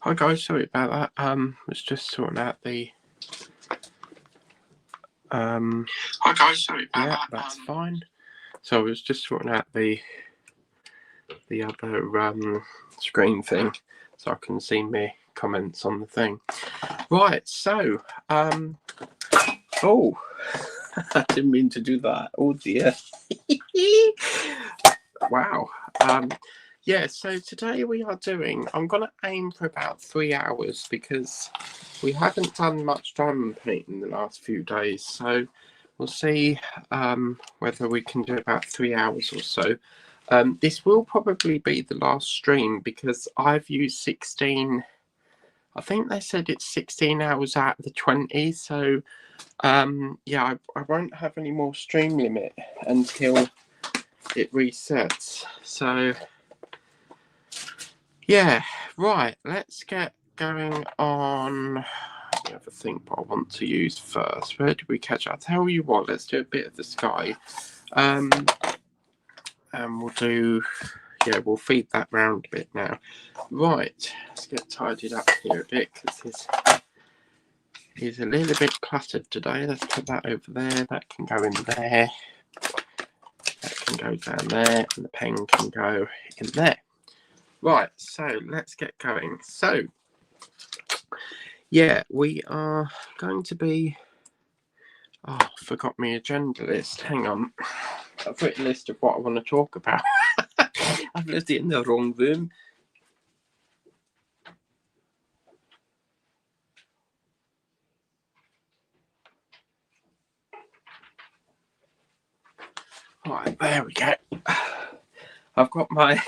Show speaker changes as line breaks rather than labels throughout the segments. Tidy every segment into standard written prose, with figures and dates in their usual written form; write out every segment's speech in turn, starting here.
Hi guys, sorry about that. Was just sorting out the
Hi guys, sorry about that.
That's fine. So I was just sorting out the other screen thing so I can see my comments on the thing. Right, so oh I didn't mean to do that. Oh dear. Wow. Yeah, so today we are doing, I'm going to aim for about 3 hours because we haven't done much diamond painting the last few days. So we'll see whether we can do about 3 hours or so. This will probably be the last stream because I've used 16, I think they said it's 16 hours out of the 20. So yeah, I won't have any more stream limit until it resets. So yeah, right, let's get going on. I have a think what I want to use first. Where did we catch up? I'll tell you what, let's do a bit of the sky. And we'll do, yeah, we'll feed that round a bit now. Right, let's get tidied up here a bit because he's a little bit cluttered today. Let's put that over there. That can go in there. That can go down there. And the pen can go in there. Right, so let's get going. So, yeah, we are going to be... Oh, I forgot my agenda list. Hang on. I've written a list of what I want to talk about. I've left it in the wrong room. Right, there we go. I've got my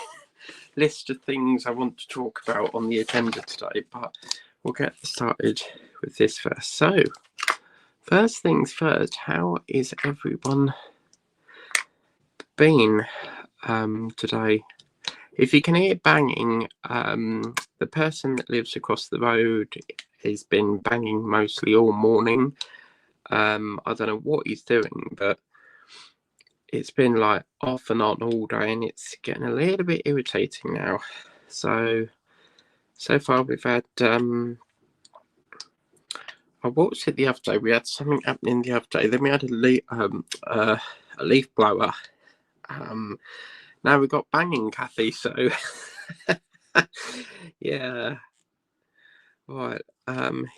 list of things I want to talk about on the agenda today, but we'll get started with this first. So, first things first, how is everyone been today? If you can hear banging, the person that lives across the road has been banging mostly all morning. I don't know what he's doing, but it's been like off and on all day, and it's getting a little bit irritating now. So far we've had I watched it the other day. We had something happening the other day. Then we had a leaf blower. Now we've got banging, Kathy. So yeah. Right.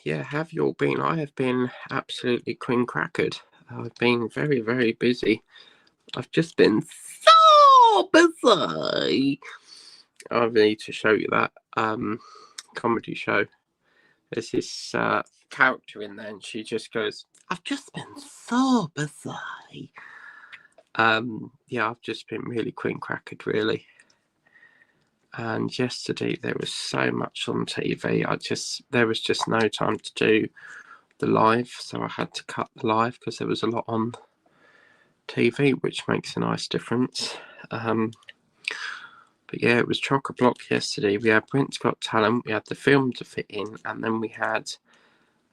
Yeah. Have you all been? I have been absolutely crackered. I've been very, very busy. I've just been so busy. I need to show you that comedy show. There's this character in there, and she just goes, "I've just been so busy." Yeah, I've just been really crackered, really. And yesterday there was so much on TV. There was just no time to do the live, so I had to cut the live because there was a lot on TV, which makes a nice difference. But yeah, it was chock-a-block yesterday. We had Britain's Got Talent, we had the film to fit in, and then we had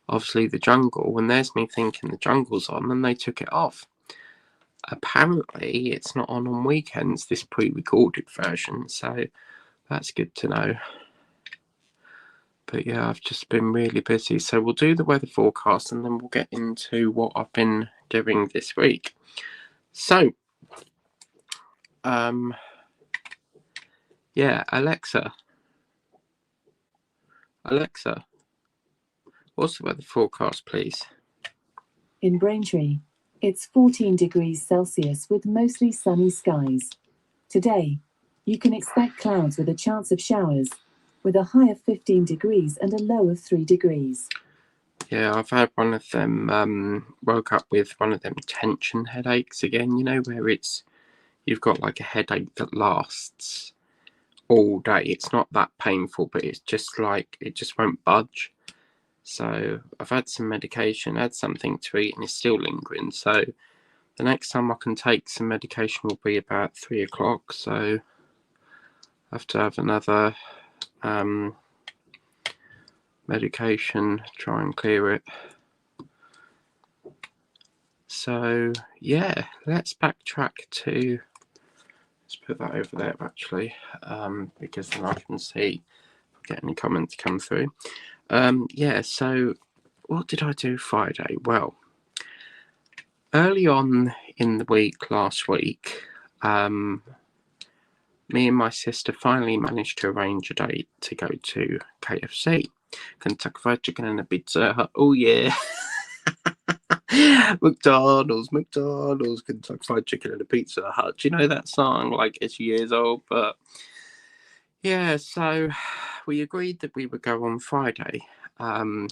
obviously the jungle. And there's me thinking the jungle's on, and they took it off. Apparently it's not on weekends, this pre-recorded version, so that's good to know. But yeah, I've just been really busy. So we'll do the weather forecast and then we'll get into what I've been doing this week. So, yeah, Alexa, what's the weather forecast, please?
In Braintree, it's 14 degrees Celsius with mostly sunny skies. Today, you can expect clouds with a chance of showers, with a high of 15 degrees and a low of 3 degrees.
Yeah, I've had one of them, woke up with one of them tension headaches again, you know, where you've got like a headache that lasts all day. It's not that painful, but it's just like, it just won't budge. So I've had some medication, had something to eat, and it's still lingering. So the next time I can take some medication will be about 3 o'clock. So I have to have another medication, try and clear it. So yeah, let's backtrack to Let's put that over there actually, because then I can see if I get any comments come through. Yeah, so what did I do Friday? Well, early on in the week, last week, me and my sister finally managed to arrange a date to go to KFC, Kentucky Fried Chicken and a Pizza Hut. Oh yeah. McDonald's, Kentucky Fried Chicken and a Pizza Hut. Do you know that song? Like, it's years old, but yeah, so we agreed that we would go on Friday. I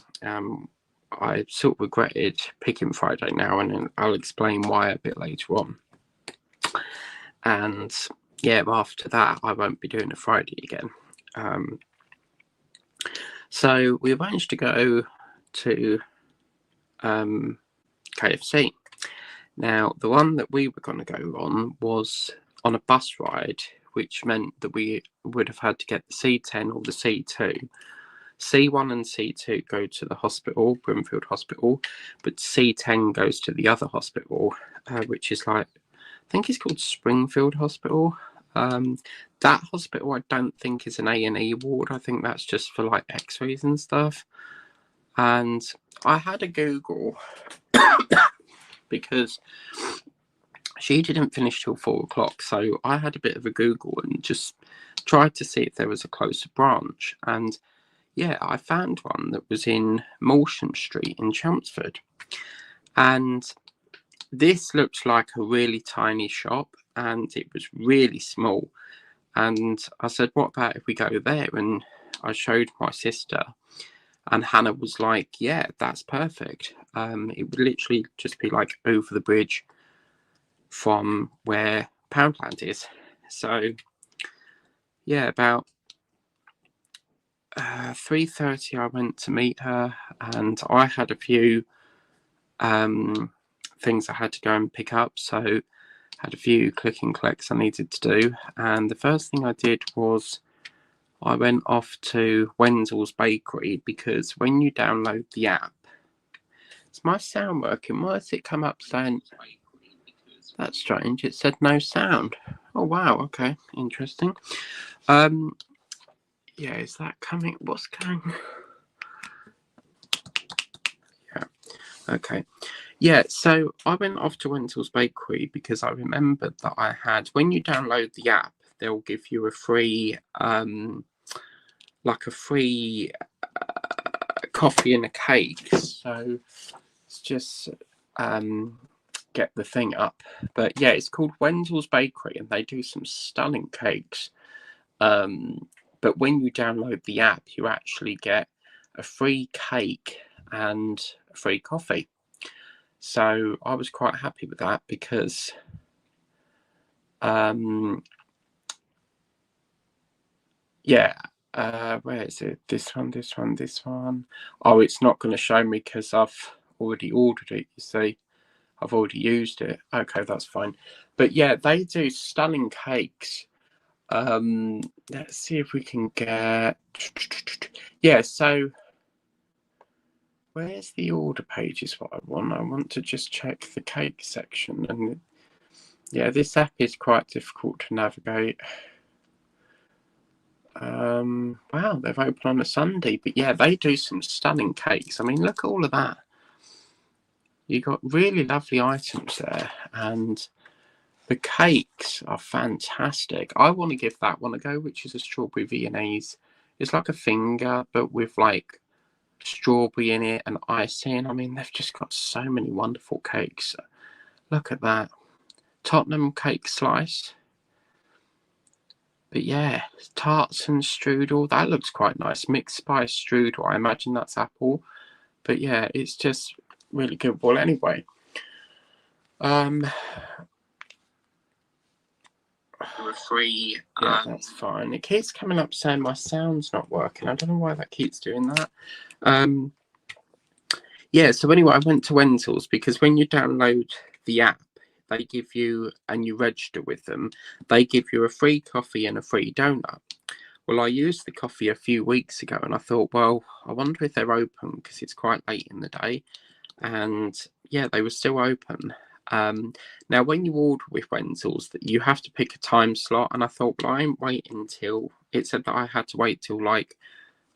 sort of regretted picking Friday now, and I'll explain why a bit later on. And yeah, after that, I won't be doing a Friday again. So we arranged to go to KFC. Now, the one that we were going to go on was on a bus ride, which meant that we would have had to get the C10 or the C2. C1 and C2 go to the hospital, Brimfield Hospital, but C10 goes to the other hospital, which is like, I think it's called Springfield Hospital. That hospital I don't think is an A&E ward. I think that's just for like x-rays and stuff. And I had a Google because she didn't finish till 4 o'clock, so I had a bit of a Google and just tried to see if there was a closer branch. And yeah, I found one that was in Molsham Street in Chelmsford. And this looked like a really tiny shop, and it was really small. And I said, what about if we go there? And I showed my sister, and Hannah was like, yeah, that's perfect. It would literally just be like over the bridge from where Poundland is. So yeah, about 3:30 I went to meet her, and I had a few things I had to go and pick up, so had a few click and collects I needed to do. And the first thing I did was I went off to Wenzel's Bakery, because when you download the app, is my sound working? Why does it come up saying, that's strange, it said no sound? Oh wow, okay, interesting. Yeah, is that coming? What's going? Yeah, okay. Yeah, so I went off to Wenzel's Bakery because I remembered that I had, when you download the app, they'll give you a free, like a free coffee and a cake. So let's just get the thing up. But yeah, it's called Wenzel's Bakery, and they do some stunning cakes. But when you download the app, you actually get a free cake and a free coffee. So I was quite happy with that because yeah, where is it? This one. Oh, it's not going to show me because I've already ordered it, you see. I've already used it. Okay, that's fine. But yeah, they do stunning cakes. Let's see if we can get, yeah, so where's the order page is what I want to just check the cake section. And yeah, this app is quite difficult to navigate. Wow, they've opened on a Sunday, but yeah, they do some stunning cakes. I mean, look at all of that. You got really lovely items there, and the cakes are fantastic. I want to give that one a go, which is a strawberry Viennese. It's like a finger, but with like strawberry in it and icing. I mean, they've just got so many wonderful cakes. Look at that. Tottenham cake slice. But yeah, tarts and strudel. That looks quite nice. Mixed spice strudel. I imagine that's apple. But yeah, it's just really good. Well, anyway. Free. Yeah, that's fine. It keeps coming up saying my sound's not working. I don't know why that keeps doing that. Yeah, so anyway, I went to Wenzel's because when you download the app, they give you, and you register with them, they give you a free coffee and a free donut. Well, I used the coffee a few weeks ago, and I thought, well, I wonder if they're open because it's quite late in the day. And yeah, they were still open. Now, when you order with Wenzel's, that you have to pick a time slot, and I thought, well, I ain't waiting until it said that I had to wait till like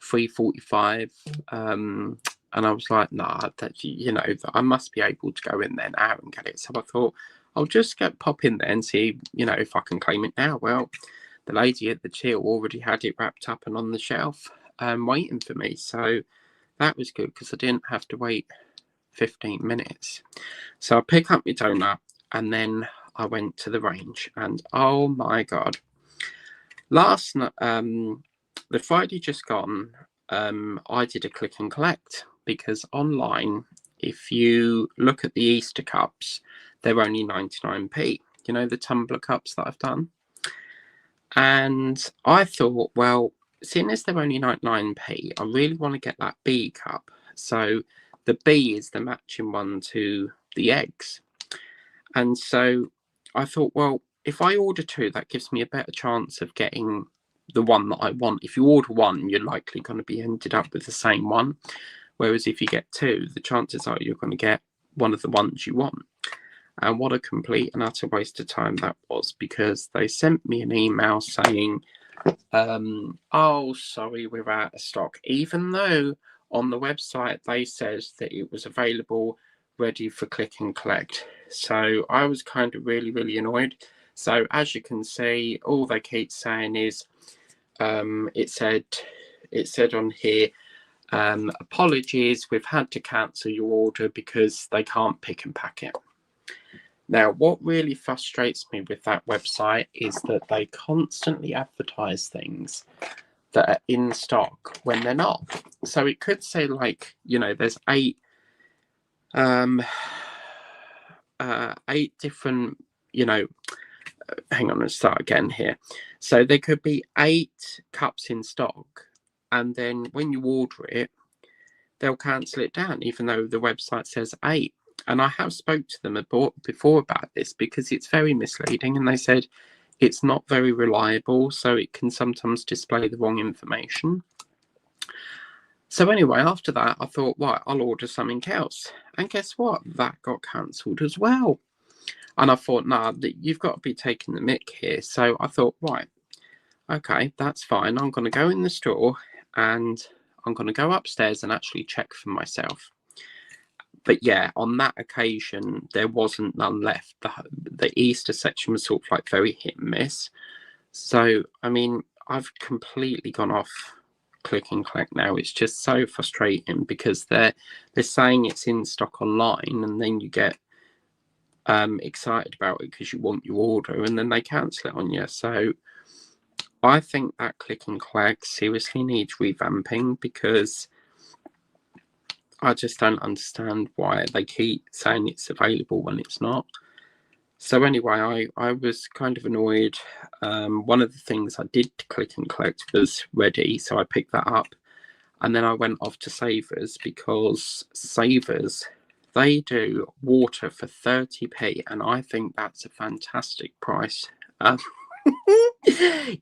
3:45, and I was like, nah, that that I must be able to go in there now and get it. So I thought I'll just pop in there and see, if I can claim it now. Well, the lady at the till already had it wrapped up and on the shelf, waiting for me. So that was good because I didn't have to wait 15 minutes. So I pick up my donut and then I went to the range, and oh my god, last night, the Friday just gone, I did a click and collect because online, if you look at the Easter cups, they're only 99p. The tumbler cups that I've done. And I thought, well, seeing as they're only 99p, I really want to get that B cup. So the B is the matching one to the eggs. And so I thought, well, if I order two, that gives me a better chance of getting the one that I want. If you order one, you're likely going to be ended up with the same one. Whereas if you get two, the chances are you're going to get one of the ones you want. And what a complete and utter waste of time that was, because they sent me an email saying, oh, sorry, we're out of stock. Even though on the website they said that it was available, ready for click and collect. So I was kind of really, really annoyed. So as you can see, all they keep saying is, it said on here, apologies, we've had to cancel your order because they can't pick and pack it. Now, what really frustrates me with that website is that they constantly advertise things that are in stock when they're not. So it could say like, there's 8 different, hang on, let's start again here. So there could be 8 cups in stock, and then when you order it, they'll cancel it down, even though the website says 8. And I have spoke to them before about this because it's very misleading, and they said it's not very reliable, so it can sometimes display the wrong information. So anyway, after that, I thought, right, I'll order something else. And guess what? That got cancelled as well. And I thought, nah, you've got to be taking the mick here. So I thought, right, okay, that's fine. I'm going to go in the store and I'm going to go upstairs and actually check for myself. But yeah, on that occasion, there wasn't none left. The Easter section was sort of like very hit and miss. So, I mean, I've completely gone off click and collect now. It's just so frustrating because they're saying it's in stock online, and then you get excited about it because you want your order, and then they cancel it on you. So I think that click and collect seriously needs revamping, because I just don't understand why they keep saying it's available when it's not. So anyway, I was kind of annoyed. One of the things I did to click and collect was ready, so I picked that up. And then I went off to Savers, because Savers, they do water for 30p, and I think that's a fantastic price.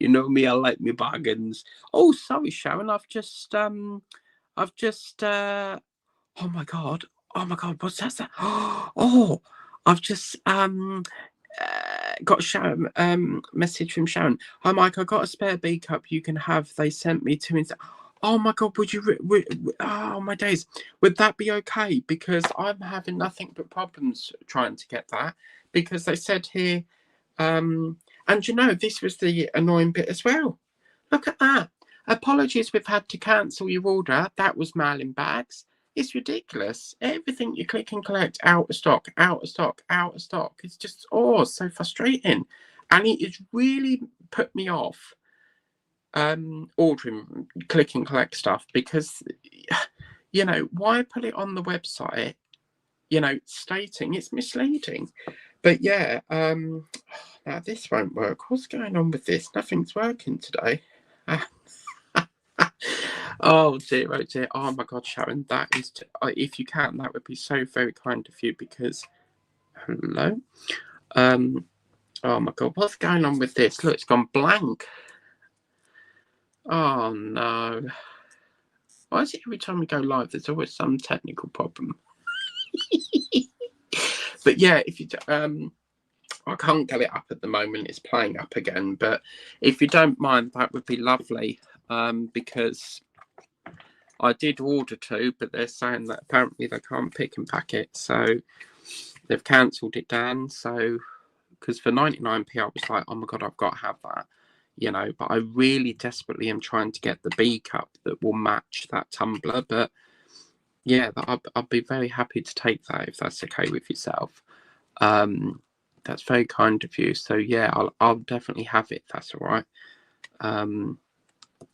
You know me, I like my bargains. Oh, sorry, Sharon, I've just oh my god, what's that? Oh, I've just got Sharon message from Sharon. Hi Mike, I got a spare B cup you can have. They sent me to instead. Oh my god, would you oh my days, would that be okay? Because I'm having nothing but problems trying to get that, because they said here, and this was the annoying bit as well. Look at that. Apologies, we've had to cancel your order. That was Marlin bags. It's ridiculous. Everything you click and collect, out of stock, out of stock, out of stock. It's just, so frustrating. And it has really put me off ordering click and collect stuff, because, why put it on the website, stating it's misleading. But yeah, now this won't work. What's going on with this? Nothing's working today. Oh dear, oh dear. Oh my god, Sharon, that is, if you can, that would be so very kind of you, because, hello? Oh my god, what's going on with this? Look, it's gone blank. Oh no. Why is it every time we go live, there's always some technical problem? But yeah, if you I can't get it up at the moment, it's playing up again, but if you don't mind, that would be lovely, because I did order 2, but they're saying that apparently they can't pick and pack it, so they've cancelled it down. So because for 99p I was like, oh my god, I've got to have that, you know, but I really desperately am trying to get the B cup that will match that tumbler. But yeah, I'd be very happy to take that if that's okay with yourself. That's very kind of you. So yeah, I'll definitely have it if that's all right.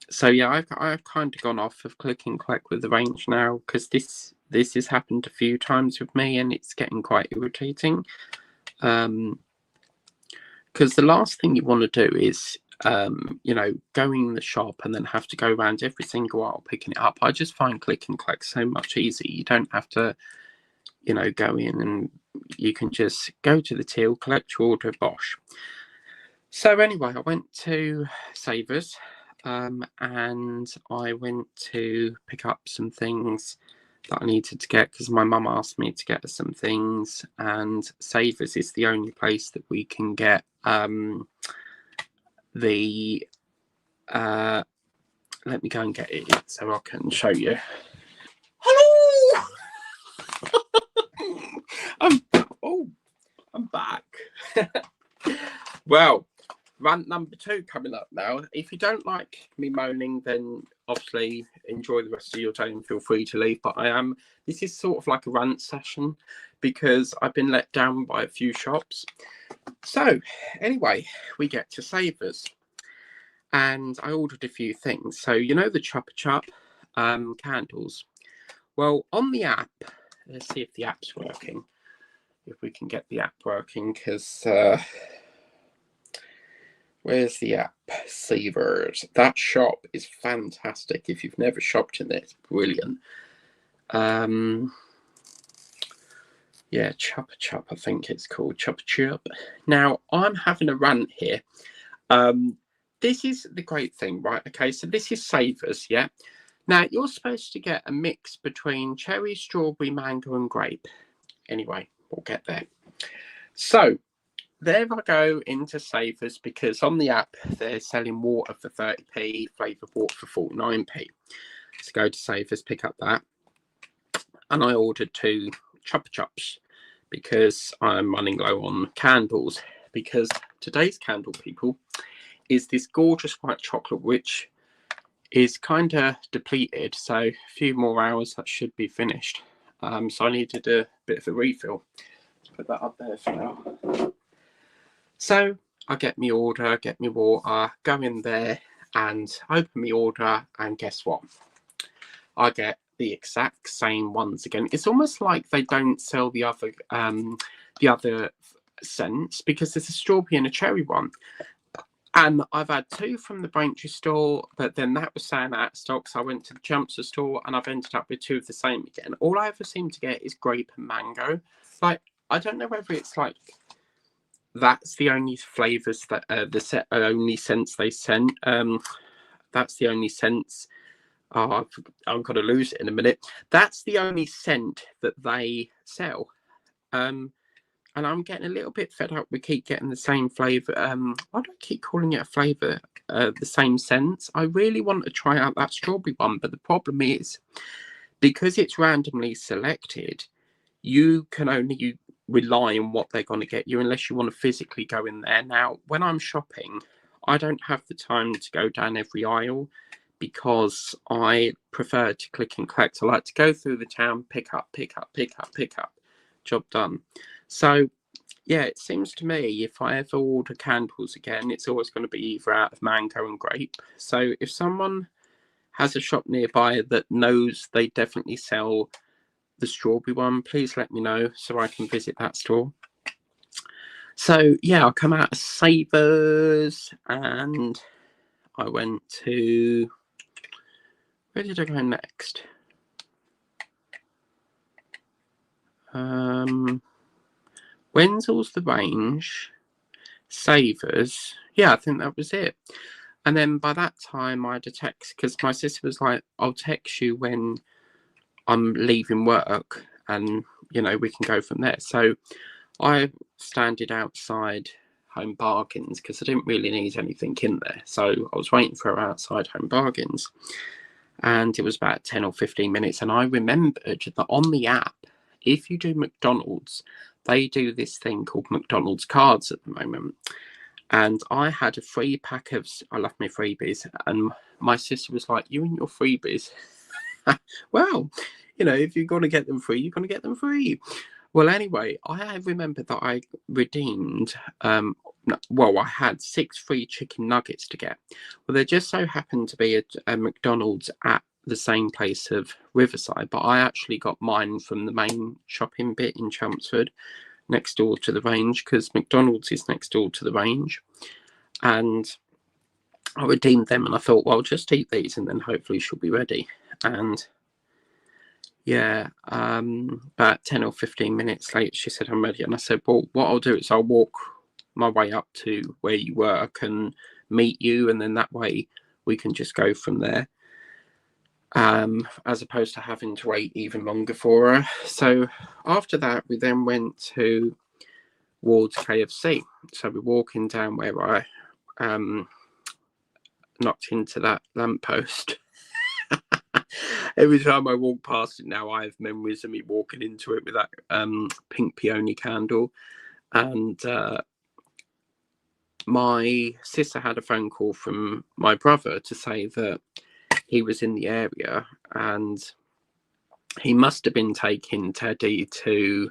So yeah, I've kind of gone off of click and collect with the range now, because this has happened a few times with me and it's getting quite irritating. Because the last thing you want to do is you know, going in the shop and then have to go around every single aisle picking it up. I just find click and collect so much easier. You don't have to, you know, go in, and you can just go to the till, collect your order, bosh. So anyway, I went to Savers, and I went to pick up some things that I needed to get, because my mum asked me to get her some things, and Savers is the only place that we can get the let me go and get it so I can show you. Hello. I'm back. Well, rant number 2 coming up now. If you don't like me moaning, then obviously enjoy the rest of your day and feel free to leave. But this is sort of like a rant session, because I've been let down by a few shops. So anyway, we get to Savers, and I ordered a few things. So you know the Chupa Chup candles. Well, on the app, let's see if the app's working. If we can get the app working, because where's the app? Savers. That shop is fantastic. If you've never shopped in there, it's brilliant. Yeah, Chupa Chup, I think it's called. Chupa Chup. Now, I'm having a rant here. This is the great thing, right? Okay, so this is Savers, yeah? Now, you're supposed to get a mix between cherry, strawberry, mango, and grape. Anyway, we'll get there. So, there I go into Savers, because on the app, they're selling water for 30p, flavoured water for 49p. So go to Savers, pick up that. And I ordered 2 Chupa Chups, because I'm running low on candles. Because today's candle, people, is this gorgeous white chocolate, which is kind of depleted. So a few more hours, that should be finished. So I needed a bit of a refill. Let's put that up there for now. So I get my order, get my water, go in there and open my order, and guess what? I get the exact same ones again. It's almost like they don't sell the other scents, because there's a strawberry and a cherry one. And I've had 2 from the Braintree store, but then that was saying out of stock, so I went to the Chelmsford store and I've ended up with 2 of the same again. All I ever seem to get is grape and mango. Like, I don't know whether it's like that's the only flavours that only scents they sent. That's the only scents. Oh, I'm going to lose it in a minute. That's the only scent that they sell. And I'm getting a little bit fed up. We keep getting the same flavour. Why do I keep calling it a flavour? The same scent. I really want to try out that strawberry one, but the problem is, because it's randomly selected, you can only rely on what they're going to get you unless you want to physically go in there. Now, when I'm shopping, I don't have the time to go down every aisle, because I prefer to click and collect. I like to go through the town, pick up. Job done. So, yeah, it seems to me if I ever order candles again, it's always going to be either out of mango and grape. So if someone has a shop nearby that knows they definitely sell the strawberry one, please let me know so I can visit that store. So, yeah, I come out of Savers and I went to... Where did I go next? Wenzel's the Range, Savers. Yeah, I think that was it. And then by that time, I had a text, because my sister was like, I'll text you when I'm leaving work and, you know, we can go from there. So I standed outside Home Bargains because I didn't really need anything in there. So I was waiting for her outside Home Bargains. And it was about 10 or 15 minutes. And I remembered that on the app, if you do McDonald's, they do this thing called McDonald's cards at the moment. And I had a free pack of, I love my freebies. And my sister was like, you and your freebies. Well, you know, if you're going to get them free, you're going to get them free. Well, anyway, I remember that I redeemed, I had 6 free chicken nuggets to get. Well, there just so happened to be a McDonald's at the same place of Riverside, but I actually got mine from the main shopping bit in Chelmsford, next door to the Range, because McDonald's is next door to the Range. And I redeemed them, and I thought, well, I'll just eat these, and then hopefully she'll be ready. And yeah, about 10 or 15 minutes later, she said, I'm ready. And I said, well, what I'll do is I'll walk my way up to where you work and meet you. And then that way we can just go from there, as opposed to having to wait even longer for her. So after that, we then went towards KFC. So we're walking down where I knocked into that lamppost. Every time I walk past it now, I have memories of me walking into it with that pink peony candle. And my sister had a phone call from my brother to say that he was in the area, and he must have been taking Teddy to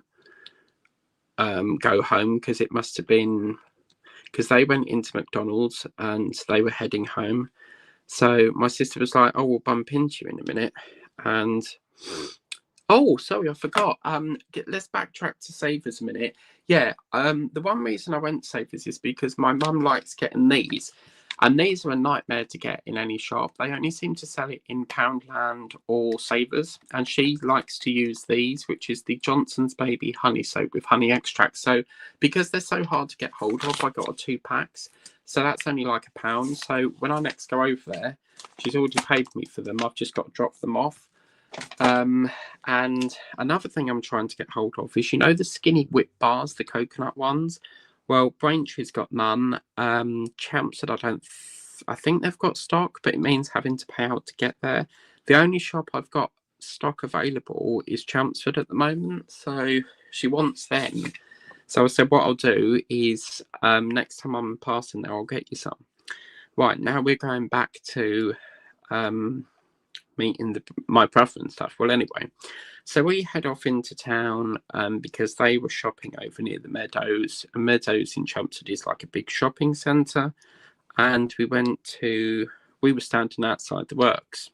go home, because it must have been because they went into McDonald's and they were heading home. So my sister was like, oh, we'll bump into you in a minute. And oh, sorry, I forgot. Let's backtrack to Savers a minute. Yeah, the one reason I went to Savers is because my mum likes getting these. And these are a nightmare to get in any shop. They only seem to sell it in Poundland or Savers. And she likes to use these, which is the Johnson's Baby Honey Soap with honey extract. So because they're so hard to get hold of, I got a 2 packs. So that's only like £1. So when I next go over there, she's already paid me for them. I've just got to drop them off. And another thing I'm trying to get hold of is, you know, the skinny whip bars, the coconut ones. Well, Braintree's got none. Chelmsford, I think they've got stock, but it means having to pay out to get there. The only shop I've got stock available is Chelmsford at the moment. So she wants them. So I said, what I'll do is next time I'm passing there, I'll get you some. Right, now we're going back to meeting my brother and stuff. Well, anyway, so we head off into town because they were shopping over near the Meadows. And Meadows in Chelmsford is like a big shopping centre. And we were standing outside the works.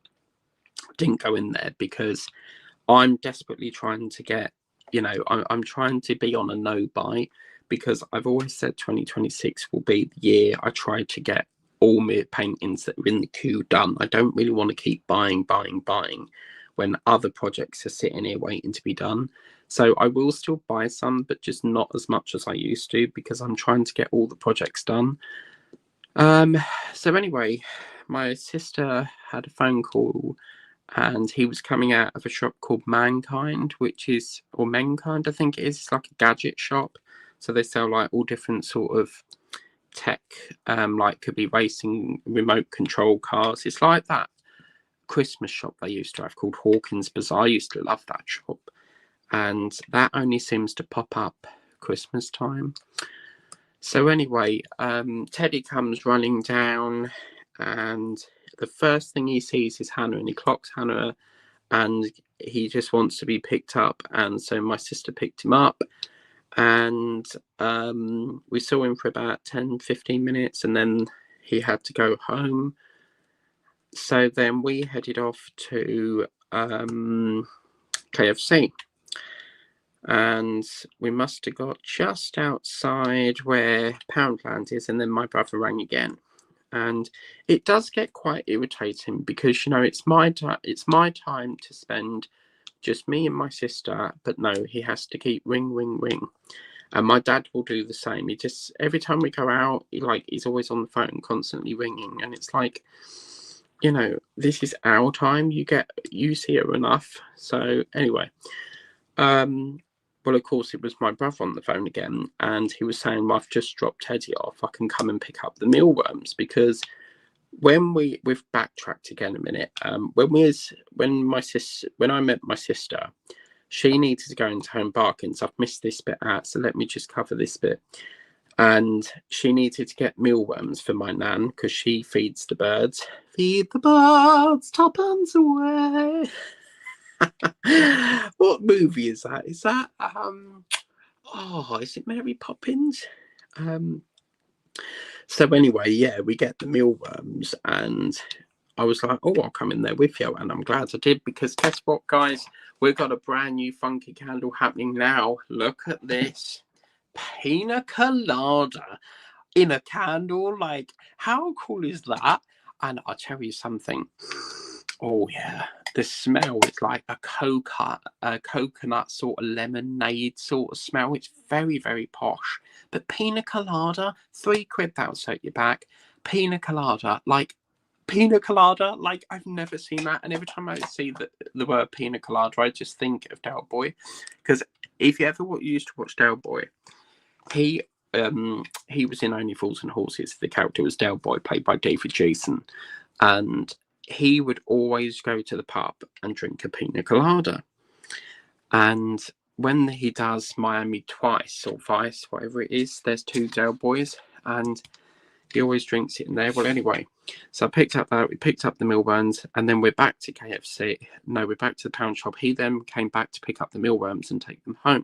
Didn't go in there because I'm desperately trying to get, you know, I'm trying to be on a no buy, because I've always said 2026 will be the year I try to get all my paintings that are in the queue done. I don't really want to keep buying when other projects are sitting here waiting to be done. So I will still buy some, but just not as much as I used to, because I'm trying to get all the projects done. So anyway, my sister had a phone call, and he was coming out of a shop called Mankind, or Menkind, I think it is. It's like a gadget shop. So they sell like all different sort of tech, like could be racing remote control cars. It's like that Christmas shop they used to have called Hawkins Bazaar. I used to love that shop, and that only seems to pop up Christmas time. So anyway, Teddy comes running down, and the first thing he sees is Hannah, and he clocks Hannah, and he just wants to be picked up. And so my sister picked him up, and we saw him for about 10-15 minutes, and then he had to go home. So then we headed off to KFC, and we must have got just outside where Poundland is, and then my brother rang again. And it does get quite irritating, because, you know, it's my time to spend, just me and my sister, but no, he has to keep ring. And my dad will do the same. He just, every time we go out, he's always on the phone, constantly ringing. And it's like, you know, this is our time. You see it enough. So anyway, Well, of course, it was my brother on the phone again, and he was saying, well, I've just dropped Teddy off. I can come and pick up the mealworms, because we've backtracked again a minute. When I met my sister, she needed to go into Home Bargains. I've missed this bit out, so let me just cover this bit. And she needed to get mealworms for my nan because she feeds the birds. Feed the birds, tuppence away. What movie is that? Is that is it Mary Poppins? So anyway, yeah, we get the mealworms, and I was like, oh, I'll come in there with you, and I'm glad I did, because guess what, guys? We've got a brand new funky candle happening now. Look at this. Pina colada in a candle. Like, how cool is that? And I'll tell you something. Oh yeah, the smell is like a coconut sort of lemonade sort of smell. It's very, very posh. But pina colada, £3, that'll set you back. Pina colada, like I've never seen that. And every time I see the word pina colada, I just think of Del Boy. Because if you ever used to watch Del Boy, he was in Only Fools and Horses. The character was Del Boy, played by David Jason, and he would always go to the pub and drink a pina colada. And when he does Miami Twice or Vice, whatever it is, there's 2 Del Boys, and he always drinks it in there. Well, anyway, so I picked up that. We picked up the mealworms, and then we're back to KFC. No, we're back to the pound shop. He then came back to pick up the mealworms and take them home.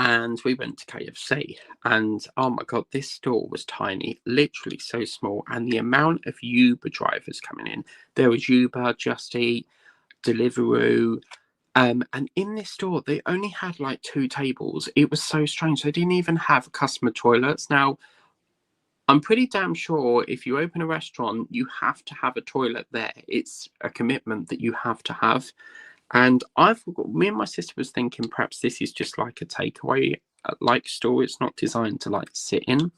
And we went to KFC, and oh my God, this store was tiny, literally so small. And the amount of Uber drivers coming in, there was Uber, Just Eat, Deliveroo. And in this store, they only had like 2 tables. It was so strange. They didn't even have customer toilets. Now, I'm pretty damn sure if you open a restaurant, you have to have a toilet there. It's a commitment that you have to have. And me and my sister was thinking perhaps this is just like a takeaway like store. It's not designed to like sit in.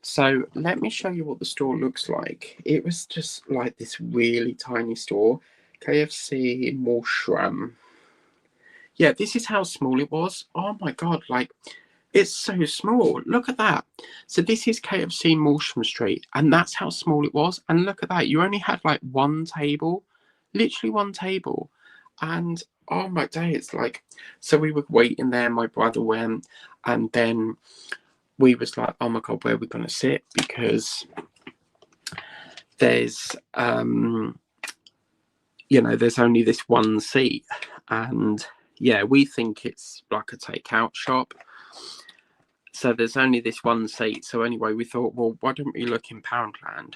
So let me show you what the store looks like. It was just like this really tiny store. KFC in Morsham. Yeah, this is how small it was. Oh my God, like it's so small. Look at that. So this is KFC Morsham Street, and that's how small it was. And look at that. You only had like 1 table, literally 1 table. And oh my day, it's like, so we were waiting there, my brother went, and then we was like, oh my God, where are we going to sit? Because there's there's only this 1 seat, and yeah, we think it's like a takeout shop, so there's only this 1 seat. So anyway, we thought, well, why don't we look in Poundland,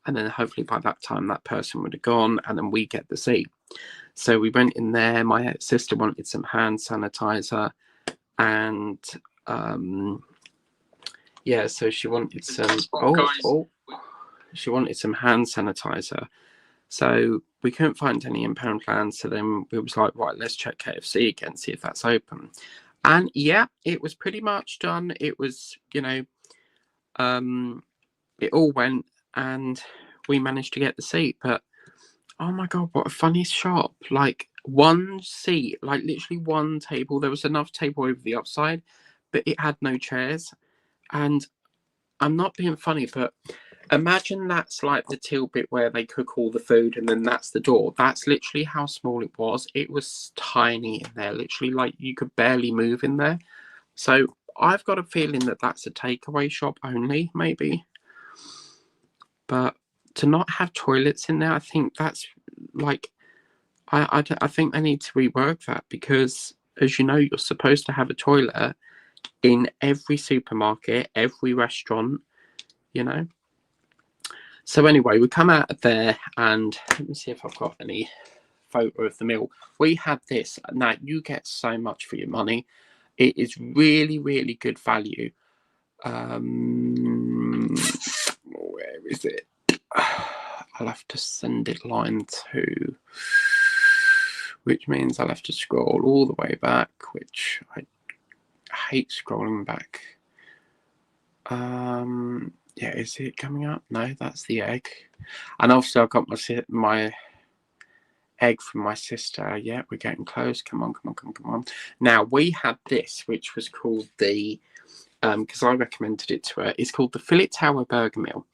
and then hopefully by that time that person would have gone, and then we get the seat. So we went in there. My sister wanted some hand sanitizer, and so she wanted some. She wanted some hand sanitizer. So we couldn't find any in Poundland. So then we was like, right, let's check KFC again, see if that's open. And yeah, it was pretty much done. It was, it all went, and we managed to get the seat. But oh my God, what a funny shop. Like 1 seat, like literally 1 table. There was another table over the upside, but it had no chairs. And I'm not being funny, but imagine that's like the till bit where they cook all the food, and then that's the door. That's literally how small it was. It was tiny in there, literally like you could barely move in there. So I've got a feeling that that's a takeaway shop only, maybe. But to not have toilets in there, I think that's like, I think they need to rework that, because as you know, you're supposed to have a toilet in every supermarket, every restaurant, So anyway, we come out of there, and let me see if I've got any photo of the meal. We had this. Now, you get so much for your money. It is really, really good value. Where is it? I'll have to send it line 2, which means I'll have to scroll all the way back, which I hate scrolling back. Yeah, is it coming up? No, that's the egg. And obviously I've got my egg from my sister. Yeah, we're getting close. Come on, come on, come on, come on. Now, we had this, which was called the, because I recommended it to her, it's called the Fillet Tower Burger Meal.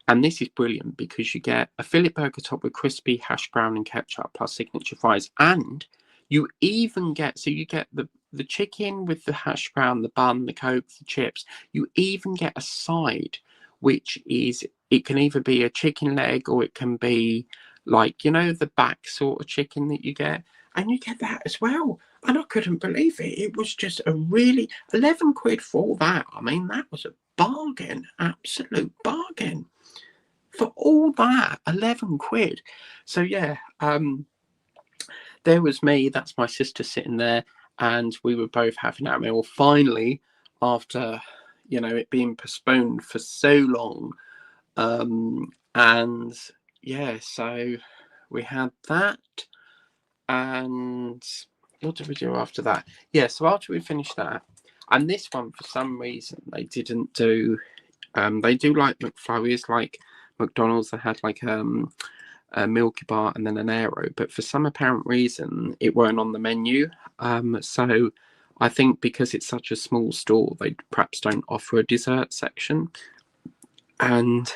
And this is brilliant because you get a fillet burger topped with crispy hash brown and ketchup plus signature fries. And you even get, so you get the chicken with the hash brown, the bun, the Coke, the chips. You even get a side, which is, it can either be a chicken leg or it can be like, you know, the back sort of chicken that you get. And you get that as well. And I couldn't believe it. It was just a really, 11 quid for that. I mean, that was a bargain, absolute bargain. For all that, 11 quid. So yeah, there was me, that's my sister sitting there, and we were both having our meal finally after, you know, it being postponed for so long. And yeah, so we had that. And what did we do after that? Yeah, so after we finished that, and this one, for some reason, they didn't do, they do like McFlurries, like McDonald's. They had like a Milky Bar and then an Aero, but for some apparent reason it weren't on the menu. So I think because it's such a small store, they perhaps don't offer a dessert section. And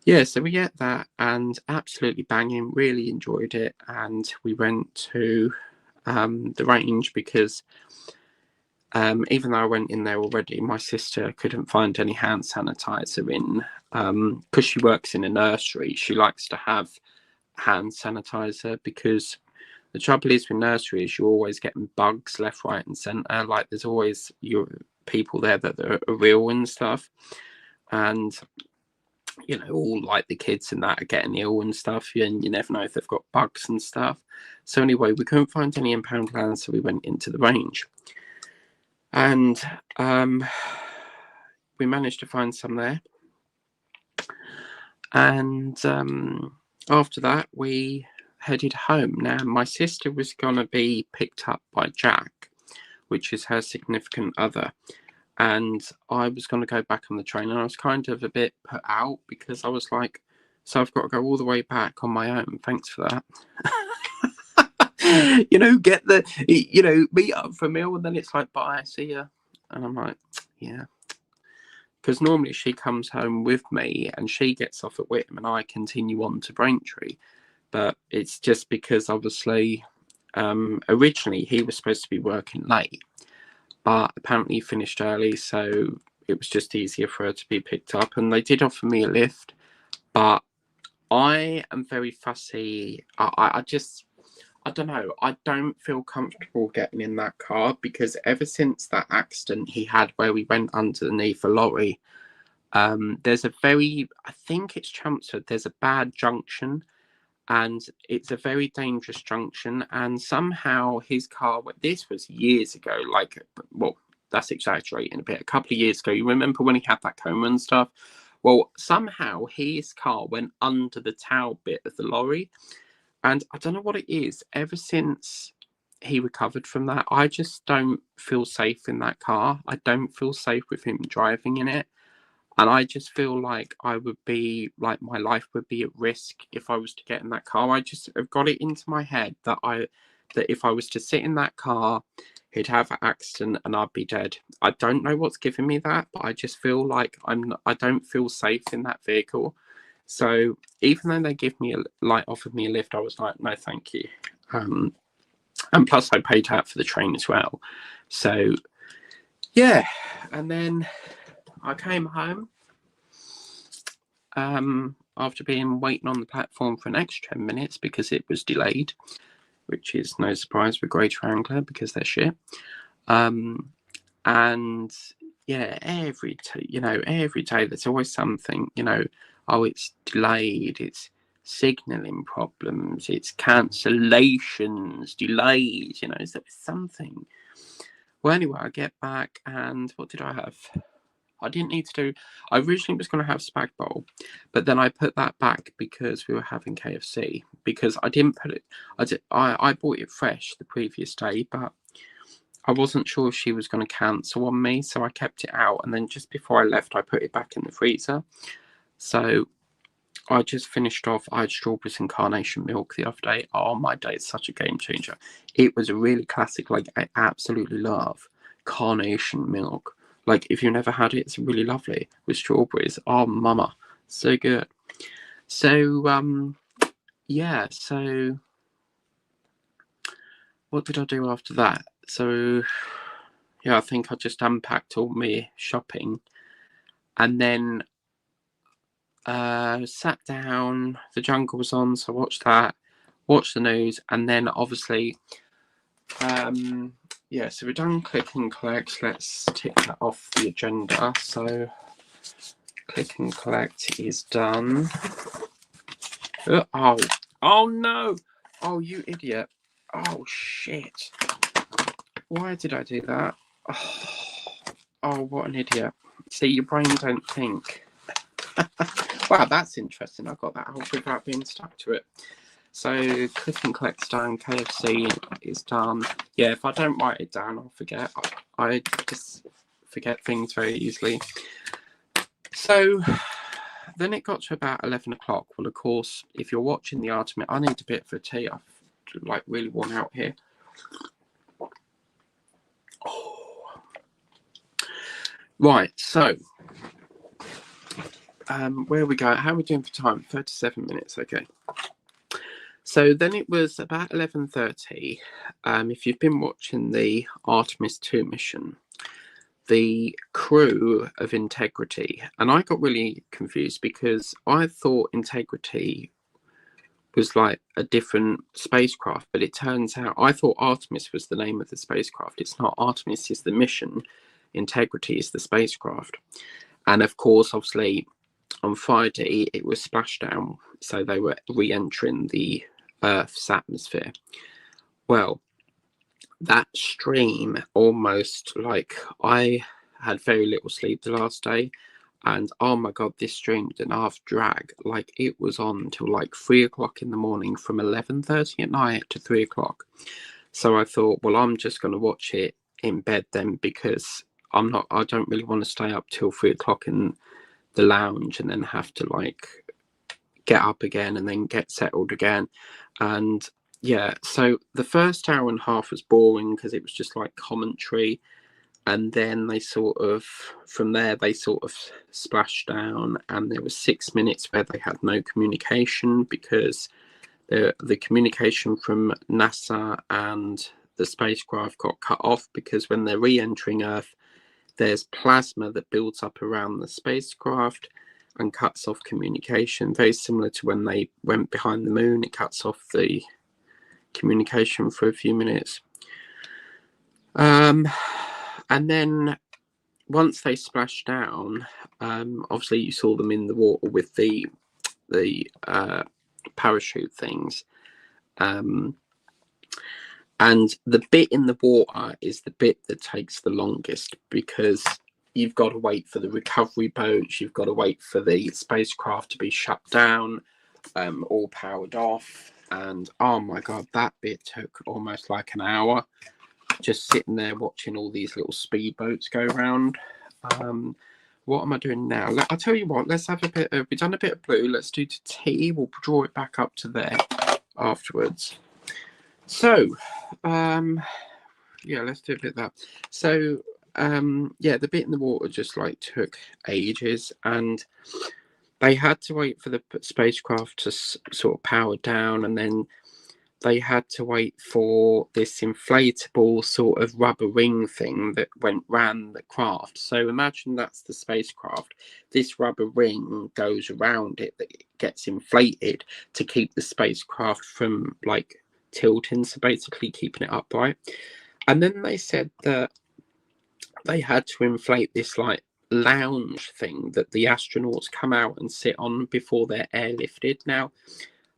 yeah, so we get that, and absolutely banging, really enjoyed it. And we went to the Range because even though I went in there already, my sister couldn't find any hand sanitizer in, because she works in a nursery. She likes to have hand sanitizer because the trouble is with nurseries, you're always getting bugs left, right, and centre. Like there's always your people there that are ill and stuff, and you know, all like the kids and that are getting ill and stuff, and you never know if they've got bugs and stuff. So anyway, we couldn't find any in Poundland, so we went into the Range. And we managed to find some there. And after that, we headed home. Now, my sister was going to be picked up by Jack, which is her significant other. And I was going to go back on the train. And I was kind of a bit put out because I was like, so I've got to go all the way back on my own. Thanks for that. You know, get the, you know, meet up for a meal, and then it's like, bye, see ya. And I'm like, yeah. Because normally she comes home with me and she gets off at Whittam and I continue on to Braintree. But it's just because obviously originally he was supposed to be working late, but apparently he finished early, so it was just easier for her to be picked up. And they did offer me a lift, but I am very fussy. I don't know. I don't feel comfortable getting in that car because ever since that accident he had where we went underneath a lorry, there's a very, I think it's Chelmsford, there's a bad junction and it's a very dangerous junction. And somehow his car, this was years ago, like, well, that's exaggerating a bit. A couple of years ago, you remember when he had that coma and stuff? Well, somehow his car went under the tail bit of the lorry. And I don't know what it is. Ever since he recovered from that, I just don't feel safe in that car. I don't feel safe with him driving in it. And I just feel like I would be, like my life would be at risk if I was to get in that car. I just have got it into my head that if I was to sit in that car, he'd have an accident and I'd be dead. I don't know what's giving me that, but I just feel like I don't feel safe in that vehicle. So even though they offered me a lift, I was like, no, thank you. And plus I paid out for the train as well. So yeah, and then I came home after being waiting on the platform for an extra 10 minutes because it was delayed, which is no surprise with Greater Anglia because they're shit. And yeah, every day there's always something, you know. Oh, it's delayed, it's signalling problems, it's cancellations, delays, you know, is there something? Well, anyway, I get back and what did I have? I didn't need to do, I originally was going to have spag bowl, but then I put that back because we were having KFC, because I didn't put it, I bought it fresh the previous day, but I wasn't sure if she was going to cancel on me, so I kept it out, and then just before I left, I put it back in the freezer. So I just finished off. I had strawberries and carnation milk the other day. Oh my day, it's such a game changer. It was a really classic. Like, I absolutely love carnation milk. Like, if you've never had it, it's really lovely with strawberries. Oh mama, so good. So yeah, so what did I do after that? So yeah, I think I just unpacked all my shopping and then sat down. The Jungle was on, so I watched that, watched the news, and then obviously yeah, so we've done click and collect. Let's tick that off the agenda. So click and collect is done. Oh no, oh you idiot, oh shit, why did I do that? Oh, what an idiot. See, your brain don't think. Wow, that's interesting. I got that off without being stuck to it. So click and collect's done, KFC is done. Yeah, if I don't write it down, I'll forget. I just forget things very easily. So then it got to about 11 o'clock. Well, of course, if you're watching the Artemis, I need a bit for tea. I've like really worn out here. Oh. Right, so where we go? How are we doing for time? 37 minutes, okay. So then it was about 11:30. If you've been watching the Artemis 2 mission, the crew of Integrity, and I got really confused because I thought Integrity was like a different spacecraft, but it turns out I thought Artemis was the name of the spacecraft. It's not. Artemis is the mission, Integrity is the spacecraft. And of course, obviously, on Friday it was splashdown, so they were re-entering the Earth's atmosphere. Well, that stream almost, like, I had very little sleep the last day, and oh my god, this stream didn't have drag. Like, it was on until like 3 o'clock in the morning, from 11:30 at night to 3 o'clock. So I thought, well, I'm just going to watch it in bed then, because I don't really want to stay up till 3 o'clock in the lounge and then have to like get up again and then get settled again. And yeah, so the first hour and a half was boring because it was just like commentary, and then they sort of, from there they sort of splashed down, and there was 6 minutes where they had no communication because the communication from NASA and the spacecraft got cut off, because when they're re-entering Earth, there's plasma that builds up around the spacecraft and cuts off communication, very similar to when they went behind the moon. It cuts off the communication for a few minutes. And then once they splashed down, obviously you saw them in the water with the parachute things. And the bit in the water is the bit that takes the longest, because you've got to wait for the recovery boats, you've got to wait for the spacecraft to be shut down, all powered off. And oh my god, that bit took almost like an hour, just sitting there watching all these little speedboats go around. What am I doing now? I'll tell you what, let's have a bit of, we've done a bit of blue, let's do to tea. We'll draw it back up to there afterwards. So yeah, let's do a bit of that. So yeah, the bit in the water just like took ages, and they had to wait for the spacecraft to sort of power down, and then they had to wait for this inflatable sort of rubber ring thing that ran the craft. So imagine that's the spacecraft. This rubber ring goes around it that gets inflated to keep the spacecraft from like tilting, so basically keeping it upright. And then they said that they had to inflate this like lounge thing that the astronauts come out and sit on before they're airlifted. Now,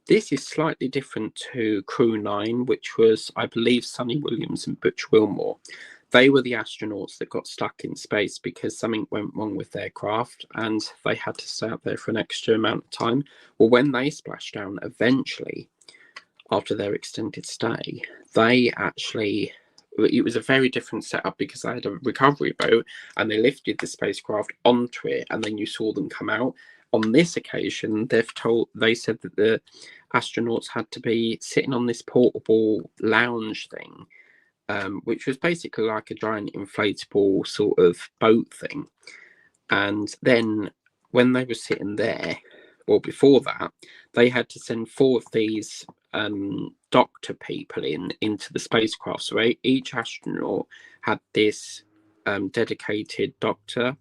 this is slightly different to Crew 9, which was, I believe, Sonny Williams and Butch Wilmore. They were the astronauts that got stuck in space because something went wrong with their craft and they had to stay up there for an extra amount of time. Well, when they splashed down, eventually, after their extended stay, they actually, it was a very different setup because they had a recovery boat and they lifted the spacecraft onto it, and then you saw them come out. on this occasion, they said that the astronauts had to be sitting on this portable lounge thing, which was basically like a giant inflatable sort of boat thing. And then when they were sitting there, well, before that, they had to send 4 of these doctor people into the spacecraft. So each astronaut had this dedicated doctor.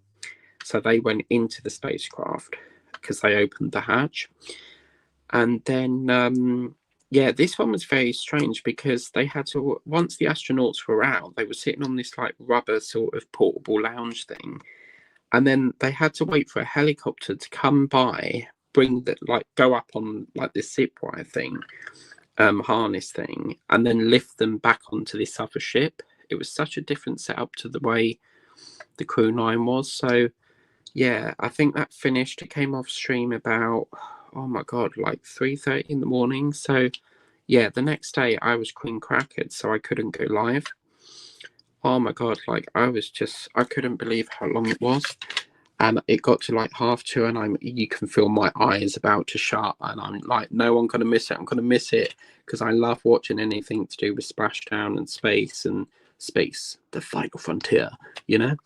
So they went into the spacecraft because they opened the hatch. And then, this one was very strange because they had to, once the astronauts were out, they were sitting on this like rubber sort of portable lounge thing. And then they had to wait for a helicopter to come by, go up on like this zip wire thing, harness thing, and then lift them back onto this other ship. It was such a different setup to the way the Crew 9 was. So, yeah, I think that finished. It came off stream about, oh my God, like 3:30 in the morning. So, yeah, the next day I was queen crackered, so I couldn't go live. Oh my God, like I couldn't believe how long it was. And it got to like 2:30 and you can feel my eyes about to shut. And I'm like, no, I'm going to miss it. I'm going to miss it because I love watching anything to do with splashdown and space, the final frontier, you know?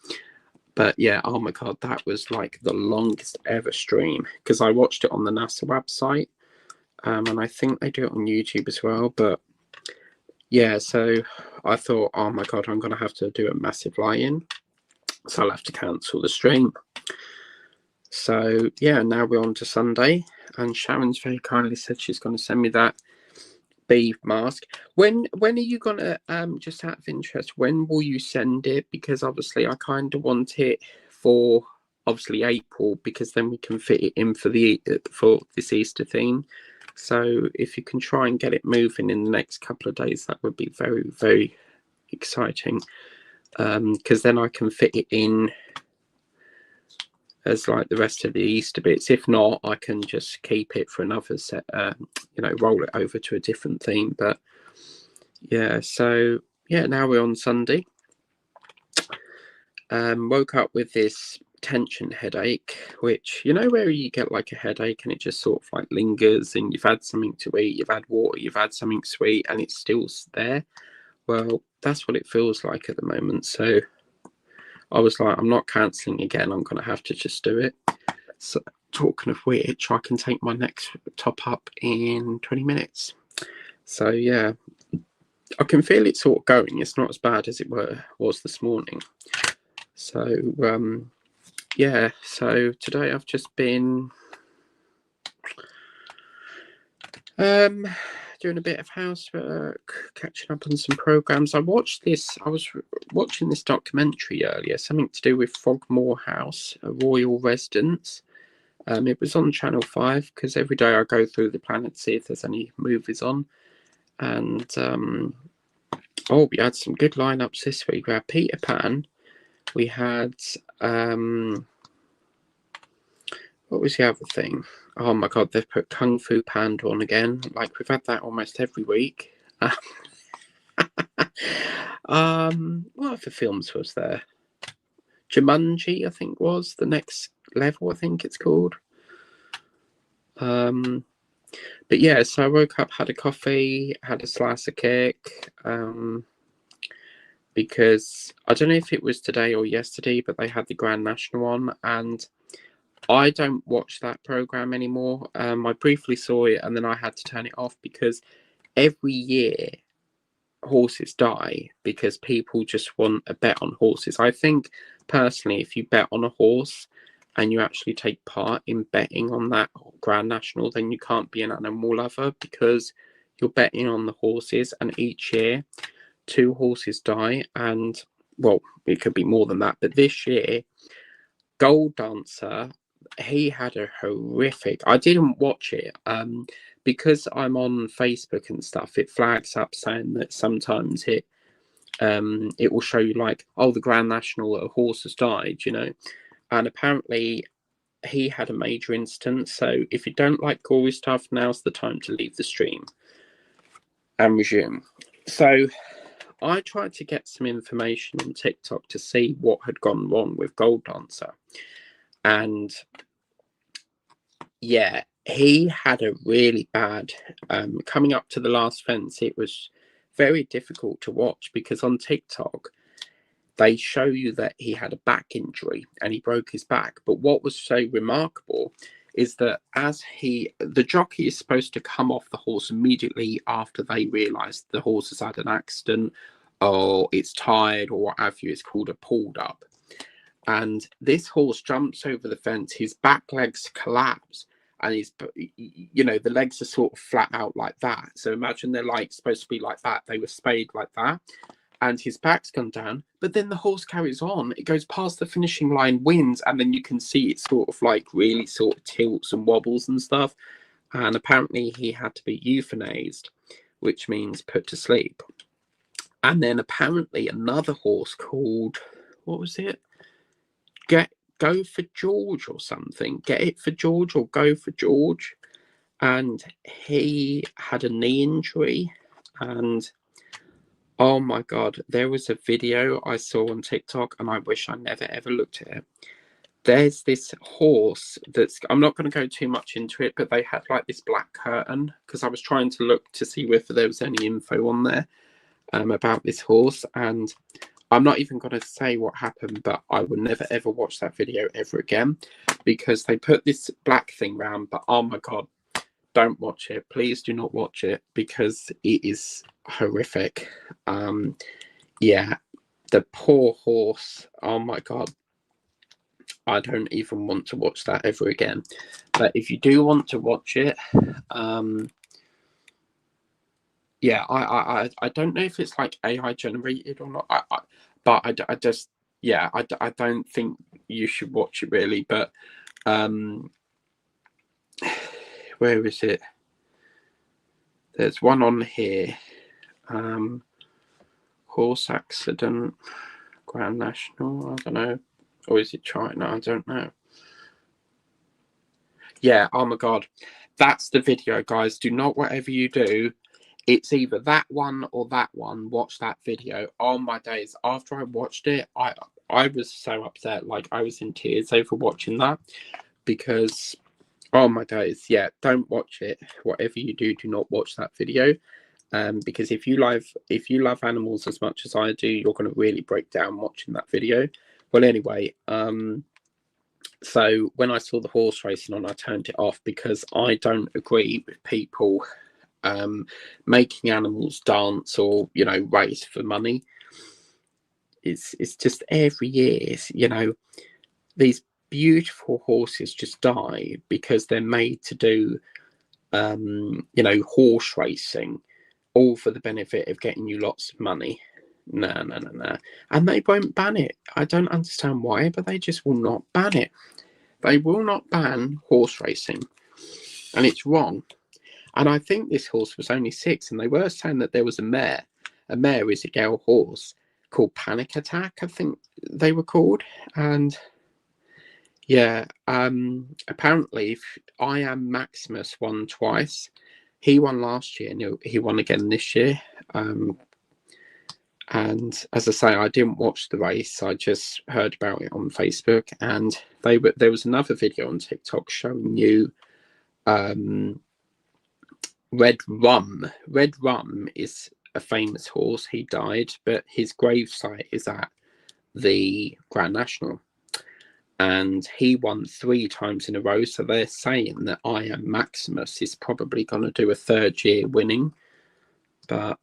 But yeah, oh my God, that was like the longest ever stream because I watched it on the NASA website. And I think they do it on YouTube as well. But yeah, so I thought, oh my God, I'm going to have to do a massive lie-in. So I'll have to cancel the stream. So yeah, now we're on to Sunday. And Sharon's very kindly said she's going to send me that beef mask. When are you going to, just out of interest, when will you send it? Because obviously I kind of want it for obviously April, because then we can fit it in for this Easter theme. So if you can try and get it moving in the next couple of days, that would be very, very exciting. Because then I can fit it in as like the rest of the Easter bits. If not, I can just keep it for another set, roll it over to a different theme. But yeah, so yeah, now we're on Sunday. Woke up with this tension headache, which, you know, where you get like a headache and it just sort of like lingers, and you've had something to eat, you've had water, you've had something sweet, and it's still there. Well, that's what it feels like at the moment. So I was like, I'm not cancelling again. I'm going to have to just do it. So talking of which, I can take my next top up in 20 minutes. So yeah, I can feel it sort of going. It's not as bad as it was this morning. So yeah, so today I've just been doing a bit of housework, catching up on some programs. I was watching this documentary earlier, something to do with Frogmore House, a royal residence. It was on Channel 5 because every day I go through the planet to see if there's any movies on. And we had some good lineups this week. We had Peter Pan. We had what was the other thing? Oh my God, they've put Kung Fu Panda on again. Like, we've had that almost every week. What other films was there? Jumanji, I think, was the next level, I think it's called. But yeah, so I woke up, had a coffee, had a slice of cake, because I don't know if it was today or yesterday, but they had the Grand National on, and I don't watch that program anymore. I briefly saw it and then I had to turn it off because every year horses die because people just want a bet on horses. I think personally, if you bet on a horse and you actually take part in betting on that Grand National, then you can't be an animal lover because you're betting on the horses, and each year 2 horses die, and well, it could be more than that, but this year Gold Dancer, he had a horrific, I didn't watch it because I'm on Facebook and stuff. It flags up saying that sometimes it will show you like, oh, the Grand National, a horse has died, you know. And apparently he had a major incident. So if you don't like gory stuff, now's the time to leave the stream and resume. So I tried to get some information on TikTok to see what had gone wrong with Gold Dancer. And yeah, he had a really bad coming up to the last fence. It was very difficult to watch because on TikTok they show you that he had a back injury and he broke his back. But what was so remarkable is that the jockey is supposed to come off the horse immediately after they realise the horse has had an accident or it's tired or what have you. It's called a pulled up. And this horse jumps over the fence, his back legs collapse, and the legs are sort of flat out like that. So imagine they're like supposed to be like that. They were spayed like that. And his back's gone down, but then the horse carries on. It goes past the finishing line, wins, and then you can see it sort of like really sort of tilts and wobbles and stuff. And apparently he had to be euthanized, which means put to sleep. And then apparently another horse called, what was it? Go for George or something. Get it for George or go for George. And he had a knee injury. And oh my God, there was a video I saw on TikTok and I wish I never ever looked at it. There's this horse I'm not going to go too much into it, but they had like this black curtain because I was trying to look to see whether there was any info on there about this horse. And I'm not even going to say what happened, but I will never ever watch that video ever again because they put this black thing round. But oh my God, don't watch it. Please do not watch it because it is horrific. Yeah, the poor horse. Oh my God. I don't even want to watch that ever again. But if you do want to watch it, yeah, I don't know if it's like AI generated or not. I don't think you should watch it really. But where is it? There's one on here. Horse accident, Grand National. I don't know. Or is it China? I don't know. Yeah, oh my God. That's the video, guys. Do not, whatever you do, it's either that one or that one. Watch that video. Oh my days. After I watched it, I was so upset. Like, I was in tears over watching that because, oh my days. Yeah, don't watch it. Whatever you do, do not watch that video. Because if you love animals as much as I do, you're going to really break down watching that video. Well, anyway, so when I saw the horse racing on, I turned it off because I don't agree with people making animals dance or, race for money. It's just every year, these beautiful horses just die because they're made to do, horse racing, all for the benefit of getting you lots of money. No. And they won't ban it. I don't understand why, but they just will not ban it. They will not ban horse racing. And it's wrong. And I think this horse was only 6, and they were saying that there was a mare. A mare is a girl horse called Panic Attack, I think they were called. And yeah, apparently I Am Maximus won twice. He won last year and he won again this year. And as I say, I didn't watch the race. I just heard about it on Facebook. And there was another video on TikTok showing you Red Rum. Red Rum is a famous horse. He died, but his gravesite is at the Grand National. And he won 3 times in a row. So they're saying that I Am Maximus is probably going to do a 3rd year winning. But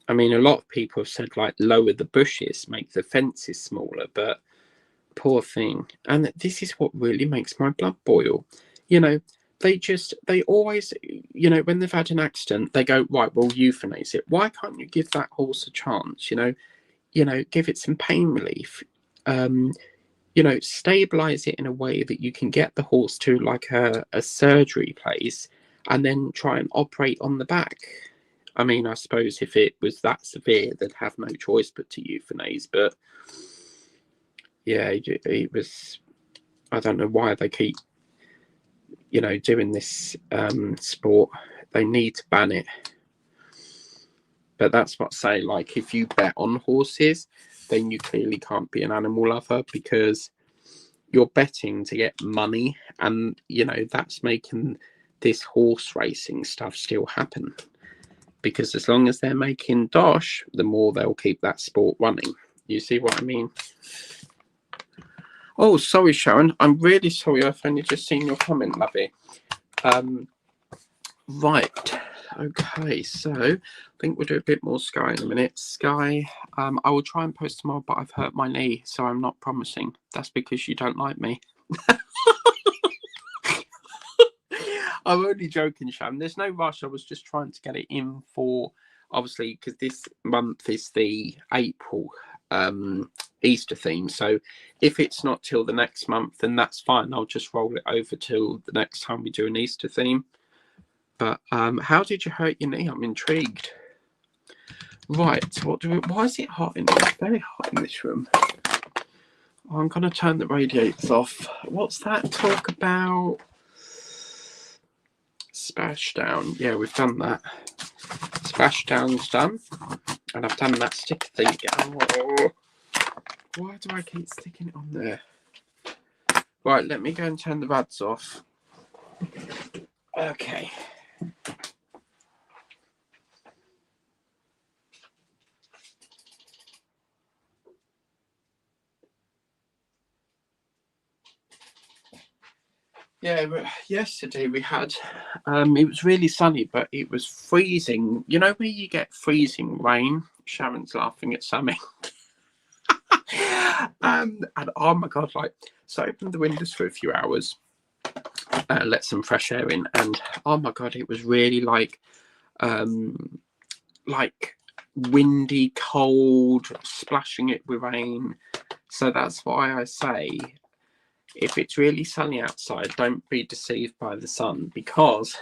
I mean, a lot of people have said, like, lower the bushes, make the fences smaller, but poor thing. And this is what really makes my blood boil. They always, when they've had an accident, they go, right, we'll euthanize it. Why can't you give that horse a chance? Give it some pain relief. Stabilize it in a way that you can get the horse to like a surgery place and then try and operate on the back. I mean, I suppose if it was that severe, they'd have no choice but to euthanize. But yeah, it was, I don't know why they keep, doing this sport. They need to ban it. But that's what I say, like, if you bet on horses, then you clearly can't be an animal lover because you're betting to get money, and you know that's making this horse racing stuff still happen, because as long as they're making dosh, the more they'll keep that sport running. You see what I mean? Oh, sorry, Sharon. I'm really sorry. I've only just seen your comment, lovey. Right. Okay. So I think we'll do a bit more Sky in a minute. Sky, I will try and post tomorrow, but I've hurt my knee, so I'm not promising. That's because you don't like me. I'm only joking, Sharon. There's no rush. I was just trying to get it in for, obviously, because this month is the April Easter theme. So if it's not till the next month, then that's fine. I'll just roll it over till the next time we do an Easter theme. But how did you hurt your knee? I'm intrigued. Right. Why is it hot in here? It's very hot in this room. Oh, I'm going to turn the radiators off. What's that talk about? Splashdown. Yeah, we've done that. Splashdown's done. And I've done that sticker thing. Oh, why do I keep sticking it on there? Right, let me go and turn the rads off. Okay. Yeah, yesterday we had, it was really sunny, but it was freezing. You know where you get freezing rain? Sharon's laughing at something. And oh my God, so I opened the windows for a few hours, let some fresh air in, and oh my God, it was really like windy, cold, splashing it with rain. So that's why I say, if it's really sunny outside, don't be deceived by the sun, because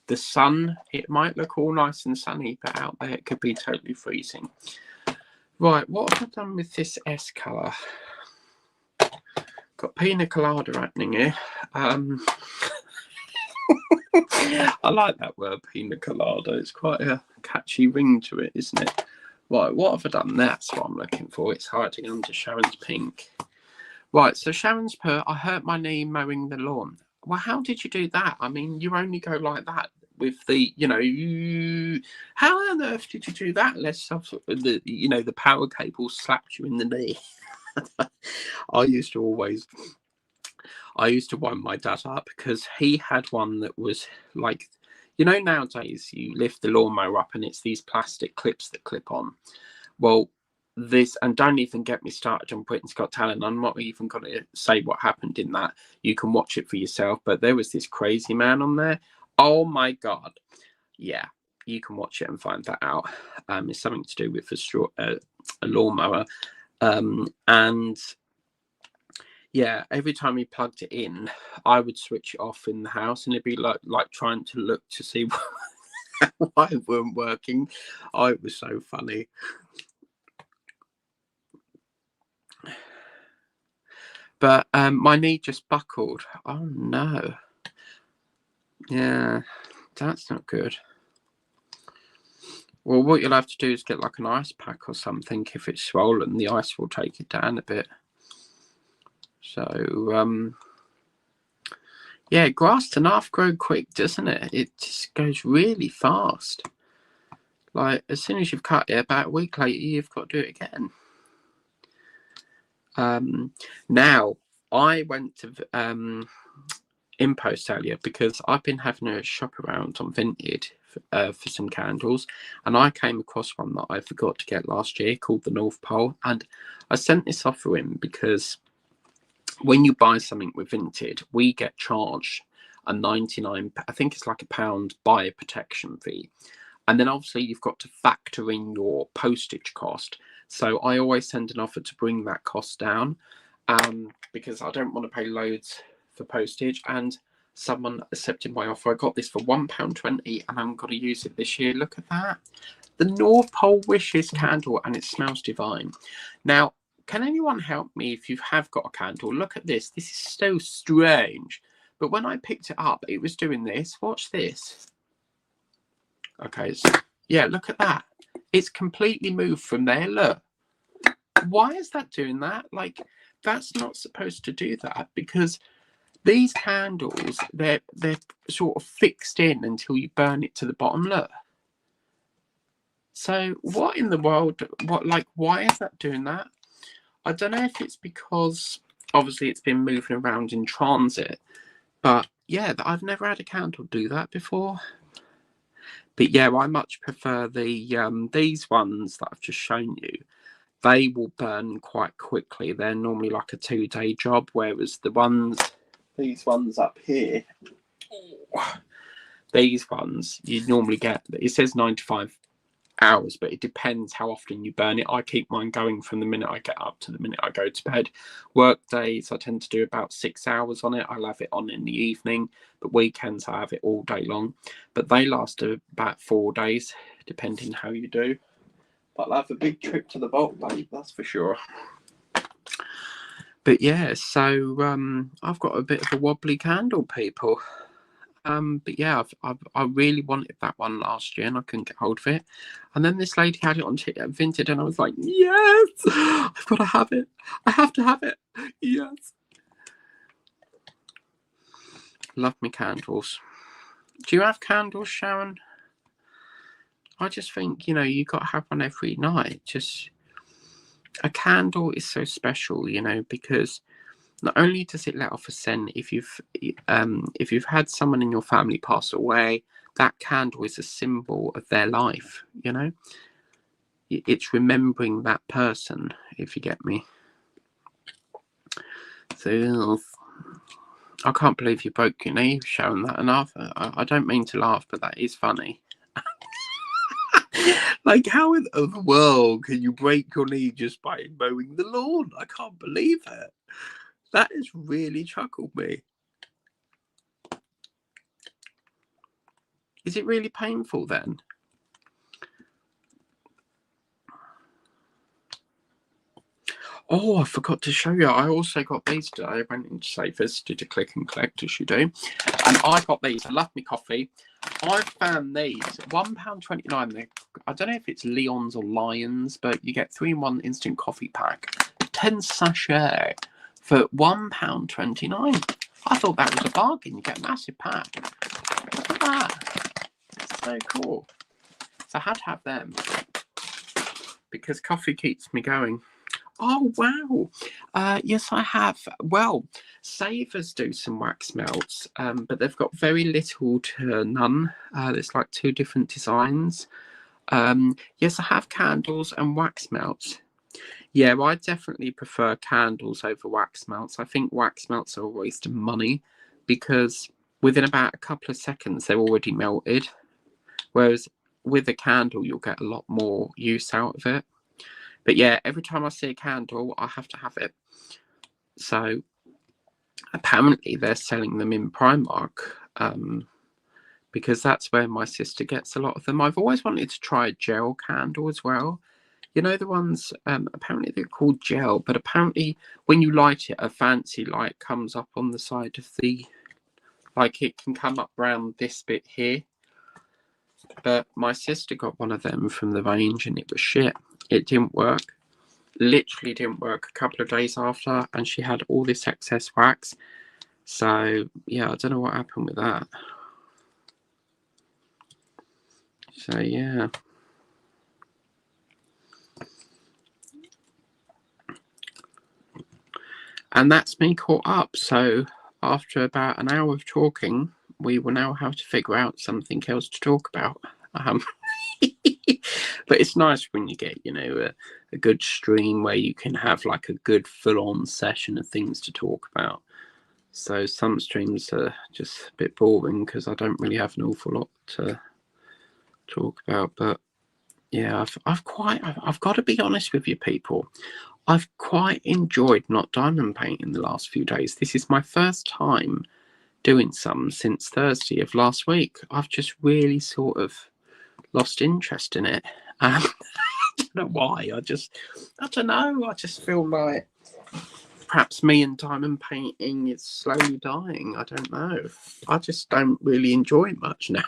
the sun, it might look all nice and sunny, but out there it could be totally freezing. Right, what have I done with this S colour? Got pina colada happening here. I like that word, pina colada. It's quite a catchy ring to it, isn't it? Right, what have I done? That's what I'm looking for. It's hiding under Sharon's pink. Right, so Sharon's put, I hurt my knee mowing the lawn. Well, how did you do that? I mean, you only go like that with the, how on earth did you do that? Unless the power cable slapped you in the knee. I used to wind my dad up, because he had one that was like, nowadays you lift the lawnmower up and it's these plastic clips that clip on. Well, and don't even get me started on Britain's Got Talent. I'm not even going to say what happened in that. You can watch it for yourself. But there was this crazy man on there. Oh my God. Yeah, you can watch it and find that out. It's something to do with a lawnmower. And yeah, every time he plugged it in, I would switch it off in the house, and it'd be like trying to look to see why it weren't working. Oh, it was so funny. But my knee just buckled. Oh no. Yeah, that's not good. Well, what you'll have to do is get like an ice pack or something. If it's swollen, the ice will take it down a bit. So, yeah, grass to half grow quick, doesn't it? It just goes really fast. Like, as soon as you've cut it, about a week later, you've got to do it again. Now, I went to InPost earlier because I've been having a shop around on Vinted for some candles, and I came across one that I forgot to get last year called the North Pole, and I sent this off for him because when you buy something with Vinted, we get charged a 99, I think it's like £1 buyer protection fee, and then obviously you've got to factor in your postage cost. So I always send an offer to bring that cost down, because I don't want to pay loads for postage. And someone accepted my offer. I got this for £1.20, and I'm going to use it this year. Look at that. The North Pole Wishes candle, and it smells divine. Now, can anyone help me if you have got a candle? Look at this. This is so strange. But when I picked it up, it was doing this. Watch this. Okay. Yeah, look at that. It's completely moved from there. Look. Why is that doing that? Like, that's not supposed to do that, because these candles, they're sort of fixed in until you burn it to the bottom. Look. So what in the world? Why is that doing that? I don't know if it's because obviously it's been moving around in transit, but yeah, I've never had a candle do that before. But yeah, I much prefer the these ones that I've just shown you. They will burn quite quickly. They're normally like a 2-day job, whereas these ones up here, these ones you normally get. It says 95 hours, but it depends how often you burn it. I keep mine going from the minute I get up to the minute I go to bed. Work days, I tend to do about 6 hours on it. I'll have it on in the evening, but weekends I have it all day long. But they last about 4 days, depending how you do. But I'll have a big trip to the vault, babe, that's for sure. But yeah, so I've got a bit of a wobbly candle, people. But yeah, I really wanted that one last year and I couldn't get hold of it. And then this lady had it on Vinted and I was like, yes, I've got to have it. I have to have it. Yes. Love me candles. Do you have candles, Sharon? I just think, you got to have one every night. Just a candle is so special, because not only does it let off a scent, if you've had someone in your family pass away, that candle is a symbol of their life. It's remembering that person, if you get me. So I can't believe you broke your knee showing that enough. I don't mean to laugh, but that is funny. Like, how in the world can you break your knee just by mowing the lawn? I can't believe it. That has really chuckled me. Is it really painful then? Oh, I forgot to show you. I also got these today. I went into Safers, did a click and collect as you do. And I got these. I love me coffee. I found these. £1.29. I don't know if it's Leon's or Lions, but you get 3-in-1 instant coffee pack. 10 sachet for £1.29. I thought that was a bargain. You get a massive pack. Look at that. It's so cool. So I had to have them because coffee keeps me going. Oh, wow. Yes, I have. Well, Savers do some wax melts, but they've got very little to none. There's like 2 different designs. Yes, I have candles and wax melts. Yeah, I definitely prefer candles over wax melts. I think wax melts are a waste of money because within about a couple of seconds, they're already melted. Whereas with a candle, you'll get a lot more use out of it. But yeah, every time I see a candle, I have to have it. So apparently they're selling them in Primark because that's where my sister gets a lot of them. I've always wanted to try a gel candle as well. You know, the ones, apparently they're called gel, but apparently when you light it, a fancy light comes up on the side of the, like it can come up around this bit here. But my sister got one of them from the range and it was shit. It didn't work. Literally didn't work a couple of days after, and she had all this excess wax. So yeah, I don't know what happened with that. So yeah. And that's me caught up. So after about an hour of talking, we will now have to figure out something else to talk about. But it's nice when you get, a good stream where you can have like a good full-on session of things to talk about. So some streams are just a bit boring because I don't really have an awful lot to talk about. But yeah, I've got to be honest with you, people. I've quite enjoyed not diamond painting the last few days. This is my first time doing some since Thursday of last week. I've just really sort of lost interest in it. I don't know why. I don't know. I just feel like perhaps me and diamond painting is slowly dying. I don't know. I just don't really enjoy it much now.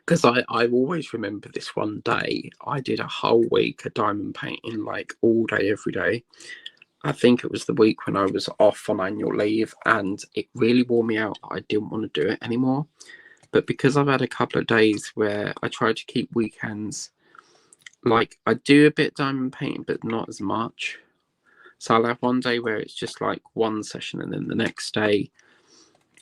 because I always remember this one day. I did a whole week of diamond painting, like all day, every day. I think it was the week when I was off on annual leave, and it really wore me out. I didn't want to do it anymore. But because I've had a couple of days where I try to keep weekends, like I do a bit of diamond painting, but not as much. So I'll have one day where it's just like one session, and then the next day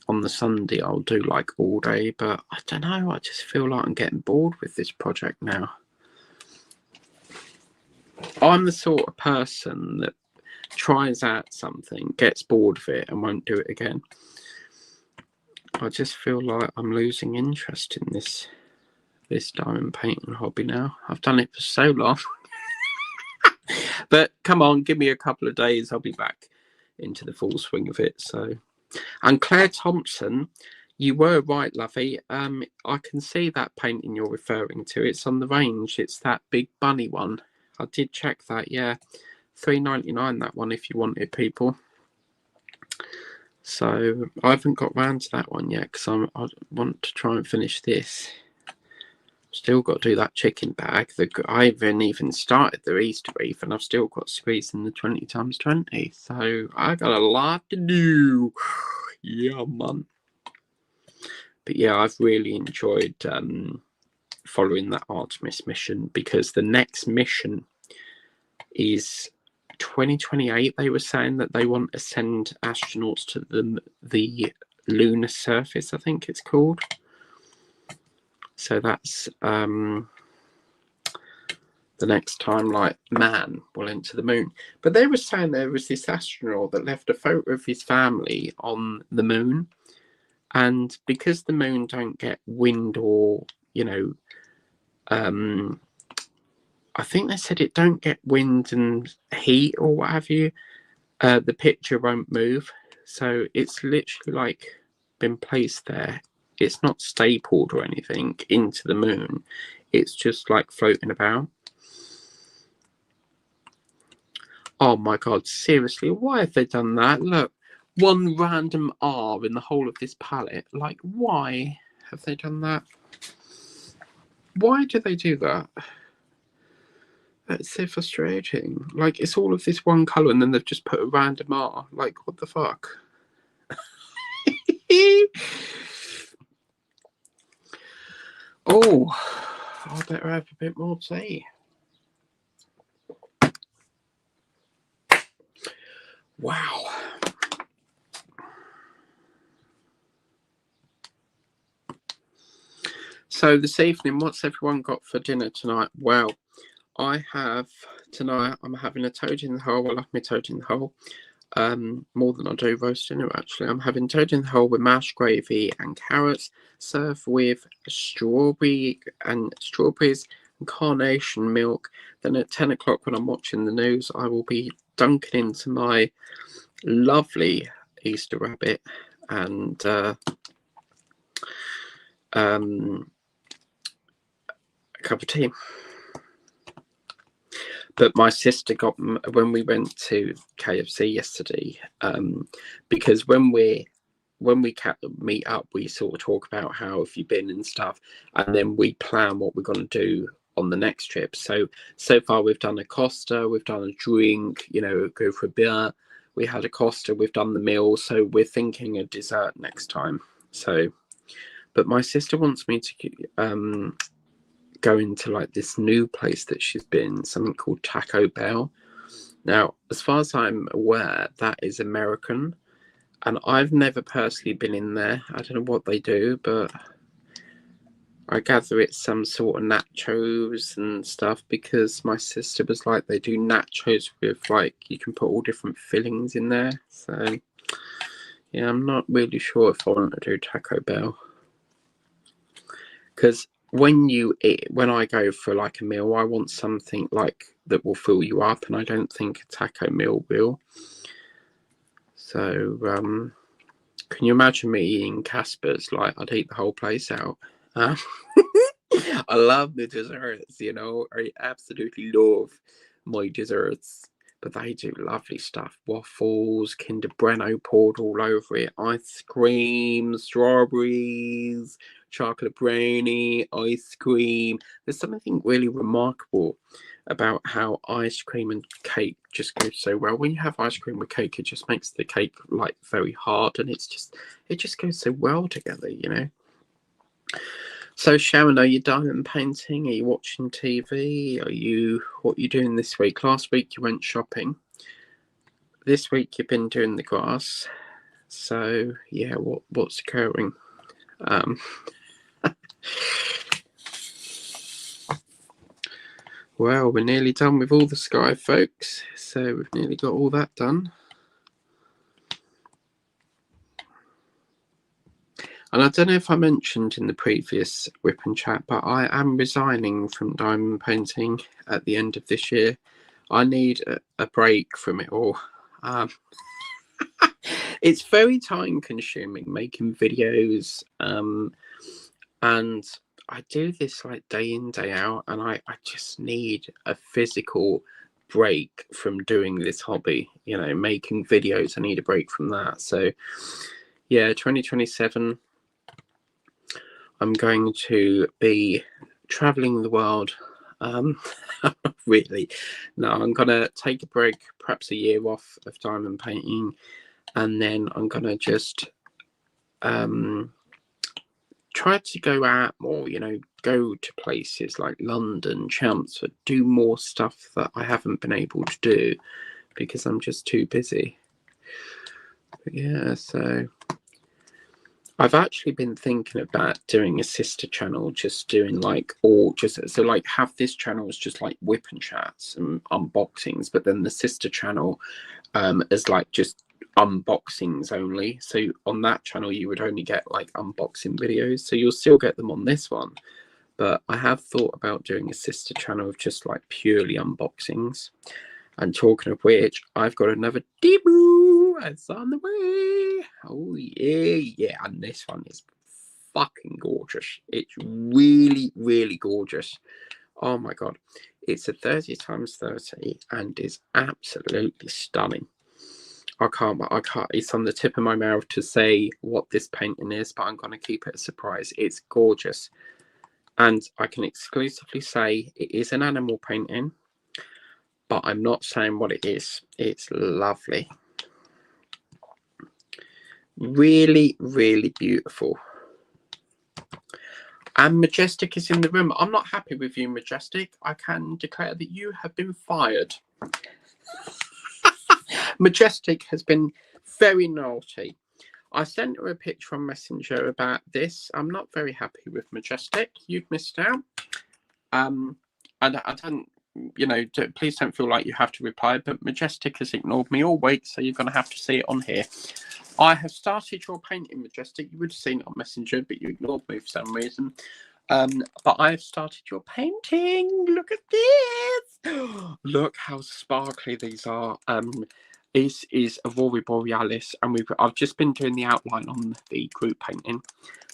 on the Sunday I'll do like all day. But I don't know, I just feel like I'm getting bored with this project now. I'm the sort of person that tries out something, gets bored of it, and won't do it again. I just feel like I'm losing interest in this diamond painting hobby now. I've done it for so long. But come on, give me a couple of days, I'll be back into the full swing of it. So, and Claire Thompson, you were right, lovey. I can see that painting you're referring to. It's on the range. It's that big bunny one. I did check that. Yeah, $3.99 that one if you wanted, people. So I haven't got round to that one yet because I want to try and finish this. Still got to do that chicken bag. I haven't even started the Easter wreath, and I've still got to squeeze in the 20x20. So I got a lot to do. Yeah, man. But yeah, I've really enjoyed following that Artemis mission, because the next mission is 2028. They were saying that they want to send astronauts to the lunar surface, I think it's called. So that's the next time, like, man will enter the moon. But they were saying there was this astronaut that left a photo of his family on the moon, and because the moon don't get wind or, you know, I think they said it don't get wind and heat or what have you, the picture won't move. So it's literally like been placed there. It's not stapled or anything into the moon. It's just like floating about. Oh my God, seriously, why have they done that? Look, one random R in the whole of this palette. Like, why have they done that? Why do they do that? That's so frustrating. Like, it's all of this one colour and then they've just put a random R. Like, what the fuck? Oh, I better have a bit more tea. Wow. So this evening, what's everyone got for dinner tonight? Well, I have tonight, I'm having a toad in the hole. I love my toad in the hole. More than I do roast dinner, actually. I'm having toad in the hole with mashed gravy and carrots, served with strawberries and carnation milk. Then at 10 o'clock when I'm watching the news, I will be dunking into my lovely Easter rabbit and a cup of tea. But my sister got, when we went to KFC yesterday, because when we meet up, we sort of talk about how have you been and stuff, and then we plan what we're going to do on the next trip. So far we've done a Costa, we've done a drink, you know, go for a beer. We had a Costa, we've done the meal, so we're thinking a dessert next time. So, but my sister wants me to go into like this new place that she's been, something called Taco Bell. Now, as far as I'm aware, that is American, and I've never personally been in there. I don't know what they do, but I gather it's some sort of nachos and stuff, because my sister was like, they do nachos with, like, you can put all different fillings in there. So yeah, I'm not really sure if I want to do Taco Bell, because when I go for like a meal, I want something like that will fill you up, and I don't think a taco meal will. So can you imagine me eating Casper's? Like, I'd eat the whole place out. I love the desserts, you know. I absolutely love my desserts. but they do lovely stuff. Waffles, Kinder Bueno poured all over it, ice cream, strawberries, chocolate brownie, ice cream. There's something really remarkable about how ice cream and cake just go so well. When you have ice cream with cake, it just makes the cake like very hard, and it just goes so well together, you know. So Sharon, are you diamond painting? Are you watching TV? What are you doing this week? Last week you went shopping. This week you've been doing the grass. So yeah, what's occurring? Well, we're nearly done with all the sky, folks. So we've nearly got all that done. And I don't know if I mentioned in the previous Whip and Chat, but I am resigning from diamond painting at the end of this year. I need a break from it all. It's very time consuming making videos, and I do this like day in, day out, and I just need a physical break from doing this hobby. You know, making videos, I need a break from that. So yeah, 2027, I'm going to be traveling the world. Really, no, I'm gonna take a break, perhaps a year off of diamond painting, and then I'm gonna just try to go out more, you know, go to places like London, Chelmsford, do more stuff that I haven't been able to do because I'm just too busy. But yeah, so I've actually been thinking about doing a sister channel, just doing like so like have this channel as just like Whip and Chats and unboxings, but then the sister channel is like just unboxings only. So on that channel you would only get like unboxing videos, so you'll still get them on this one, but I have thought about doing a sister channel of just like purely unboxings. And talking of which, I've got another debut. It's on the way. Oh yeah, and this one is fucking gorgeous. It's really, really gorgeous. Oh my god, it's a 30x30 and is absolutely stunning. I can't. It's on the tip of my mouth to say what this painting is, but I'm going to keep it a surprise. It's gorgeous, and I can exclusively say it is an animal painting. But I'm not saying what it is. It's lovely. Really, really beautiful. And Majestic is in the room. I'm not happy with you, Majestic. I can declare that you have been fired. Majestic has been very naughty. I sent her a picture on Messenger about this. I'm not very happy with Majestic. You've missed out. I don't... You know, please don't feel like you have to reply, but Majestic has ignored me all week, so you're going to have to see it on here. I have started your painting, Majestic. You would have seen it on Messenger, but you ignored me for some reason. But I have started your painting. Look at this. Look how sparkly these are. This is Aurora Borealis, and I've just been doing the outline on the group painting.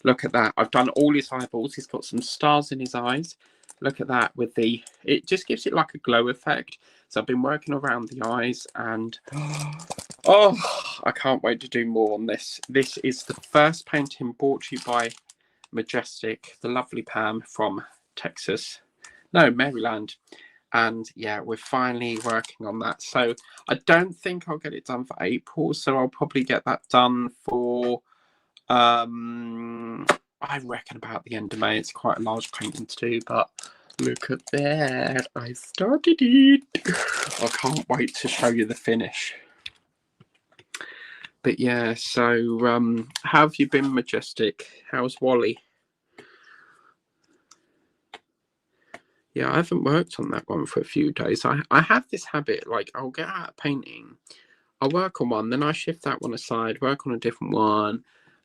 Look at that. I've done all his eyeballs. He's got some stars in his eyes. Look at that with it just gives it like a glow effect. So I've been working around the eyes, and oh, I can't wait to do more on this. This is the first painting brought to you by Majestic, the lovely Pam from Maryland. And yeah, we're finally working on that. So I don't think I'll get it done for April. So I'll probably get that done for I reckon about the end of May. It's quite a large painting to do, but look at that. I started it. I can't wait to show you the finish. But yeah, so how have you been, Majestic? How's Wally? Yeah, I haven't worked on that one for a few days. I have this habit, like I'll get out of painting, I'll work on one, then I shift that one aside, work on a different one,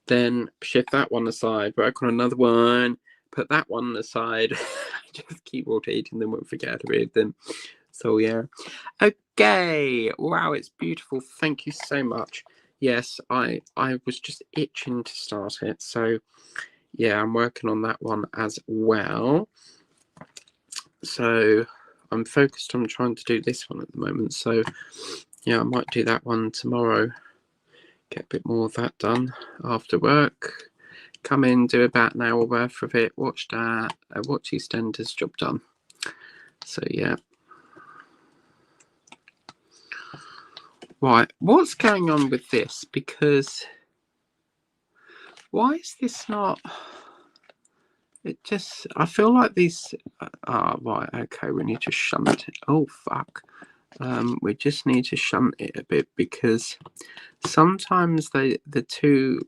then shift that one aside, work on another one, put that one aside. Just keep rotating them, won't forget to read them. So yeah. Okay. Wow, it's beautiful. Thank you so much. Yes, I was just itching to start it. So yeah, I'm working on that one as well. So I'm focused on trying to do this one at the moment. So yeah, I might do that one tomorrow. Get a bit more of that done after work. Come in, do about an hour worth of it. Watch that. Watch EastEnders, job done. So yeah. Right, what's going on with this? Because why is this not? It just, I feel like these. Right, okay, we need to shunt it. Oh fuck. We just need to shunt it a bit because sometimes the two.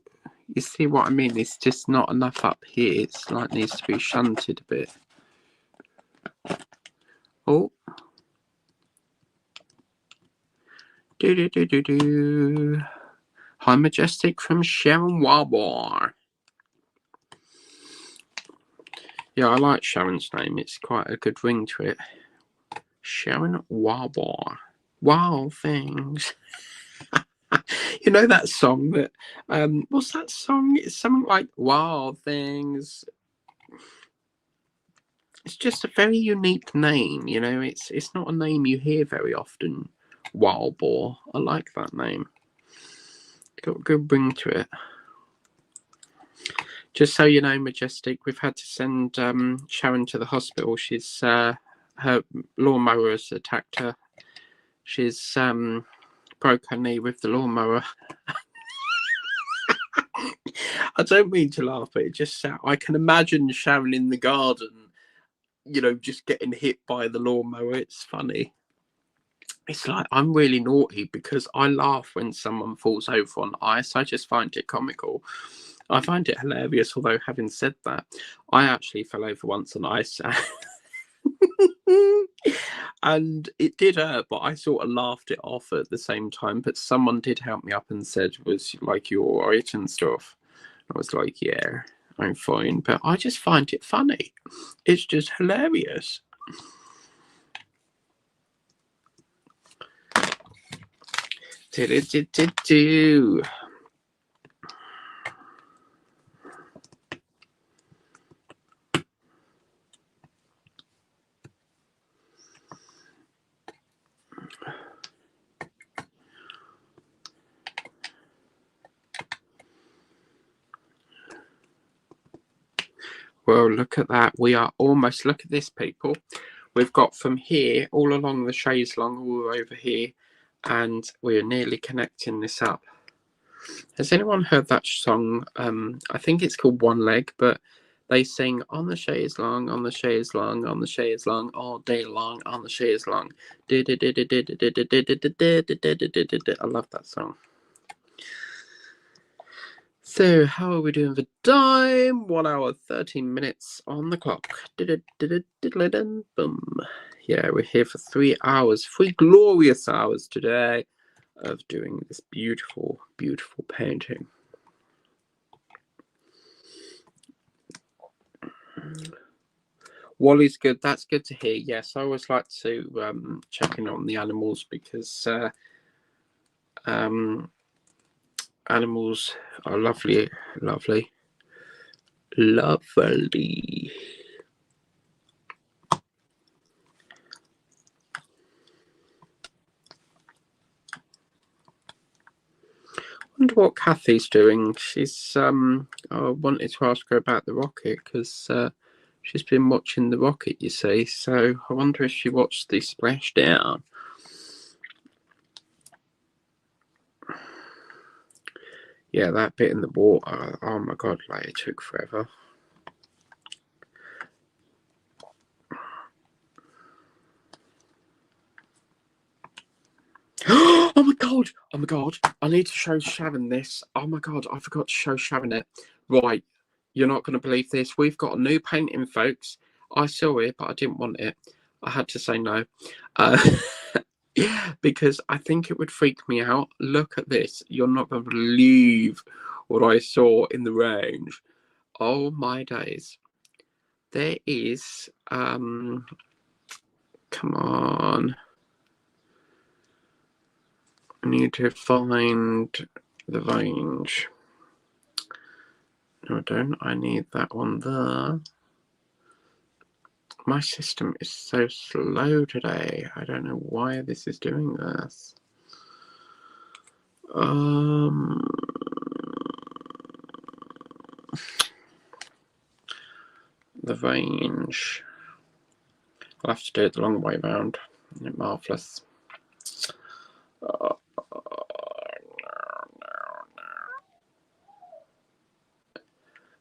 You see what I mean? It's just not enough up here. It's like needs to be shunted a bit. Oh. Do. Hi, Majestic from Sharon Warbar. Yeah, I like Sharon's name. It's quite a good ring to it. Sharon Warbar. Wild things. You know that song that what's that song? It's something like Wild Things. It's just a very unique name, you know, it's not a name you hear very often. Wild Boar. I like that name. It's got a good ring to it. Just so you know, Majestic, we've had to send Sharon to the hospital. She's her lawnmower has attacked her. She's broke her knee with the lawnmower. I don't mean to laugh, but it just I can imagine Sharon in the garden, you know, just getting hit by the lawnmower. It's funny. It's like I'm really naughty because I laugh when someone falls over on ice. I just find it comical. I find it hilarious, although having said that, I actually fell over once on ice. And it did hurt, but I sort of laughed it off at the same time. But someone did help me up and said, was like, you all right and stuff? I was like, yeah, I'm fine. But I just find it funny. It's just hilarious. Do. Well, look at that. We are almost, look at this, people. We've got from here all along the chaise long, all over here, and we're nearly connecting this up. Has anyone heard that song? I think it's called One Leg, but they sing on the chaise long, on the chaise long, on the chaise long, all day long, on the chaise long. I love that song. So, how are we doing for time? 1 hour, 13 minutes on the clock. Boom. Yeah, we're here for 3 hours, 3 glorious hours today of doing this beautiful, beautiful painting. Wally's good. That's good to hear. Yes, I always like to check in on the animals because animals are lovely, lovely, lovely. I wonder what Kathy's doing. She's I wanted to ask her about the rocket because she's been watching the rocket, you see. So I wonder if she watched the splashdown. Yeah, that bit in the water. Oh my god, like it took forever. Oh my god! Oh my god! I need to show Sharon this. Oh my god, I forgot to show Sharon it. Right, you're not going to believe this. We've got a new painting, folks. I saw it, but I didn't want it. I had to say no. Because I think it would freak me out. Look at this. You're not going to believe what I saw in the range. Oh my days. There is come on. I need to find the range. No, I don't. I need that one there. My system is so slow today. I don't know why this is doing this. The range. I'll have to do it the long way round. Marvellous. The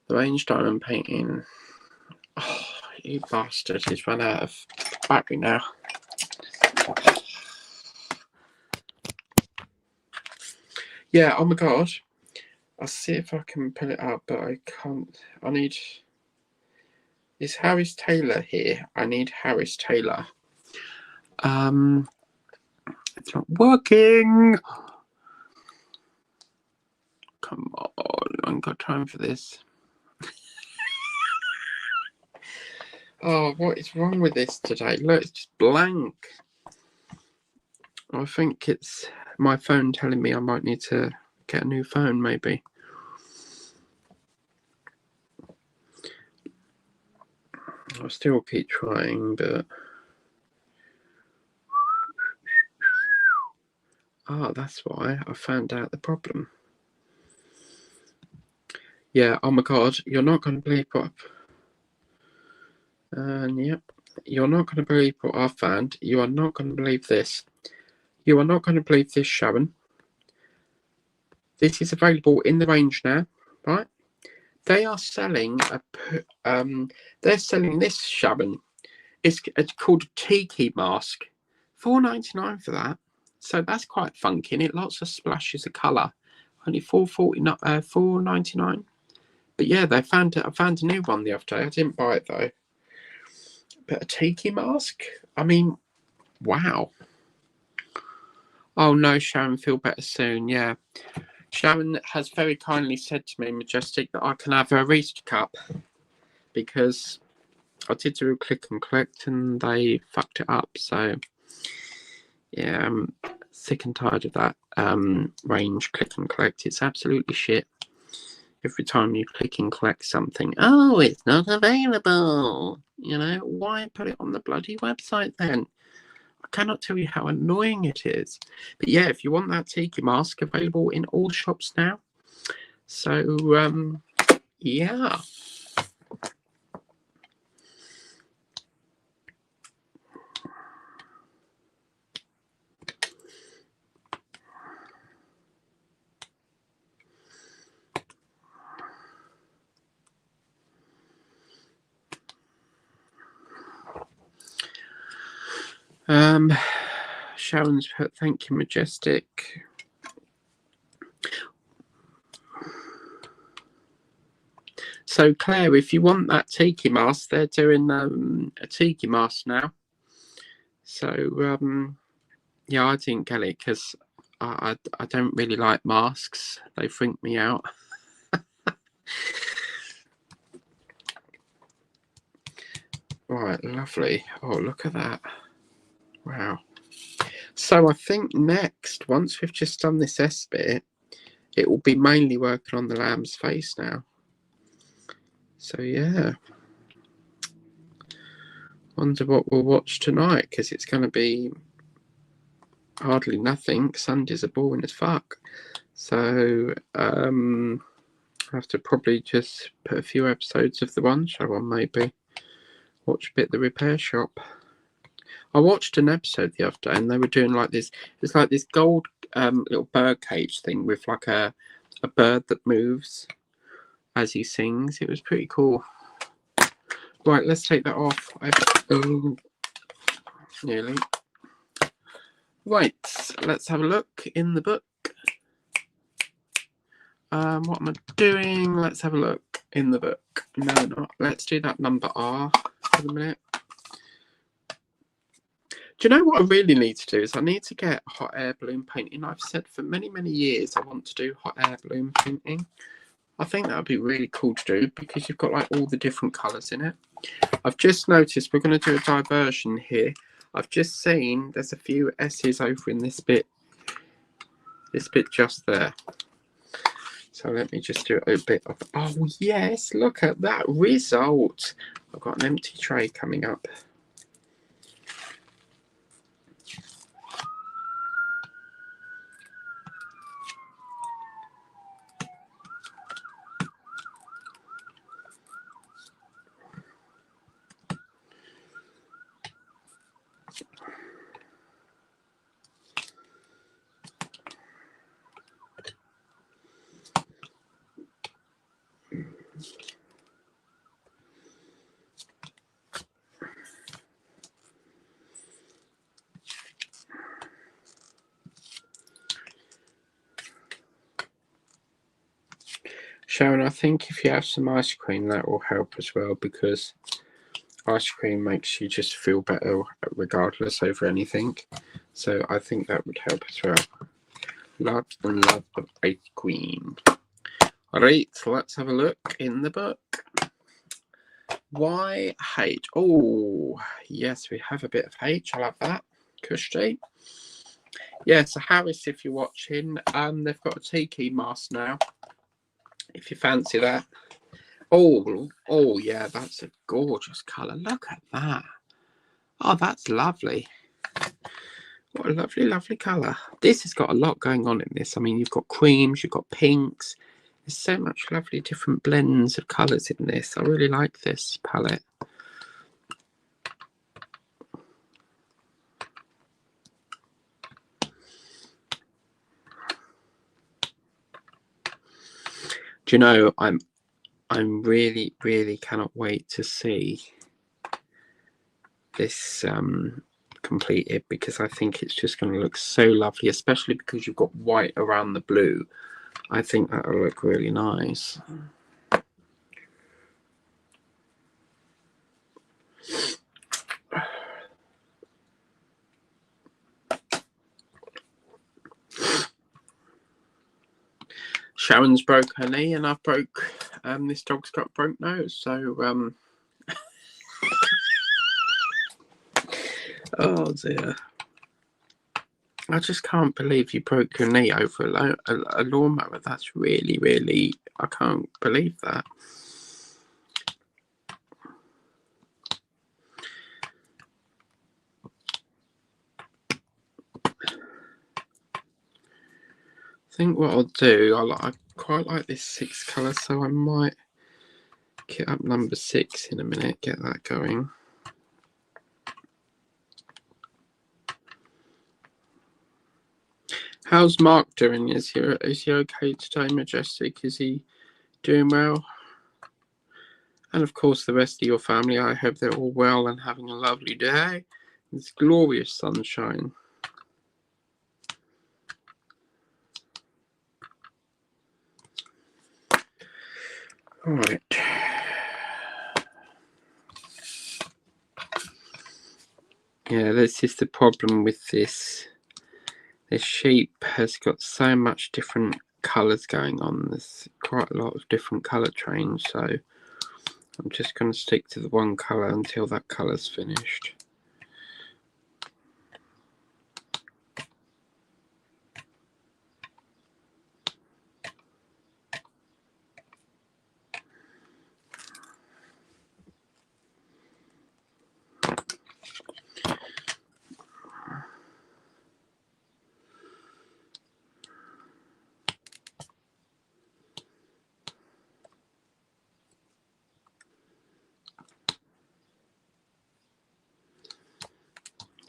range diamond painting. Oh, you bastard. He's run out of battery now. Yeah, oh my god. I'll see if I can pull it up, but I can't. I need... Is Harris Taylor here? I need Harris Taylor. It's not working. Come on, I ain't got time for this. Oh, what is wrong with this today? Look, it's just blank. I think it's my phone telling me I might need to get a new phone, maybe. I'll still keep trying, but... Ah, that's why I found out the problem. Yeah, oh my god, you're not going to believe what... yep, you're not going to believe what I found. You are not going to believe this. You are not going to believe this, Sharon. This is available in the range now, right? They are selling they're selling this, Sharon. It's called a tiki mask. $4.99 for that. So that's quite funky, and it lots of splashes of colour. Only $4.99. But yeah, I found a new one the other day. I didn't buy it though. But a tiki mask? I mean, wow. Oh no, Sharon, feel better soon. Yeah. Sharon has very kindly said to me, Majestic, that I can have a Reese cup because I did do a click and collect and they fucked it up. So yeah, I'm sick and tired of that range click and collect. It's absolutely shit. Every time you click and collect something, oh, it's not available. You know, why put it on the bloody website then? I cannot tell you how annoying it is. But yeah, if you want that tiki mask, available in all shops now. So, yeah. Sharon's put, thank you, Majestic. So Claire, if you want that tiki mask, they're doing a tiki mask now. So yeah, I didn't get it because I don't really like masks. They freak me out. Right, lovely. Oh, look at that. Wow. So I think next, once we've just done this S bit, it will be mainly working on the lamb's face now. So yeah. Wonder what we'll watch tonight, because it's going to be hardly nothing. Sundays are boring as fuck. So I have to probably just put a few episodes of the One Show on, maybe. Watch a bit of the Repair Shop. I watched an episode the other day and they were doing like this. It's like this gold little bird cage thing with like a bird that moves as he sings. It was pretty cool. Right, let's take that off. Oh, nearly. Right, let's have a look in the book. What am I doing? Let's have a look in the book. No, not. Let's do that number R for a minute. Do you know what I really need to do is I need to get hot air balloon painting. I've said for many, many years I want to do hot air balloon painting. I think that would be really cool to do because you've got like all the different colours in it. I've just noticed we're going to do a diversion here. I've just seen there's a few S's over in this bit just there. So let me just do a bit of, oh yes, look at that result. I've got an empty tray coming up. Sharon, I think if you have some ice cream, that will help as well, because ice cream makes you just feel better regardless over anything. So I think that would help as well. Lots and lots of ice cream. Alright, so let's have a look in the book. YH. Oh, yes, we have a bit of H. I love that. Kushti. Yeah, so Harris, if you're watching, they've got a tiki mask now. If you fancy that. Oh yeah, that's a gorgeous colour. Look at that. Oh, that's lovely. What a lovely, lovely colour. This has got a lot going on in this. I mean, you've got creams, you've got pinks. There's so much lovely different blends of colours in this. I really like this palette. Do you know, I'm really, really cannot wait to see this completed, because I think it's just going to look so lovely, especially because you've got white around the blue. I think that'll look really nice. Sharon's broke her knee, and I've broke this dog's got a broke nose, so oh dear. I just can't believe you broke your knee over a lawnmower. That's really, really, I can't believe that. I think what I'll do, I quite like this 6 colour, so I might get up number 6 in a minute, get that going. How's Mark doing? Is he okay today, Majestic? Is he doing well? And of course the rest of your family, I hope they're all well and having a lovely day. It's glorious sunshine. All right. Yeah, this is the problem with this. This sheep has got so much different colours going on. There's quite a lot of different colour trains, so I'm just going to stick to the one colour until that colour's finished.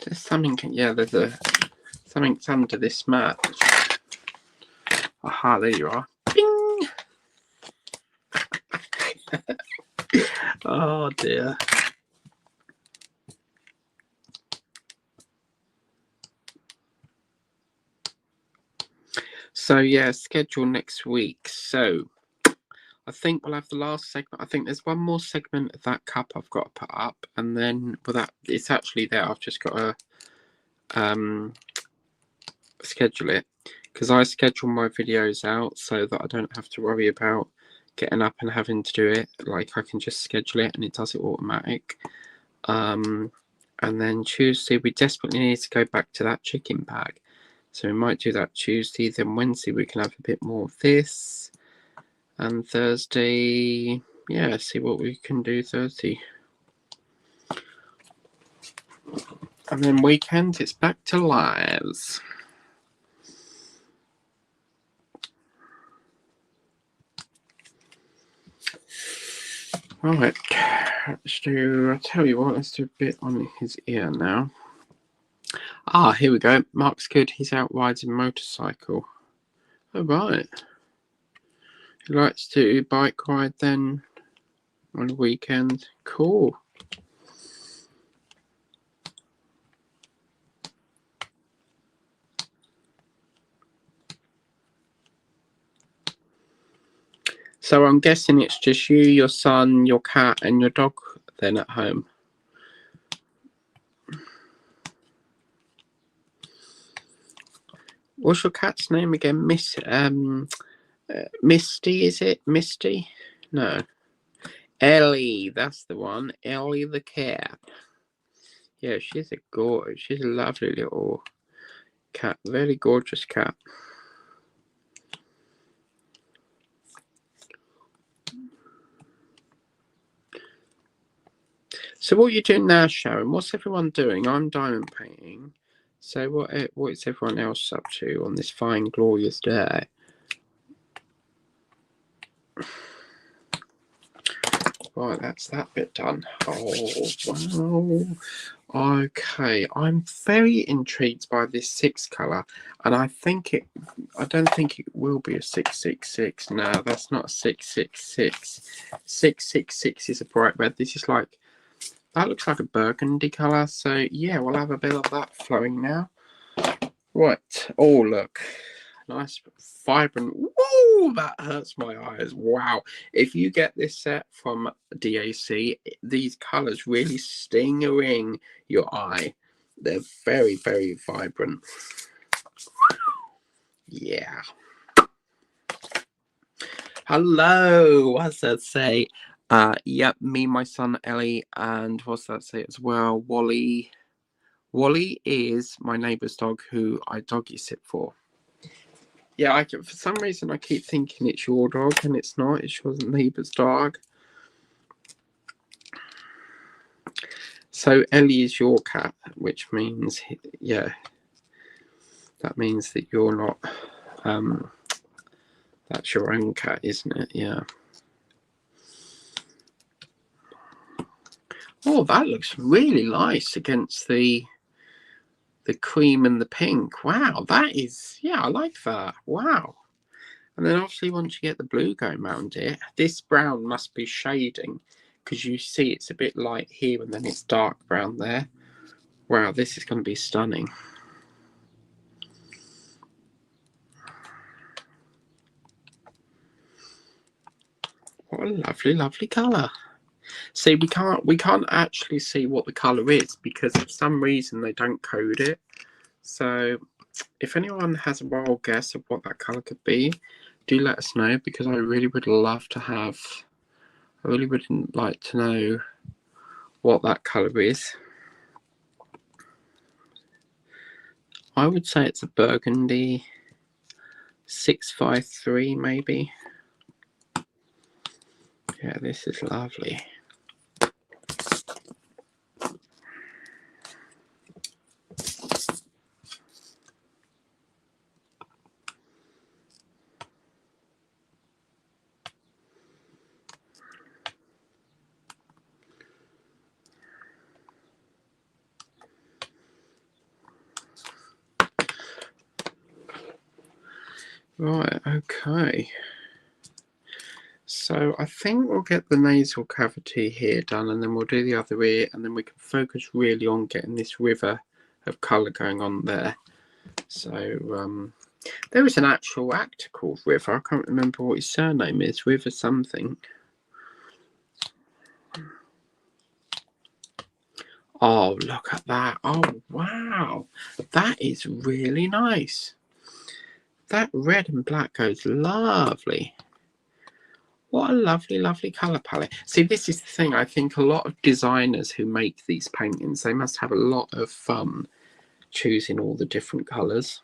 There's something, yeah, there's something's under this mat. Aha, there you are. Bing! Oh dear. So yeah, schedule next week. So I think we'll have the last segment. I think there's one more segment of that cup I've got to put up, and then well, that it's actually there. I've just got to schedule it, because I schedule my videos out so that I don't have to worry about getting up and having to do it. Like, I can just schedule it and it does it automatic. And then Tuesday we desperately need to go back to that chicken bag, so we might do that Tuesday. Then Wednesday we can have a bit more of this, And Thursday, yeah, see what we can do Thursday. And then weekend, it's back to lives. Right, let's do, I'll tell you what, let's do a bit on his ear now. Ah, here we go. Mark's good. He's out riding motorcycle. Oh, right. He likes to bike ride then on the weekend. Cool. So I'm guessing it's just you, your son, your cat, and your dog then at home. What's your cat's name again? Misty, is it? Misty? No. Ellie, that's the one. Ellie the cat. Yeah, she's a lovely little cat. Very gorgeous cat. So what are you doing now, Sharon? What's everyone doing? I'm diamond painting. So what is everyone else up to on this fine, glorious day? Right, that's that bit done. Oh, wow. Okay, I'm very intrigued by this 6 colour, and I don't think it will be a 666. No, that's not a 666. 666 is a bright red. This is like, that looks like a burgundy colour. So yeah, we'll have a bit of that flowing now. Right. Oh, look. Nice, vibrant. Woo! That hurts my eyes. Wow. If you get this set from DAC, these colours really stinging your eye. They're very, very vibrant. Yeah. Hello. What's that say? Yep, me, my son Ellie, and what's that say as well? Wally. Wally is my neighbour's dog who I doggy sit for. Yeah, for some reason I keep thinking it's your dog and it's not. It's your neighbour's dog. So Ellie is your cat, which means, yeah, that means that you're not, that's your own cat, isn't it? Yeah. Oh, that looks really nice against the cream and the pink. Wow, that is, yeah, I like that. Wow. And then obviously once you get the blue going around it, this brown must be shading because you see it's a bit light here and then it's dark brown there. Wow, this is going to be stunning. What a lovely, lovely colour. See, we can't actually see what the colour is because for some reason they don't code it. So if anyone has a wild guess of what that colour could be, do let us know because I really would love to have, I really would like to know what that colour is. I would say it's a burgundy 653 maybe. Yeah, this is lovely. Right, okay. So I think we'll get the nasal cavity here done and then we'll do the other ear and then we can focus really on getting this river of colour going on there. So there is an actual actor called River. I can't remember what his surname is. River something. Oh, look at that. Oh, wow. That is really nice. That red and black goes lovely. What a lovely, lovely colour palette. See, this is the thing. I think a lot of designers who make these paintings, they must have a lot of fun choosing all the different colours.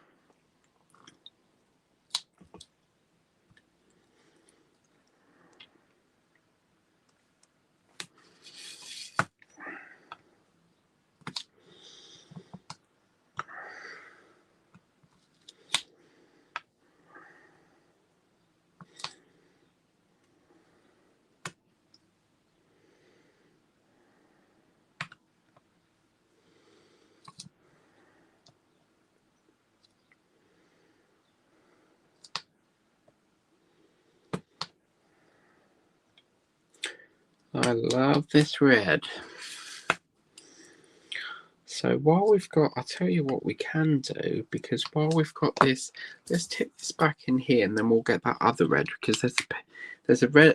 I love this red. So while we've got, I'll tell you what we can do, because while we've got this, let's tip this back in here and then we'll get that other red, because there's a red,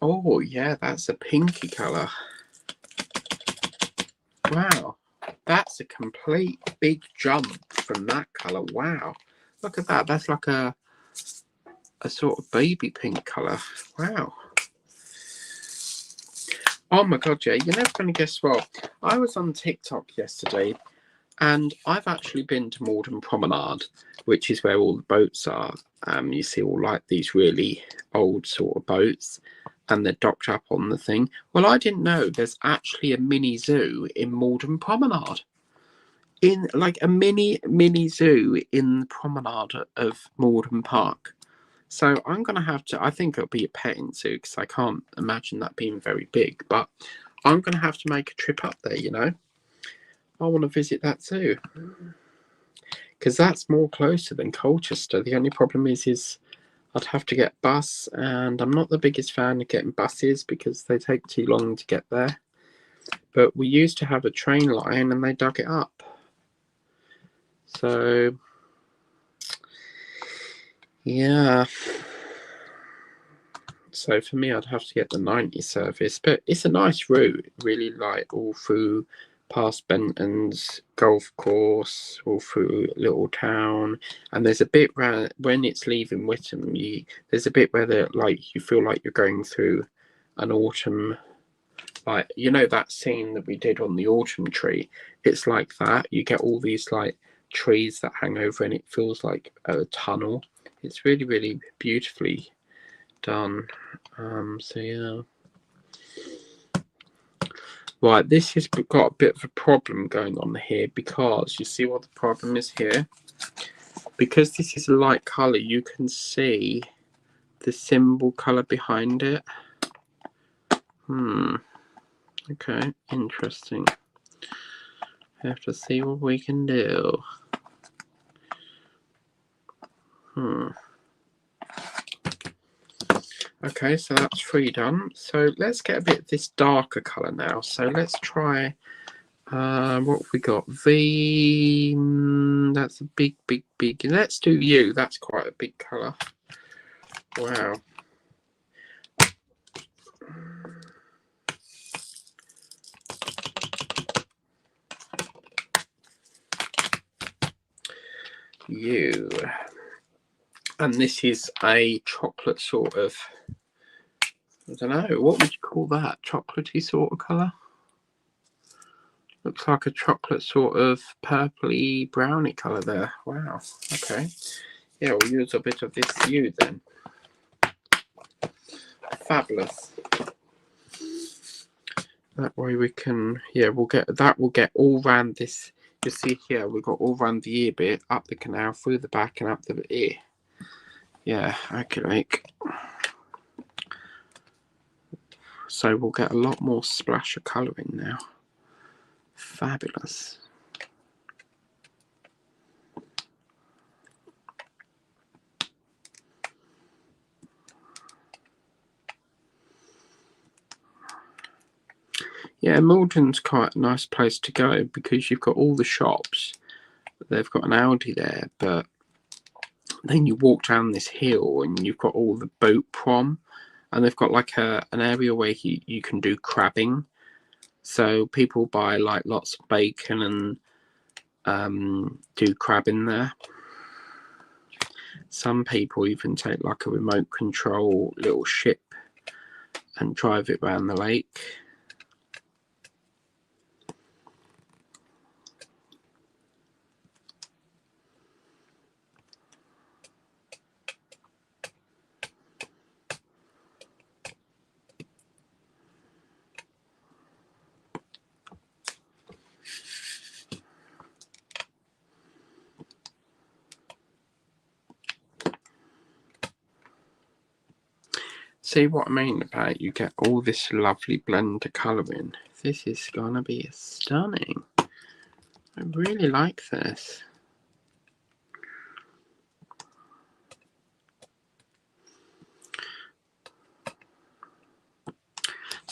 oh yeah, that's a pinky colour. Wow, that's a complete big jump from that colour. Wow, look at that. That's like a sort of baby pink colour. Wow. Oh my god, yeah, you're never going to guess what. I was on TikTok yesterday and I've actually been to Morden Promenade, which is where all the boats are. You see all like these really old sort of boats and they're docked up on the thing. Well, I didn't know there's actually a mini zoo in Morden Promenade. In like a mini zoo in the promenade of Morden Park. So I'm going to have to, I think it'll be a petting zoo because I can't imagine that being very big, but I'm going to have to make a trip up there, you know. I want to visit that zoo because that's more closer than Colchester. The only problem is I'd have to get a bus, and I'm not the biggest fan of getting buses because they take too long to get there. But we used to have a train line and they dug it up. So yeah, so for me I'd have to get the 90 service, but it's a nice route, really, like all through past Benton's golf course, all through Little Town, and there's a bit where when it's leaving Whittam, there's a bit where like you feel like you're going through an autumn, like you know that scene that we did on the autumn tree. It's like that. You get all these like trees that hang over and it feels like a tunnel. It's really, really beautifully done. So yeah. Right, this has got a bit of a problem going on here because you see what the problem is here? Because this is a light colour, you can see the symbol colour behind it. Okay, interesting. Have to see what we can do. Okay, so that's 3 done. So let's get a bit of this darker colour now. So let's try, what have we got? V, that's a big. Let's do U, that's quite a big colour. Wow. U. And this is a chocolate sort of, I don't know, what would you call that? Chocolatey sort of colour? Looks like a chocolate sort of purpley browny colour there. Wow. Okay. Yeah, we'll use a bit of this U then. Fabulous. That way we can, yeah, we'll get all round this. You see here, we've got all round the ear bit, up the canal, through the back and up the ear. Yeah, okay, like. So we'll get a lot more splash of colour in now. Fabulous. Yeah, Malden's quite a nice place to go because you've got all the shops. They've got an Aldi there, but then you walk down this hill and you've got all the boat prom, and they've got like an area where you can do crabbing. So people buy like lots of bacon and do crabbing there. Some people even take like a remote control little ship and drive it around the lake. See what I mean about you get all this lovely blend of colouring. This is gonna be stunning. I really like this.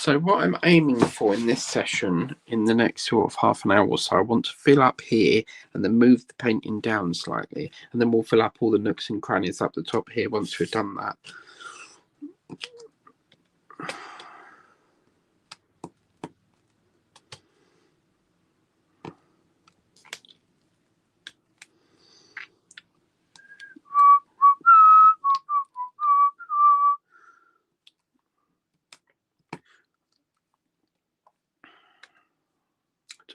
So what I'm aiming for in this session, in the next sort of half an hour or so, I want to fill up here and then move the painting down slightly, and then we'll fill up all the nooks and crannies up the top here once we've done that.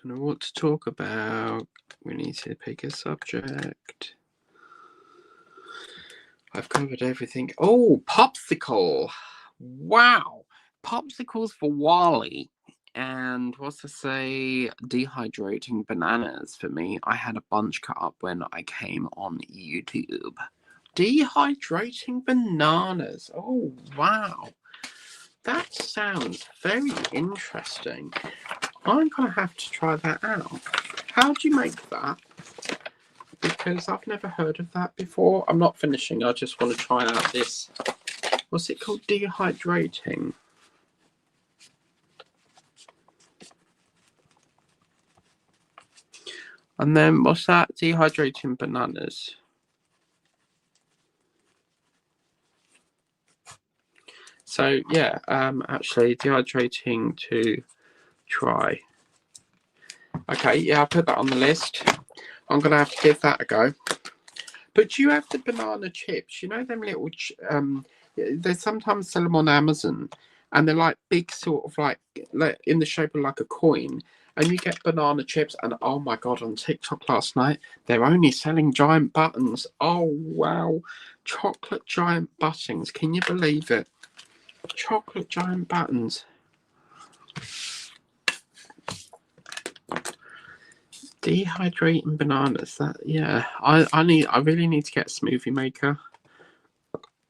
Don't know what to talk about. We need to pick a subject. I've covered everything. Oh, popsicle. Wow. Popsicles for Wally. And what's to say, dehydrating bananas for me. I had a bunch cut up when I came on YouTube. Dehydrating bananas. Oh, wow. That sounds very interesting. I'm going to have to try that out. How do you make that? Because I've never heard of that before. I'm not finishing. I just want to try out this. What's it called? Dehydrating. And then what's that? Dehydrating bananas. So yeah, actually dehydrating to try. Okay, yeah, I put that on the list. I'm gonna have to give that a go. But do you have the banana chips? You know them little they sometimes sell them on Amazon, and they're like big, sort of like in the shape of like a coin. And you get banana chips, and oh my god, on TikTok last night, they're only selling giant buttons. Oh wow, chocolate giant buttons. Can you believe it? Chocolate giant buttons. Dehydrating bananas. That, yeah. I really need to get a smoothie maker.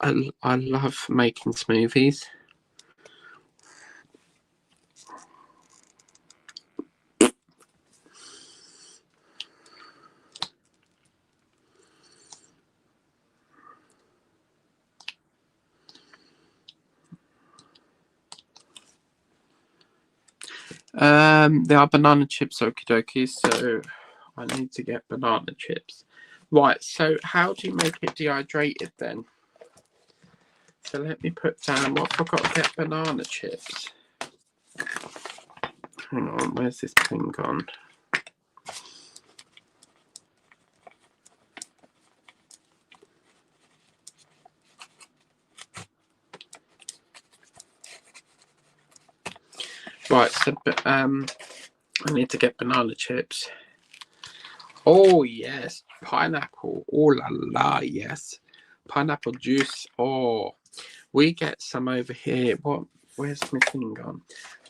I love making smoothies. There are banana chips, okie dokie, so I need to get banana chips. Right, so how do you make it dehydrated then? So let me put down what I've got to get banana chips. Hang on, where's this pen gone? Right, so I need to get banana chips. Oh yes, pineapple. Oh la la, yes. Pineapple juice. Oh, we get some over here. What? Where's my thing gone?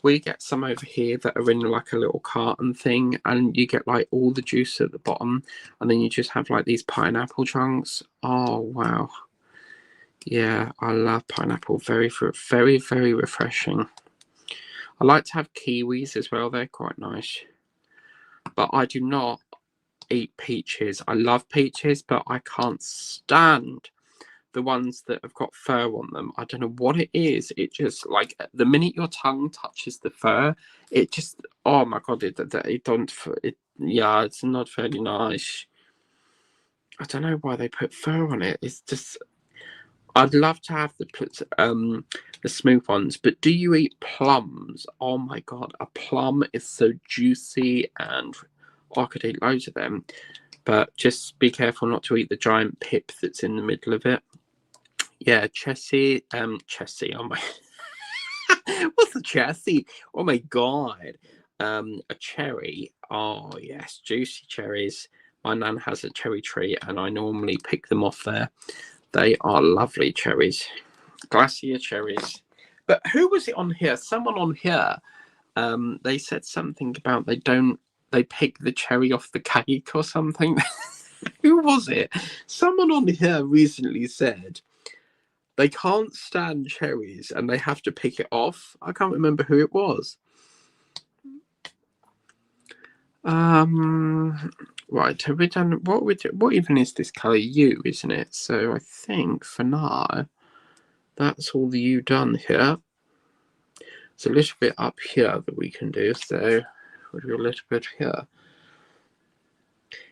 We get some over here that are in like a little carton thing, and you get like all the juice at the bottom, and then you just have like these pineapple chunks. Oh wow. Yeah, I love pineapple. Very, very, very refreshing. I like to have kiwis as well. They're quite nice. But I do not eat peaches. I love peaches, but I can't stand the ones that have got fur on them. I don't know what it is. It just, like, the minute your tongue touches the fur, it just, oh my god, yeah, it's not very nice. I don't know why they put fur on it. It's just, I'd love to have the smooth ones, but do you eat plums? Oh my god, a plum is so juicy, and I could eat loads of them. But just be careful not to eat the giant pip that's in the middle of it. Yeah, Chessie, oh my, what's a Chessie? Oh my god, a cherry. Oh yes, juicy cherries. My nan has a cherry tree, and I normally pick them off there. They are lovely cherries, glacier cherries. But who was it on here? Someone on here. They said something about they pick the cherry off the cake or something. Who was it? Someone on here recently said they can't stand cherries and they have to pick it off. I can't remember who it was. Right, have we done what even is this colour? U, isn't it? So I think for now that's all the U done here. There's a little bit up here that we can do, so we'll do a little bit here.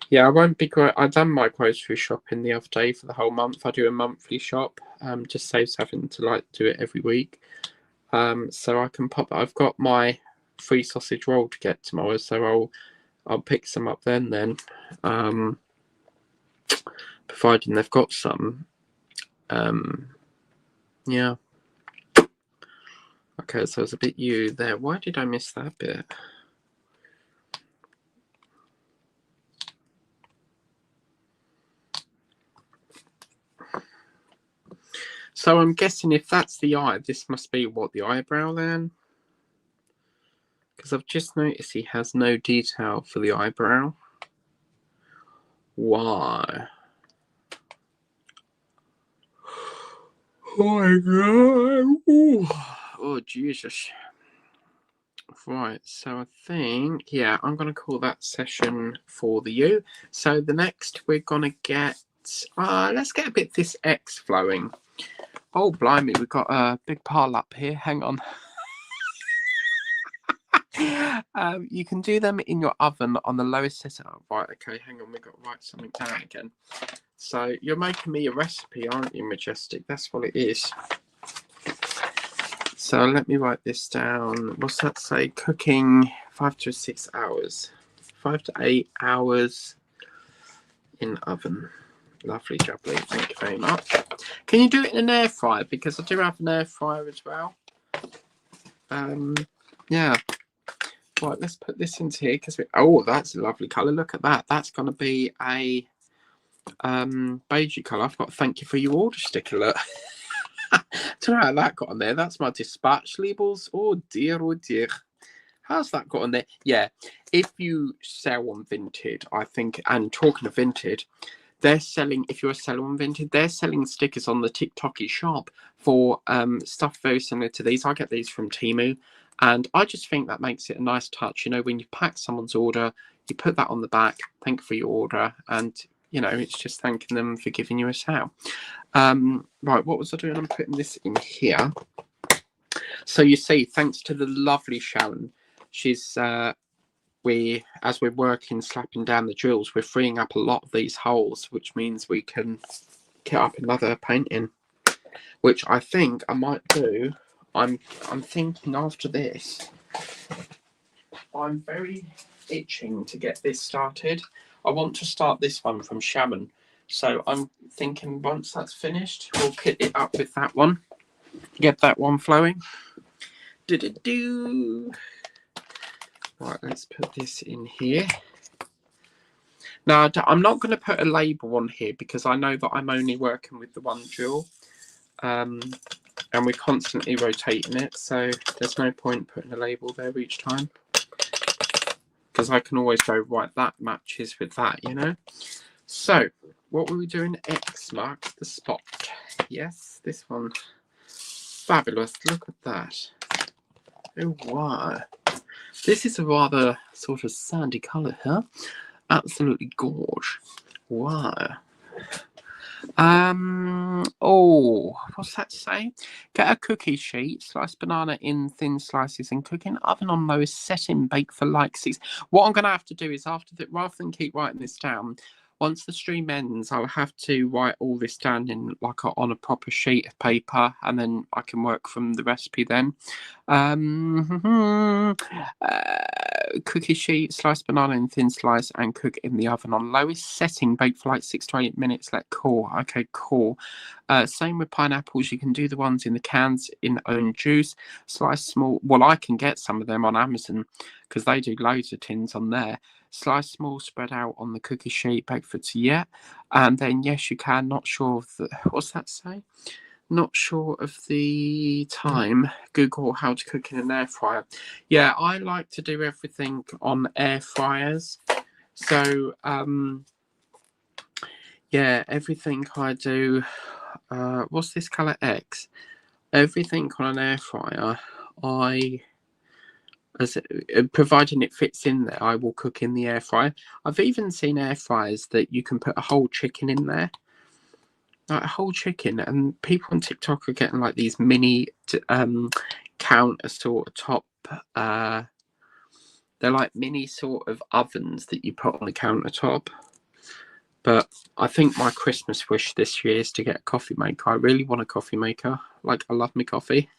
Yeah, I won't be great. I done my grocery shopping the other day for the whole month. I do a monthly shop, just saves having to like do it every week. So I can pop. I've got my free sausage roll to get tomorrow, so I'll pick some up then. Providing they've got some. Yeah. Okay, so it's a bit you there. Why did I miss that bit? So I'm guessing if that's the eye, this must be what, the eyebrow then? Because I've just noticed he has no detail for the eyebrow. Why? Oh my god. Ooh. Oh Jesus. Right, so I think, yeah, I'm going to call that session for the U. So the next we're going to get, let's get a bit this X flowing. Oh, blimey, we've got a big pile up here. Hang on. You can do them in your oven on the lowest setting. Oh, right, okay, hang on. We've got to write something down again. So you're making me a recipe, aren't you, Majestic? That's what it is. So let me write this down. What's that say? Cooking 5 to 6 hours. 5 to 8 hours in oven. Lovely jubbly. Thank you very much. Can you do it in an air fryer? Because I do have an air fryer as well. Yeah. Right, let's put this into here because oh, that's a lovely colour. Look at that. That's going to be a beigey colour. I've got to thank you for your order sticker. Look. Don't know how that got on there. That's my dispatch labels. Oh dear, oh dear. How's that got on there? Yeah, if you sell on Vinted, I think, and talking of Vinted, they're selling, if you're a seller on Vinted, they're selling stickers on the TikToky shop for stuff very similar to these. I get these from Temu, and I just think that makes it a nice touch. You know, when you pack someone's order, you put that on the back, thank you for your order, and you know, it's just thanking them for giving you a sale. Right, what was I doing? I'm putting this in here. So you see, thanks to the lovely Sharon, she's as we're working, slapping down the drills, we're freeing up a lot of these holes, which means we can get up another painting, which I think I might do. I'm thinking after this, I'm very itching to get this started. I want to start this one from Shaman. So I'm thinking once that's finished, we'll kit it up with that one. Get that one flowing. Do-do-do. Right, let's put this in here. Now, I'm not going to put a label on here because I know that I'm only working with the one drill. And we're constantly rotating it. So there's no point putting a label there each time. Because I can always go, right, that matches with that, you know. So, what were we doing? X marks the spot. Yes, this one. Fabulous. Look at that. Oh, wow. This is a rather sort of sandy colour here. Absolutely gorge. Wow. Oh, what's that say? Get a cookie sheet, slice banana in thin slices and cook in oven on lowest setting, bake for like 6. What I'm going to have to do is after that, rather than keep writing this down, once the stream ends, I'll have to write all this down in like on a proper sheet of paper, and then I can work from the recipe then. Cookie sheet, slice banana in thin slice and cook in the oven on lowest setting, bake for like 6 to 8 minutes, let cool. Okay, cool. Same with pineapples, you can do the ones in the cans in own juice, slice small. Well, I can get some of them on Amazon because they do loads of tins on there. Slice small, spread out on the cookie sheet, bake for 2 yeah. And then yes, you can. Not sure of the, what's that say? Not sure of the time. Google how to cook in an air fryer. Yeah, I like to do everything on air fryers. So yeah, everything I do. What's this color? X. Everything on an air fryer, providing it fits in there, I will cook in the air fryer. I've even seen air fryers that you can put a whole chicken in there. Like a whole chicken, and people on TikTok are getting like these mini counter sort of top. They're like mini sort of ovens that you put on the countertop. But I think my Christmas wish this year is to get a coffee maker. I really want a coffee maker. Like, I love my coffee.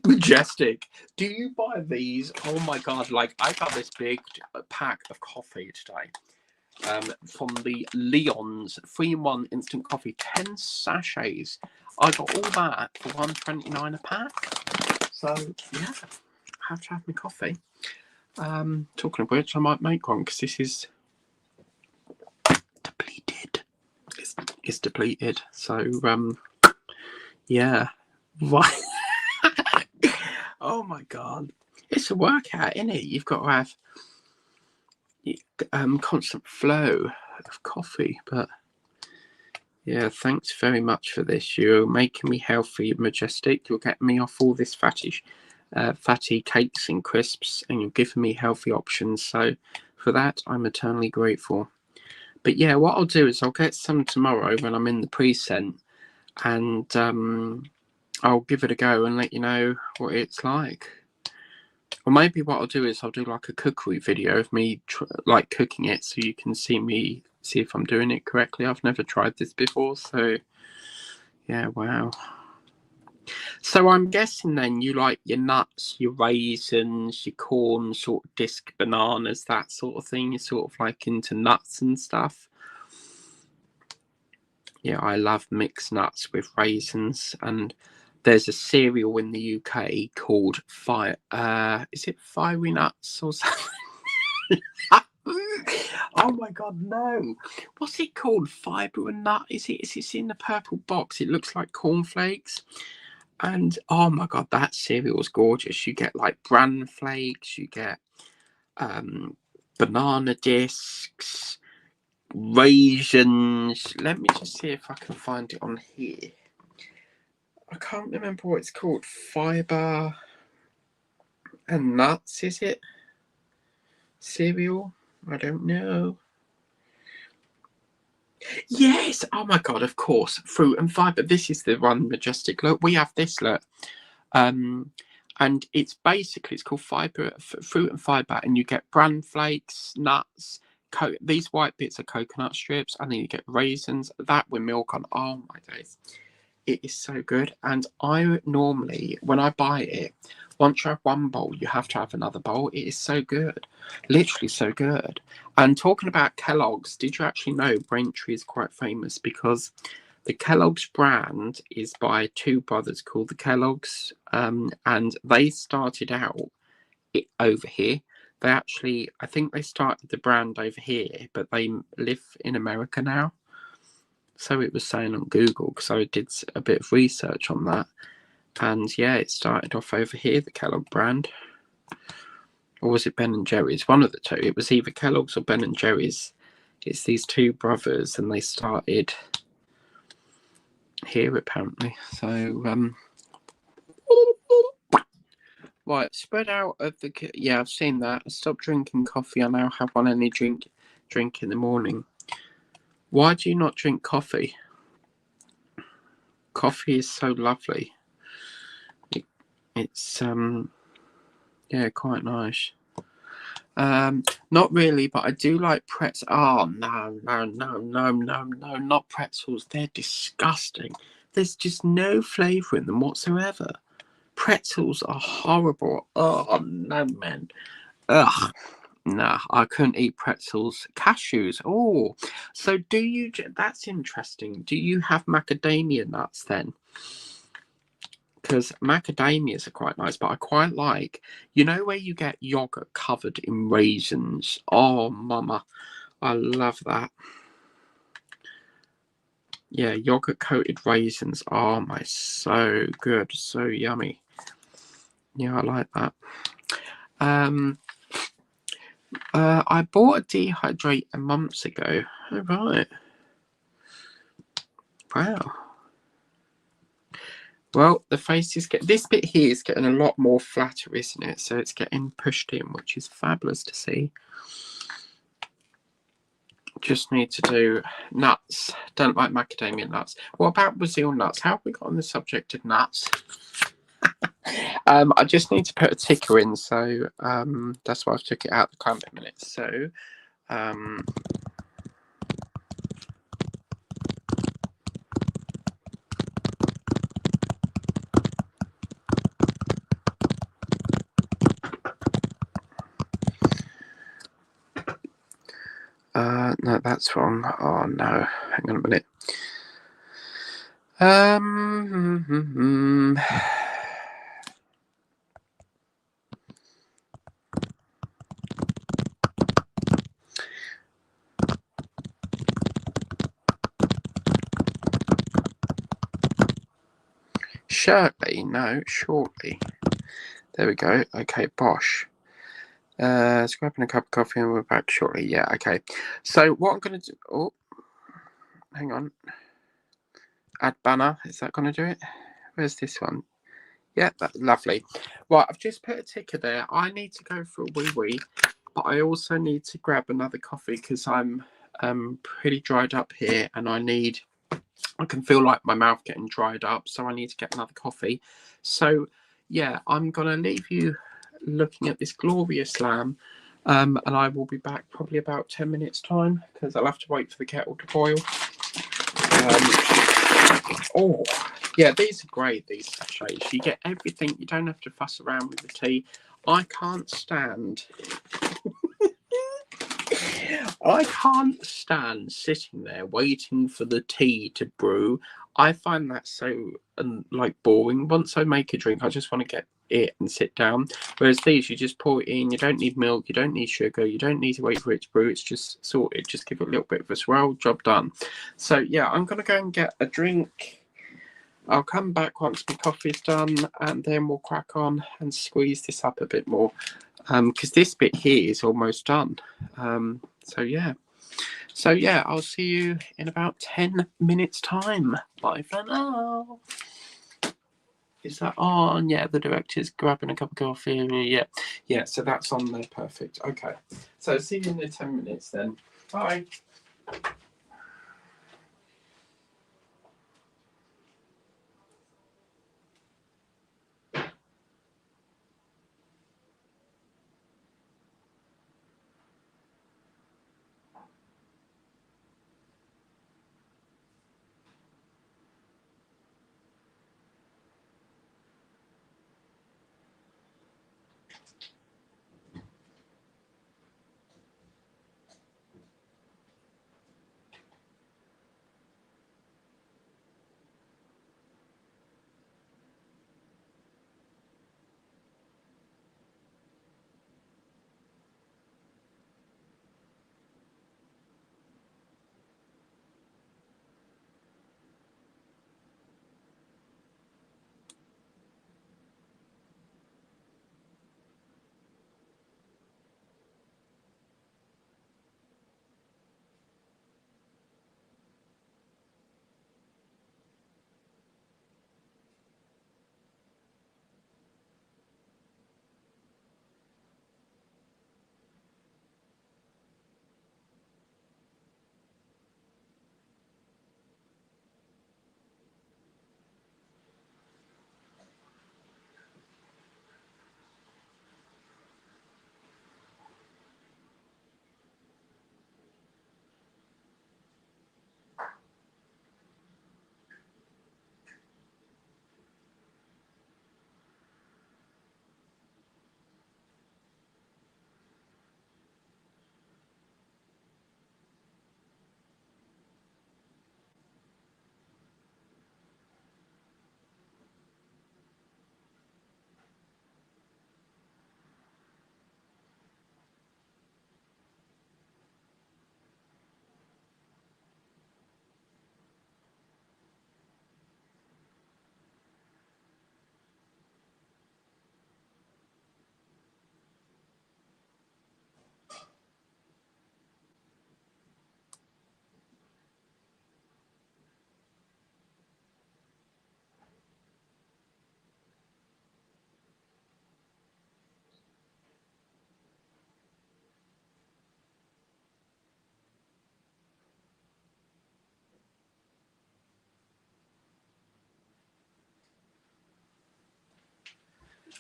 Majestic. Do you buy these? Oh my god! Like, I got this big pack of coffee today. From the Leon's 3-in-1 instant coffee, 10 sachets. I got all that for $1.29 a pack. So yeah, I have to have my coffee. Talking of which, I might make one because this is depleted. It's depleted. So yeah. Why? Oh my god, it's a workout, isn't it? You've got to have constant flow of coffee. But yeah, thanks very much for this. You're making me healthy, Majestic. You're getting me off all this fatty cakes and crisps, and you're giving me healthy options. So for that, I'm eternally grateful. But yeah, what I'll do is I'll get some tomorrow when I'm in the pre-scent, and I'll give it a go and let you know what it's like. Or maybe what I'll do is I'll do like a cookery video of me like cooking it, so you can see if I'm doing it correctly. I've never tried this before, so yeah, wow. So I'm guessing then you like your nuts, your raisins, your corn, sort of disc bananas, that sort of thing. You're sort of like into nuts and stuff. Yeah, I love mixed nuts with raisins, and there's a cereal in the UK called is it Fiery Nuts or something? Oh my god, no. What's it called? Fibre and Nut? It's in the purple box. It looks like cornflakes. And oh my god, that cereal is gorgeous. You get like bran flakes, you get banana discs, raisins. Let me just see if I can find it on here. I can't remember what it's called. Fibre and Nuts, is it? Cereal? I don't know. Yes! Oh my god, of course. Fruit and fibre. This is the one, Majestic. Look, we have this, look. And it's called fruit and fibre, and you get bran flakes, nuts, these white bits are coconut strips, and then you get raisins, that with milk on. Oh my days. It is so good. And I normally, when I buy it, once you have one bowl, you have to have another bowl. It is so good. Literally so good. And talking about Kellogg's, did you actually know Braintree is quite famous because the Kellogg's brand is by two brothers called the Kellogg's, and they started out over here. They actually, I think they started the brand over here, but they live in America now. So it was saying on Google, because I did a bit of research on that. And yeah, it started off over here, the Kellogg brand. Or was it Ben & Jerry's? One of the two. It was either Kellogg's or Ben & Jerry's. It's these two brothers, and they started here, apparently. So, right, spread out of the... Yeah, I've seen that. I stopped drinking coffee. I now have one only drink in the morning. Why do you not drink coffee? Coffee is so lovely. It's yeah, quite nice. Not really, but I do like pretzels. Oh no, not pretzels. They're disgusting. There's just no flavour in them whatsoever. Pretzels are horrible. Oh no, man. Ugh. Nah, I couldn't eat pretzels. Cashews. Oh, so do you? That's interesting. Do you have macadamia nuts then? Because macadamias are quite nice, but I quite like, you know, where you get yogurt covered in raisins. Oh, mama, I love that. Yeah, yogurt coated raisins. Oh my, so good, so yummy. Yeah, I like that. I bought a Dehydrate months ago. Oh, right. Wow. Well, the face is this bit here is getting a lot more flatter, isn't it? So it's getting pushed in, which is fabulous to see. Just need to do nuts. Don't like macadamia nuts. What about Brazil nuts? How have we got on the subject of nuts? I just need to put a ticker in, so that's why I've took it out the climate minutes. So no, that's wrong. Oh no, hang on a minute. Shortly, no, shortly. There we go. Okay, bosh. It's grabbing a cup of coffee and we're back shortly. Yeah, okay. So what I'm going to do... Oh, hang on. Add banner. Is that going to do it? Where's this one? Yeah, that's lovely. Right, I've just put a ticker there. I need to go for a wee-wee, but I also need to grab another coffee because I'm pretty dried up here and I can feel like my mouth getting dried up, so I need to get another coffee. So, yeah, I'm going to leave you looking at this glorious lamb, and I will be back probably about 10 minutes' time because I'll have to wait for the kettle to boil. Oh, yeah, these are great, these sachets. You get everything. You don't have to fuss around with the tea. I can't stand... I can't stand sitting there waiting for the tea to brew. I find that so boring. Once I make a drink, I just want to get it and sit down. Whereas these, you just pour it in. You don't need milk. You don't need sugar. You don't need to wait for it to brew. It's just sorted. Just give it a little bit of a swirl. Job done. So yeah, I'm gonna go and get a drink. I'll come back once my coffee's done, and then we'll crack on and squeeze this up a bit more. Because this bit here is almost done. So yeah, I'll see you in about 10 minutes time. Bye for now. Is that on? Yeah, the director's grabbing a cup of coffee. Yeah, so that's on there. Perfect. Okay, so see you in the 10 minutes then. Bye.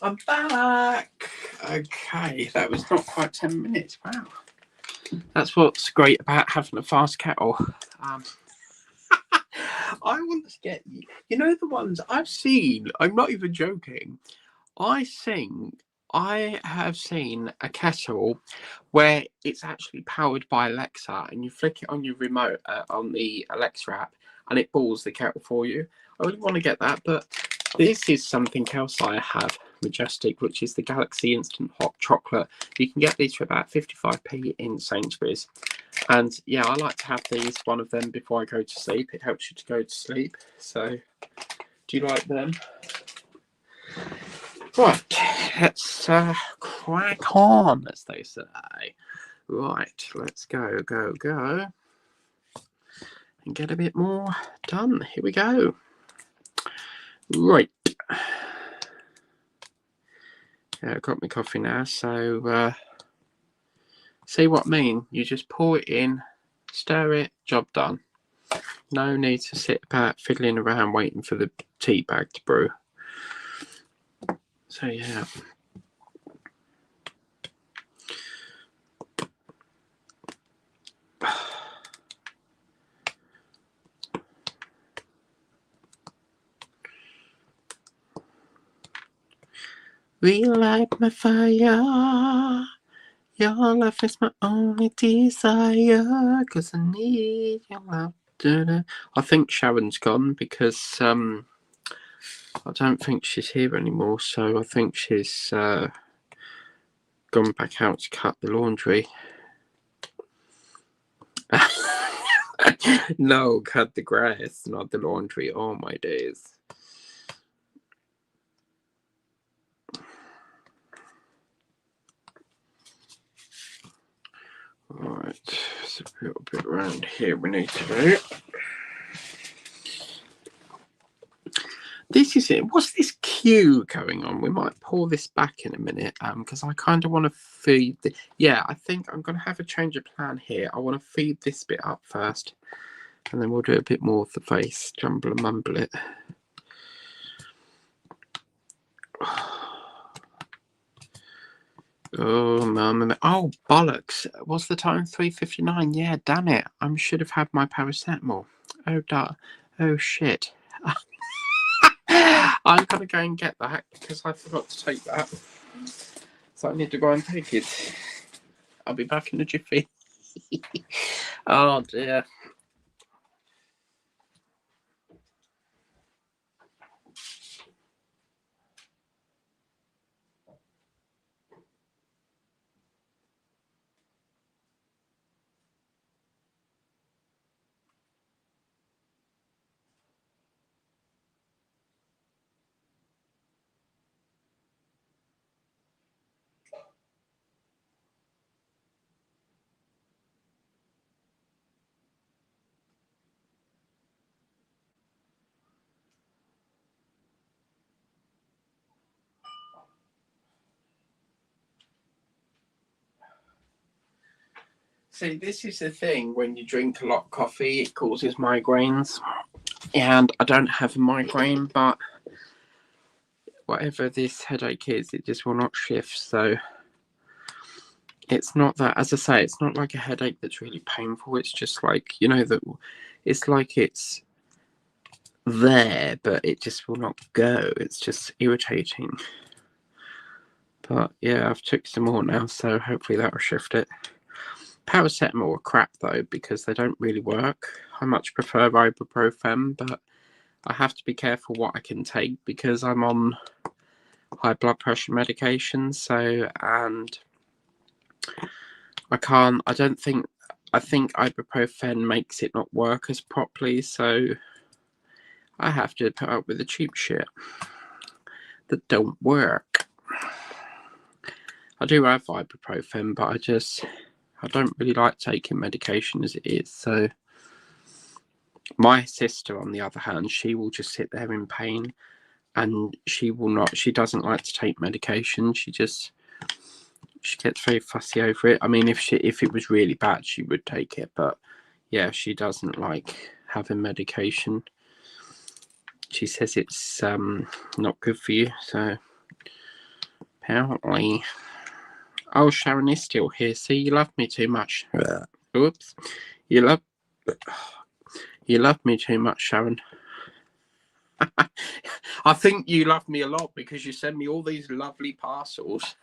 I'm back. Okay, that was not quite 10 minutes. Wow. That's what's great about having a fast kettle. I want to get, you know, the ones I've seen, I'm not even joking. I have seen a kettle where it's actually powered by Alexa and you flick it on your remote on the Alexa app and it boils the kettle for you. I really want to get that, but this is something else I have, Majestic, which is the Galaxy Instant Hot Chocolate. You can get these for about 55p in Sainsbury's. And yeah, I like to have these, one of them, before I go to sleep. It helps you to go to sleep. So, do you like them? Right, let's crack on, as they say. Right, let's go, and get a bit more done. Here we go. Right. Yeah, I've got my coffee now, so see what I mean? You just pour it in, stir it, job done. No need to sit about fiddling around waiting for the tea bag to brew. So yeah. Relight my fire. Your love is my only desire. 'Cause I need your love. Da-da. I think Sharon's gone because I don't think she's here anymore. So I think she's gone back out to cut the laundry. No, cut the grass, not the laundry. Oh my days. Alright, there's a little bit around here we need to do. This is it. What's this queue going on? We might pull this back in a minute because I kind of want to feed the... Yeah, I think I'm going to have a change of plan here. I want to feed this bit up first and then we'll do a bit more of the face. Jumble and mumble it. Oh, mum. Oh, bollocks. What's the time? 3:59. Yeah, damn it. I should have had my paracetamol. Oh, duh. Oh, shit. I'm going to go and get that because I forgot to take that. So I need to go and take it. I'll be back in a jiffy. Oh, dear. See, this is the thing. When you drink a lot of coffee, it causes migraines. And I don't have a migraine, but whatever this headache is, it just will not shift. So it's not that, as I say, it's not like a headache that's really painful. It's just like, you know, that it's like it's there, but it just will not go. It's just irritating. But yeah, I've took some more now, so hopefully that will shift it. Paracetamol are crap though, because they don't really work. I much prefer ibuprofen, but I have to be careful what I can take because I'm on high blood pressure medication. So, and I think ibuprofen makes it not work as properly. So I have to put up with the cheap shit that don't work. I do have ibuprofen, but I don't really like taking medication as it is. So my sister, on the other hand, she will just sit there in pain and she doesn't like to take medication. She gets very fussy over it. I mean, if it was really bad, she would take it. But yeah, she doesn't like having medication. She says it's not good for you. So Apparently. Oh, Sharon is still here. See, you love me too much. Oops. You love me too much, Sharon. I think you love me a lot because you send me all these lovely parcels.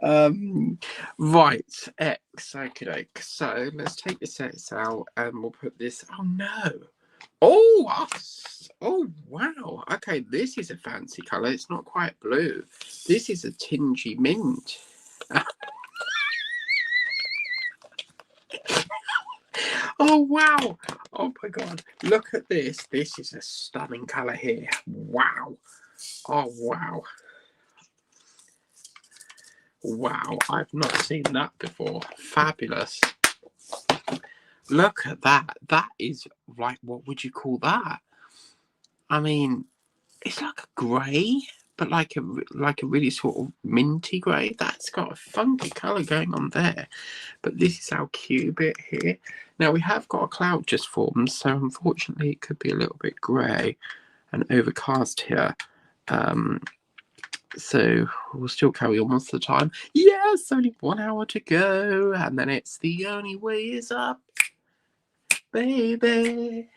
Right, X. Okay, so let's take this X out and we'll put this. Oh no! Oh, oh wow! Okay, this is a fancy color. It's not quite blue. This is a tingy mint. Oh wow! Oh my god! Look at this. This is a stunning color here. Wow! Oh wow! Wow! I've not seen that before. Fabulous! Look at that. That is like, what would you call that? I mean, it's like a grey, but like a really sort of minty grey. That's got a funky colour going on there. But this is our cubit here. Now we have got a cloud just formed, so unfortunately it could be a little bit grey and overcast here. So we'll still carry on most of the time. Yes, only 1 hour to go, and then it's the only way is up, baby.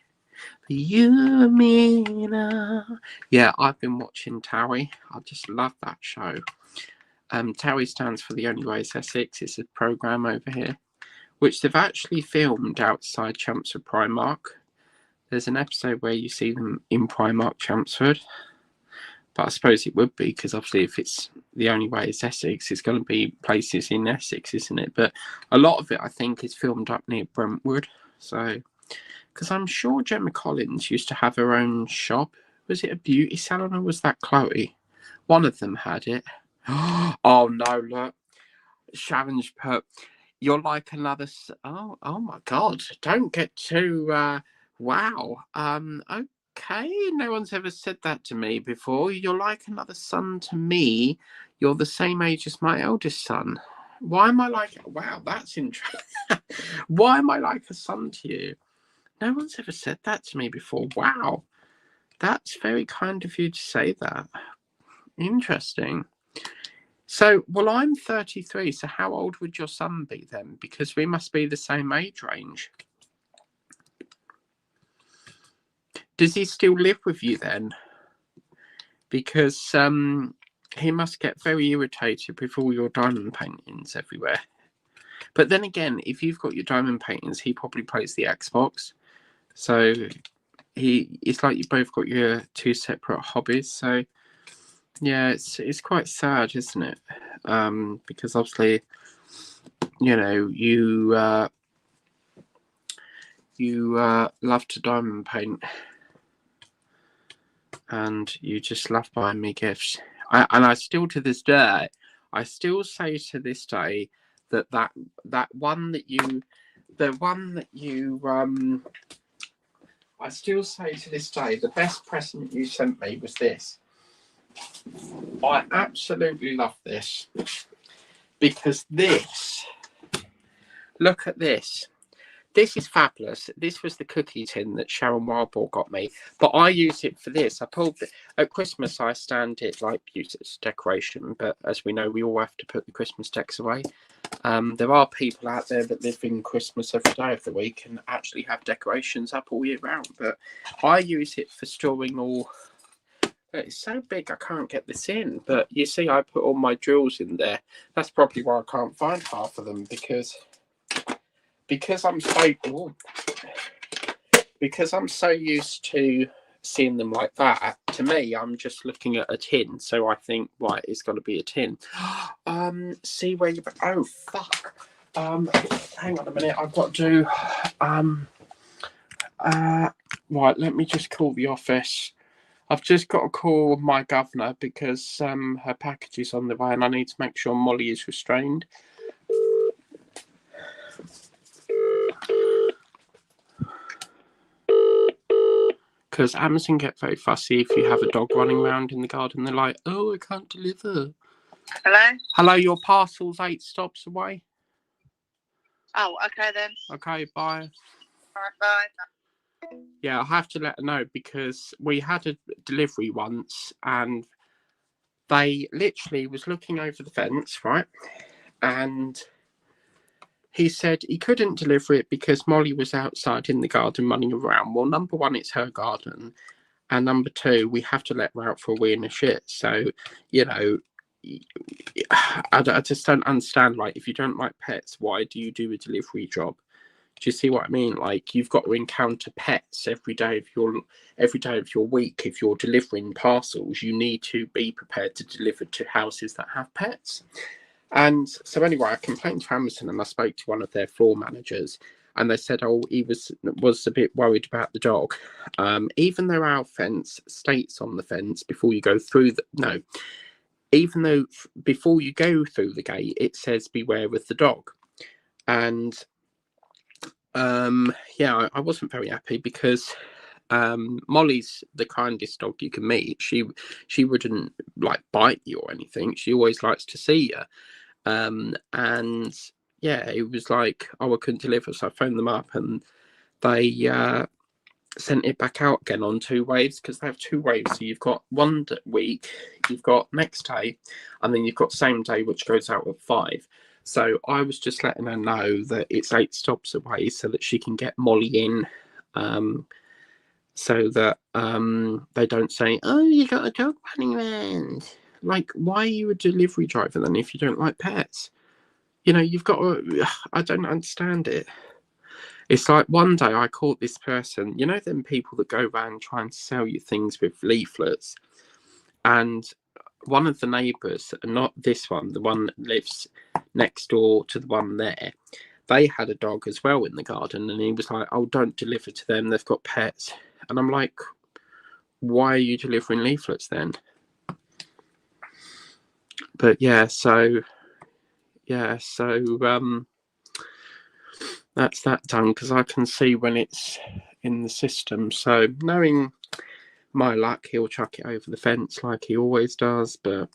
For you and me now. Yeah, I've been watching Towie. I just love that show. Towie stands for The Only Way is Essex. It's a programme over here, which they've actually filmed outside Chelmsford Primark. There's an episode where you see them in Primark Chelmsford. But I suppose it would be, because obviously if it's The Only Way is Essex, it's going to be places in Essex, isn't it? But a lot of it, I think, is filmed up near Brentwood. So, because I'm sure Gemma Collins used to have her own shop. Was it a beauty salon or was that Chloe? One of them had it. Oh no, look. Sharon's put, you're like another... Oh my God. Don't get too... wow. Okay, no one's ever said that to me before. You're like another son to me. You're the same age as my eldest son. Why am I like... Wow, that's interesting. Why am I like a son to you? No one's ever said that to me before. Wow, that's very kind of you to say that. Interesting. So, well, I'm 33, so how old would your son be then? Because we must be the same age range. Does he still live with you then? Because he must get very irritated with all your diamond paintings everywhere. But then again, if you've got your diamond paintings, he probably plays the Xbox. So it's like you both got your two separate hobbies. So yeah, it's quite sad, isn't it? Because obviously, you know, you love to diamond paint, and you just love buying me gifts. And I still, to this day, I still say to this day that one that you, I still say to this day, the best present you sent me was this. I absolutely love this, because this, look at this. This is fabulous. This was the cookie tin that Sharon Wildboar got me, but I use it for this. I pulled it at Christmas. I stand it, like, use it as decoration, but as we know, we all have to put the Christmas decks away. There are people out there that live in Christmas every day of the week and actually have decorations up all year round, but I use it for storing all... It's so big I can't get this in, but you see I put all my drills in there. That's probably why I can't find half of them, because I'm so used to seeing them like that. To me, I'm just looking at a tin, so I think, right, it's got to be a tin. See where you... Oh fuck. Hang on a minute. I've got to right, let me just call the office. I've just got to call my governor because her package is on the way and I need to make sure Molly is restrained. Because Amazon get very fussy if you have a dog running around in the garden. They're like, oh, I can't deliver.
Hello?
Hello, your parcel's 8 stops away.
Oh, okay then.
Okay, bye.
All right, bye.
Yeah, I'll have to let her know, because we had a delivery once and they literally was looking over the fence, right? And he said he couldn't deliver it because Molly was outside in the garden running around. Well, number one, it's her garden. And number two, we have to let her out for a wee and a shit. So, you know, I just don't understand. Like, if you don't like pets, why do you do a delivery job? Do you see what I mean? Like, you've got to encounter pets every day of your week. If you're delivering parcels, you need to be prepared to deliver to houses that have pets. And so anyway, I complained to Amazon and I spoke to one of their floor managers, and they said, oh, he was a bit worried about the dog. Even though our fence states on the fence before you go through even though before you go through the gate, it says beware of the dog. And yeah, I wasn't very happy because Molly's the kindest dog you can meet. She wouldn't like bite you or anything. She always likes to see you. And yeah, it was like, oh, I couldn't deliver, so I phoned them up and they sent it back out again on 2 waves, because they have 2 waves. So you've got one week, you've got next day, and then you've got same day, which goes out at 5. So I was just letting her know that it's 8 stops away, so that she can get Molly in, so that they don't say, oh, you got a dog running around. Like, why are you a delivery driver then if you don't like pets? You know, you've got to, I don't understand it. It's like one day I caught this person, you know, them people that go around trying to sell you things with leaflets. And one of the neighbours, not this one, the one that lives next door to the one there, they had a dog as well in the garden. And he was like, oh, don't deliver to them, they've got pets. And I'm like, why are you delivering leaflets then? But yeah, so that's that done, because I can see when it's in the system. So knowing my luck, he'll chuck it over the fence like he always does, but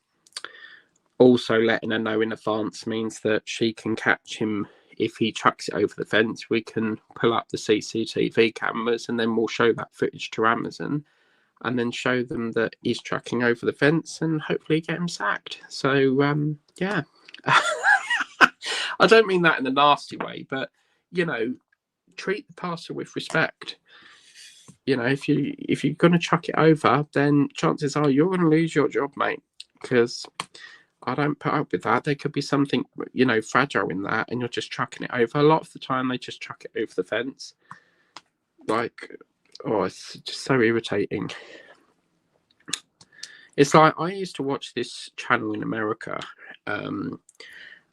also letting her know in advance means that she can catch him. If he chucks it over the fence, we can pull up the CCTV cameras and then we'll show that footage to Amazon and then show them that he's chucking over the fence and hopefully get him sacked. So yeah. I don't mean that in a nasty way, but you know, treat the parcel with respect. You know, if you're going to chuck it over, then chances are you're going to lose your job, mate, because I don't put up with that. There could be something, you know, fragile in that, and you're just chucking it over. A lot of the time, they just chuck it over the fence. Like, oh, it's just so irritating. It's like, I used to watch this channel in America,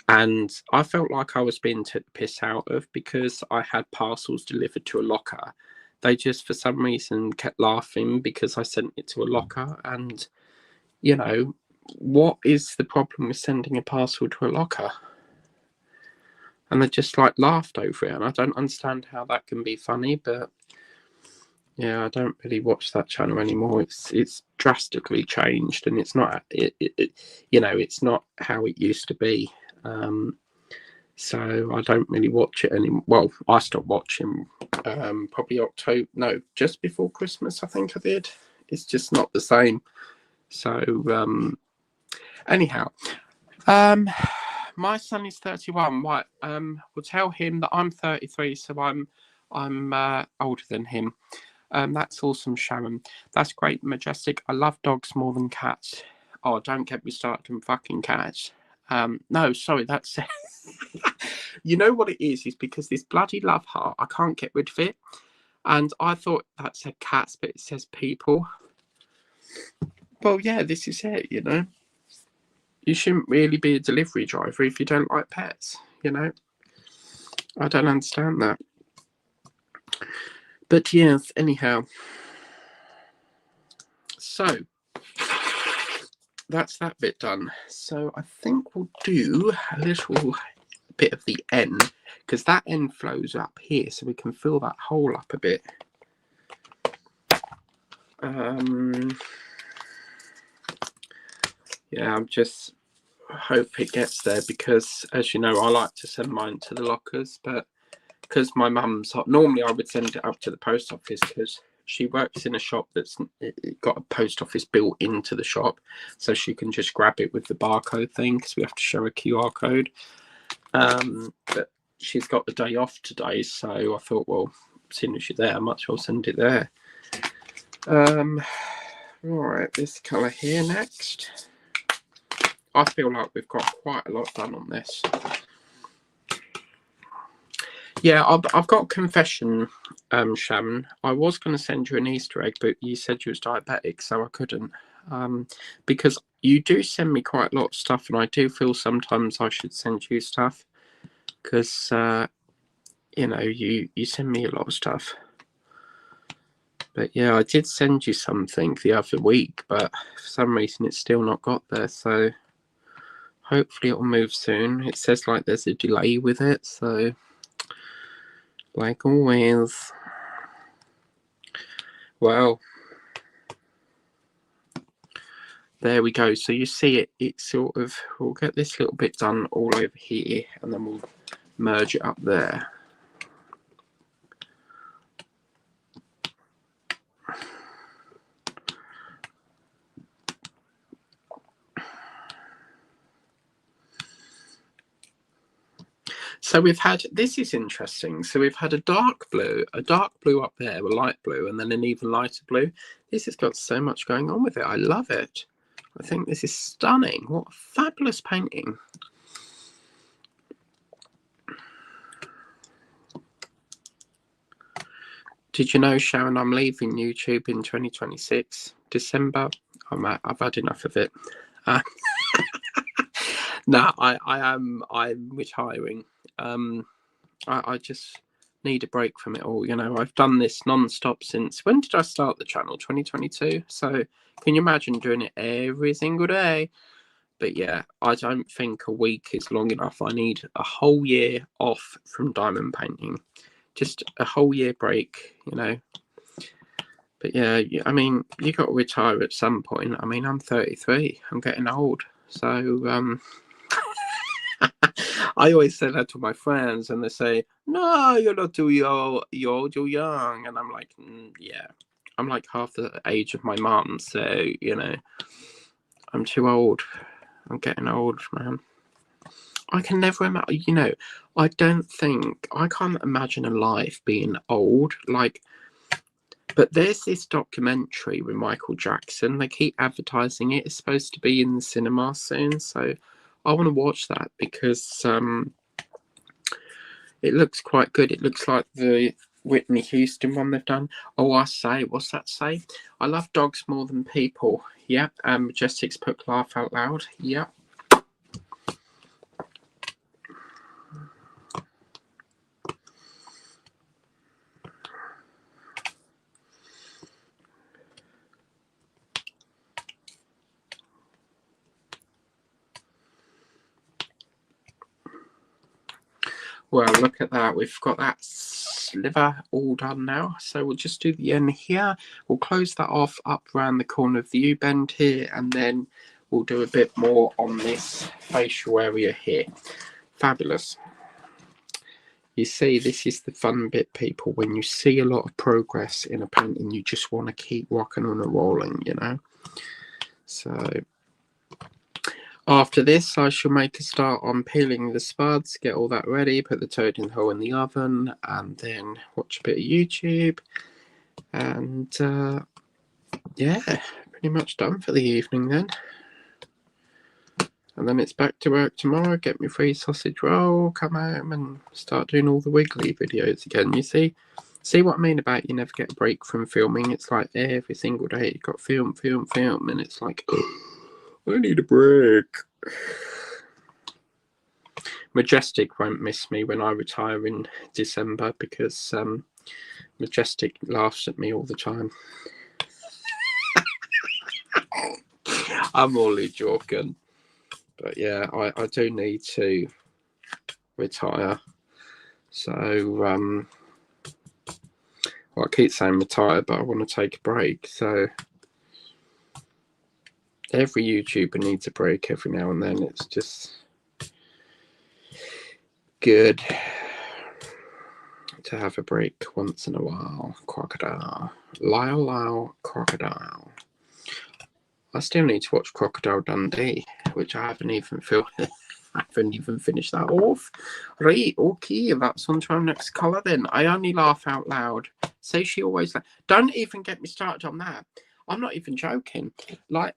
and I felt like I was being took the piss out of because I had parcels delivered to a locker. They just, for some reason, kept laughing because I sent it to a locker. And, you know, what is the problem with sending a parcel to a locker? And they just like laughed over it. And I don't understand how that can be funny, but yeah, I don't really watch that channel anymore. It's drastically changed, and it's not you know, it's not how it used to be. So I don't really watch it anymore. Well, I stopped watching probably October, no, just before Christmas, I think I did. It's just not the same. So anyhow, my son is 31. Right, we'll tell him that I'm 33, so I'm older than him. That's awesome, Sharon. That's great, Majestic. I love dogs more than cats. Oh, don't get me started on fucking cats. No, sorry, that's you know what it is because this bloody love heart, I can't get rid of it. And I thought that said cats, but it says people. Well, yeah, this is it, you know. You shouldn't really be a delivery driver if you don't like pets, you know. I don't understand that. But yes, anyhow. So that's that bit done. So I think we'll do a little bit of the end, because that end flows up here, so we can fill that hole up a bit. Yeah, I'm just hope it gets there, because as you know, I like to send mine to the lockers, but because my mum's, normally I would send it up to the post office because she works in a shop that's got a post office built into the shop, so she can just grab it with the barcode thing because we have to show a QR code. But she's got the day off today, so I thought, well, as soon as she's there, I might as well send it there. Right, this colour here next. I feel like we've got quite a lot done on this. Yeah, I've got a confession, Sharon. I was going to send you an Easter egg, but you said you was diabetic, so I couldn't. Because you do send me quite a lot of stuff, and I do feel sometimes I should send you stuff. Because, you know, you send me a lot of stuff. But yeah, I did send you something the other week, but for some reason it's still not got there, so hopefully it'll move soon. It says like there's a delay with it, so like always. Well, there we go. So you see it sort of, we'll get this little bit done all over here, and then we'll merge it up there. So we've had, this is interesting. So we've had a dark blue up there, a light blue, and then an even lighter blue. This has got so much going on with it. I love it. I think this is stunning. What a fabulous painting. Did you know, Sharon, I'm leaving YouTube in 2026, December. I've had enough of it. No, I'm retiring. I just need a break from it all. You know, I've done this non-stop since, when did I start the channel? 2022. So can you imagine doing it every single day? But yeah, I don't think a week is long enough. I need a whole year off from diamond painting. Just a whole year break, you know. But yeah, I mean, you got to retire at some point. I mean, I'm 33. I'm getting old. So, I always say that to my friends, and they say, no, you're not too old, you're young. And I'm like, yeah, I'm like half the age of my mum. So, you know, I'm too old. I'm getting old, man. I can never imagine, you know, I can't imagine a life being old. Like, but there's this documentary with Michael Jackson. They keep advertising it. It's supposed to be in the cinema soon. So I want to watch that because it looks quite good. It looks like the Whitney Houston one they've done. Oh, what's that say? I love dogs more than people. Yep. Majestic's put laugh out loud. Yep. Well, look at that. We've got that sliver all done now. So we'll just do the end here. We'll close that off up around the corner of the U-bend here, and then we'll do a bit more on this facial area here. Fabulous. You see, this is the fun bit, people. When you see a lot of progress in a painting, you just want to keep rocking on and rolling, you know. So after this, I shall make a start on peeling the spuds, get all that ready, put the toading hole in the oven, and then watch a bit of YouTube. And yeah, pretty much done for the evening then. And then it's back to work tomorrow, get me free sausage roll, come home and start doing all the wiggly videos again. You see what I mean about you never get a break from filming? It's like every single day you've got film, and it's like, oh, I need a break. Majestic won't miss me when I retire in December because Majestic laughs at me all the time. I'm only joking. But yeah, I do need to retire. So, well, I keep saying retire, but I want to take a break. So every YouTuber needs a break every now and then. It's just good. to have a break once in a while. Crocodile. Lyle, crocodile. I still need to watch Crocodile Dundee, which I haven't even I haven't even finished that off. Right, okay, that's on to our next colour then. I only laugh out loud. So she always don't even get me started on that. I'm not even joking. Like,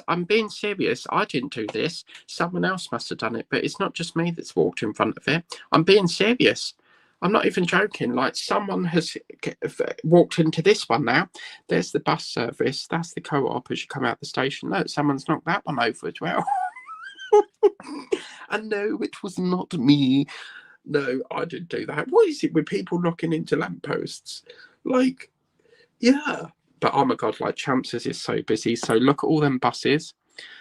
I'm being serious. I didn't do this. Someone else must have done it, but it's not just me that's walked in front of it. I'm being serious. I'm not even joking. Like, someone has walked into this one now. There's the bus service. That's the co-op as you come out the station. Look, someone's knocked that one over as well. And no, it was not me. No, I didn't do that. What is it with people knocking into lampposts? Like, yeah. But oh my God, like Champs's is so busy. So look at all them buses.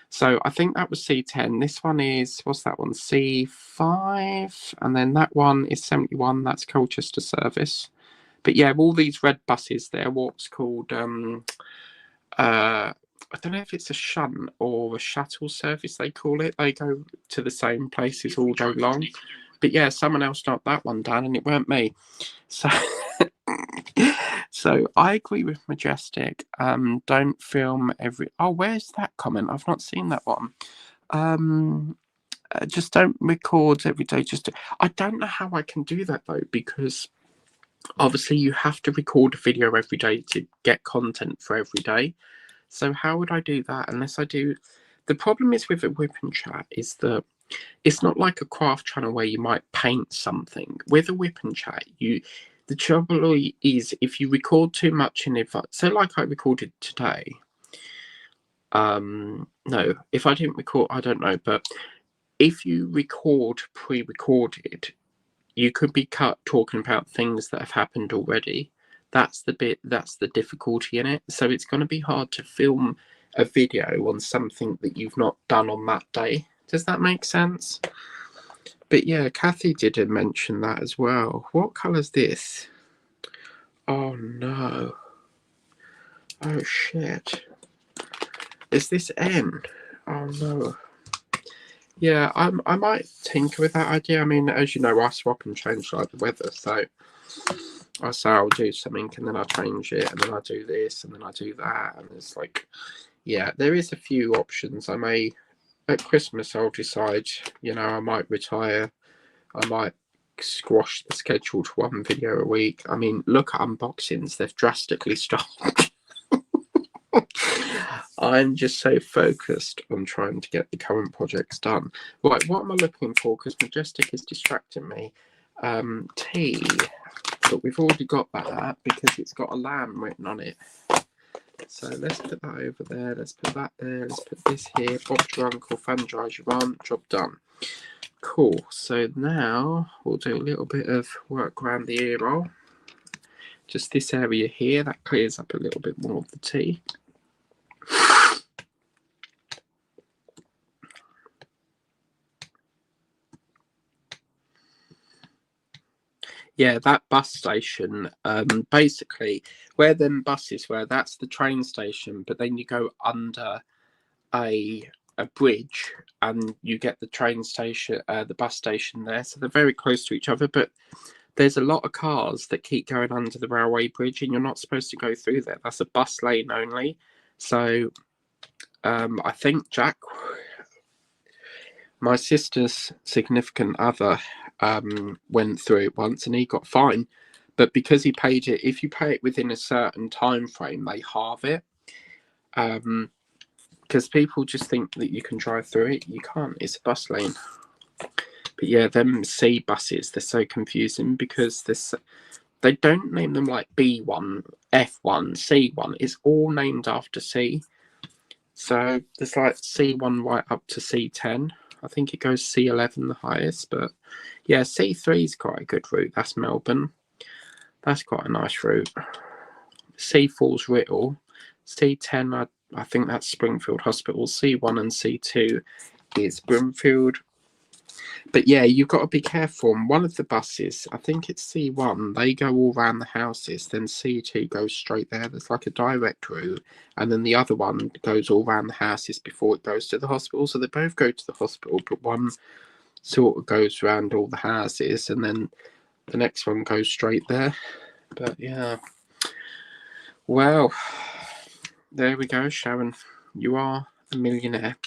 So I think that was C10. This one is, what's that one? C5. And then that one is 71. That's Colchester service. But yeah, all these red buses, they're what's called, I don't know if it's a shunt or a shuttle service, they call it. They go to the same places all day long. But yeah, someone else knocked that one down and it weren't me. So... So I agree with Majestic. Don't film every... Oh, where's that comment? I've not seen that one. Just don't record every day. I don't know how I can do that though, because obviously you have to record a video every day to get content for every day. So how would I do that unless I do... The problem is with a whip and chat is that it's not like a craft channel where you might paint something. With a whip and chat, the trouble is if you record too much in advance. So like I recorded today. No, if I didn't record, I don't know. But if you record pre-recorded, you could be cut talking about things that have happened already. That's the difficulty in it. So it's going to be hard to film a video on something that you've not done on that day. Does that make sense? But yeah, Kathy did mention that as well. What colour's this? Oh no. Oh shit. Is this N? Oh no. Yeah, I might tinker with that idea. I mean, as you know, I swap and change like the weather. So I say I'll do something and then I change it and then I do this and then I do that. And it's like, yeah, there is a few options. I may, at Christmas, I'll decide, I might retire. I might squash the schedule to one video a week. I mean, look at unboxings. They've drastically stopped. I'm just so focused on trying to get the current projects done. Right, what am I looking for? Because Majestic is distracting me. Tea. But we've already got that because it's got a lamb written on it. So let's put that over there. Let's put that there. Let's put this here. Bob's your uncle, fan dries your aunt. Job done. Cool. So now we'll do a little bit of work around the ear roll. Just this area here. That clears up a little bit more of the tea. Yeah, that bus station, basically, where them buses were, that's the train station, but then you go under a bridge and you get the train station, the bus station there. So they're very close to each other, but there's a lot of cars that keep going under the railway bridge and you're not supposed to go through there. That's a bus lane only. So I think Jack, my sister's significant other, went through it once and he got fined, but because he paid it, if you pay it within a certain time frame, they halve it. Because people just think that you can drive through it. You can't. It's a bus lane. But yeah, them C buses, they're so confusing because they don't name them like B1, F1, C1. It's all named after C. So there's like C1 right up to C10. I think it goes C11 the highest, but yeah, C3 is quite a good route. That's Melbourne. That's quite a nice route. C4's Whittle. C10, I think that's Springfield Hospital. C1 and C2 is Broomfield. But yeah, you've got to be careful. On one of the buses, I think it's C1, they go all around the houses. Then C2 goes straight there. There's like a direct route. And then the other one goes all around the houses before it goes to the hospital. So they both go to the hospital, but one sort of goes around all the houses. And then the next one goes straight there. But yeah, well, there we go, Sharon. You are a millionaire.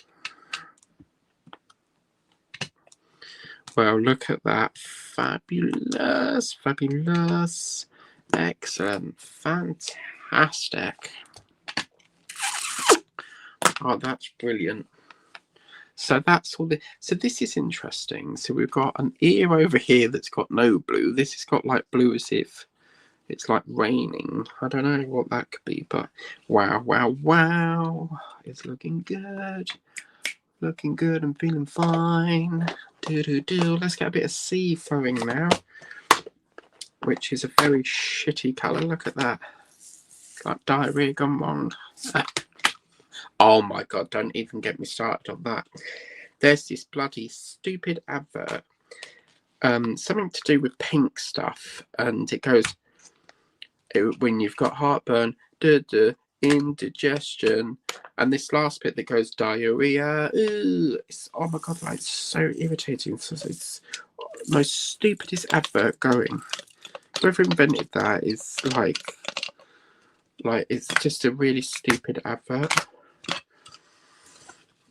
Well, look at that. Fabulous, fabulous, excellent, fantastic. Oh, that's brilliant. So that's all so this is interesting. So we've got an ear over here that's got no blue. This has got like blue as if it's like raining. I don't know what that could be, but wow, wow, wow. It's looking good. Looking good. I'm feeling fine. Let's get a bit of sea flowing now, which is a very shitty colour. Look at that. It's like diarrhea gone wrong. Oh my god, don't even get me started on that. There's this bloody stupid advert. Something to do with pink stuff. And it goes, when you've got heartburn, indigestion, and this last bit that goes diarrhea. Oh my god, like, it's so irritating. So it's the most stupidest advert going. Whoever invented that is like it's just a really stupid advert.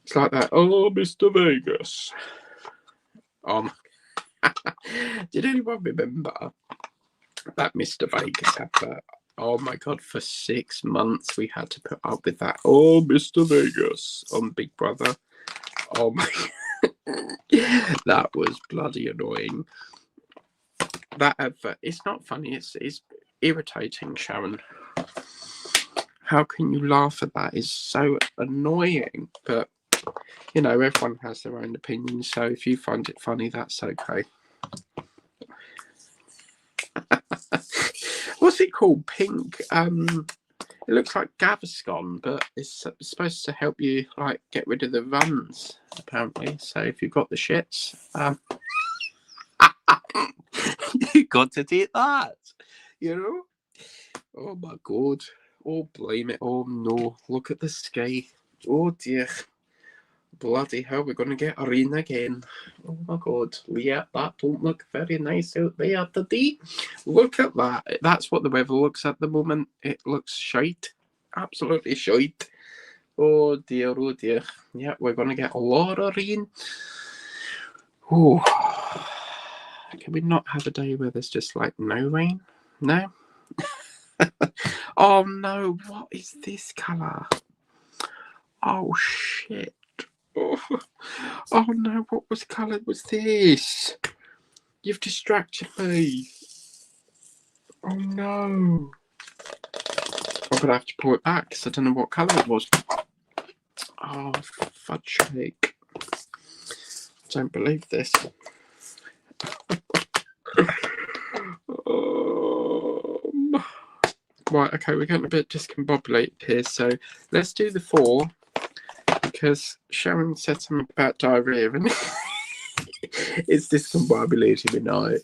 It's like that. Oh, Mr. Vegas. Did anyone remember that Mr. Vegas advert? Oh my god, for 6 months we had to put up with that. Oh, Mr. Vegas on Big Brother. Oh my that was bloody annoying. That advert, it's not funny, it's irritating, Sharon. How can you laugh at that? It's so annoying. But you know, everyone has their own opinion, so if you find it funny, that's okay. What's it called? Pink. It looks like Gaviscon, but it's supposed to help you like get rid of the runs, apparently. So if you've got the shits, you got to do that. You know? Oh my god. Oh, blame it. Oh no. Look at the sky. Oh dear. Bloody hell, we're going to get rain again. Oh my god. Yeah, that don't look very nice out there today. Look at that. That's what the weather looks at the moment. It looks shite. Absolutely shite. Oh dear, oh dear. Yeah, we're going to get a lot of rain. Oh. Can we not have a day where there's just like no rain? No? Oh no, what is this colour? Oh shit. Oh no, what colour was this? You've distracted me. Oh no. I'm going to have to pull it back because I don't know what colour it was. Oh, fudge cake. I don't believe this. Right, okay, we're getting a bit discombobulated here, so let's do the 4 because Sharon said something about diarrhea and it's discombobulated tonight.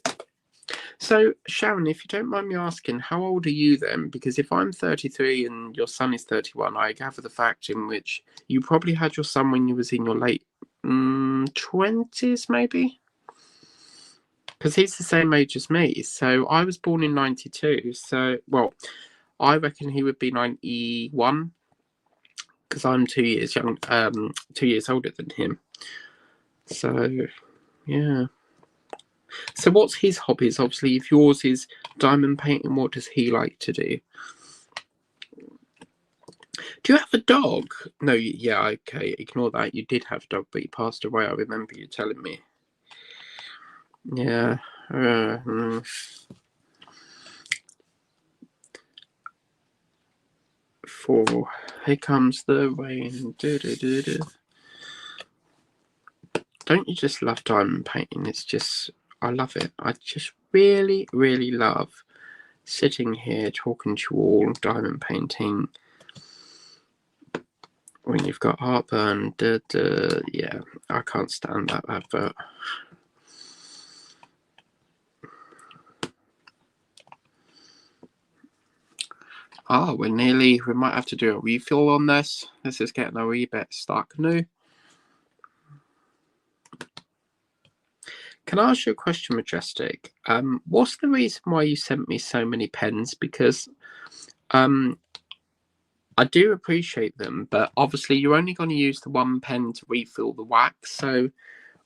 So, Sharon, if you don't mind me asking, how old are you then? Because if I'm 33 and your son is 31, I gather the fact in which you probably had your son when you was in your late 20s, maybe? Because he's the same age as me. So I was born in 92. So, well, I reckon he would be 91 because I'm 2 years young, 2 years older than him. So, yeah. So what's his hobbies? Obviously, if yours is diamond painting, what does he like to do? Do you have a dog? No, yeah, okay, ignore that. You did have a dog, but he passed away. I remember you telling me. Yeah. 4. Here comes the rain. Don't you just love diamond painting? It's just, I love it. I just really, really love sitting here talking to you all, diamond painting. When you've got heartburn, yeah, I can't stand that advert. Oh, we might have to do a refill on this. This is getting a wee bit stuck now. Can I ask you a question, Majestic? What's the reason why you sent me so many pens? Because I do appreciate them, but obviously you're only going to use the one pen to refill the wax, so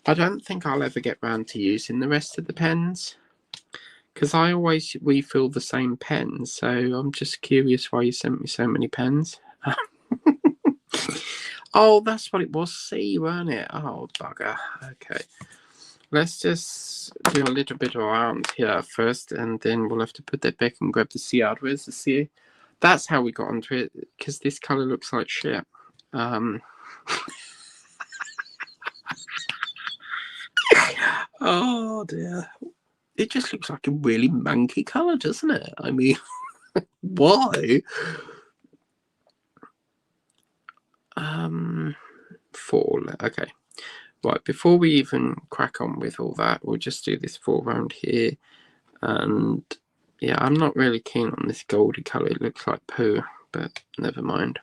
I don't think I'll ever get round to using the rest of the pens, because I always refill the same pen, so I'm just curious why you sent me so many pens. Oh, that's what it was, C, weren't it? Oh, bugger. Okay. Let's just do a little bit around here first, and then we'll have to put that back and grab the C out. Where's the C? That's how we got onto it, because this colour looks like shit. Oh dear. It just looks like a really manky colour, doesn't it? I mean, why? 4. Okay. Right, before we even crack on with all that, we'll just do this 4 round here. And yeah, I'm not really keen on this goldy colour. It looks like poo, but never mind.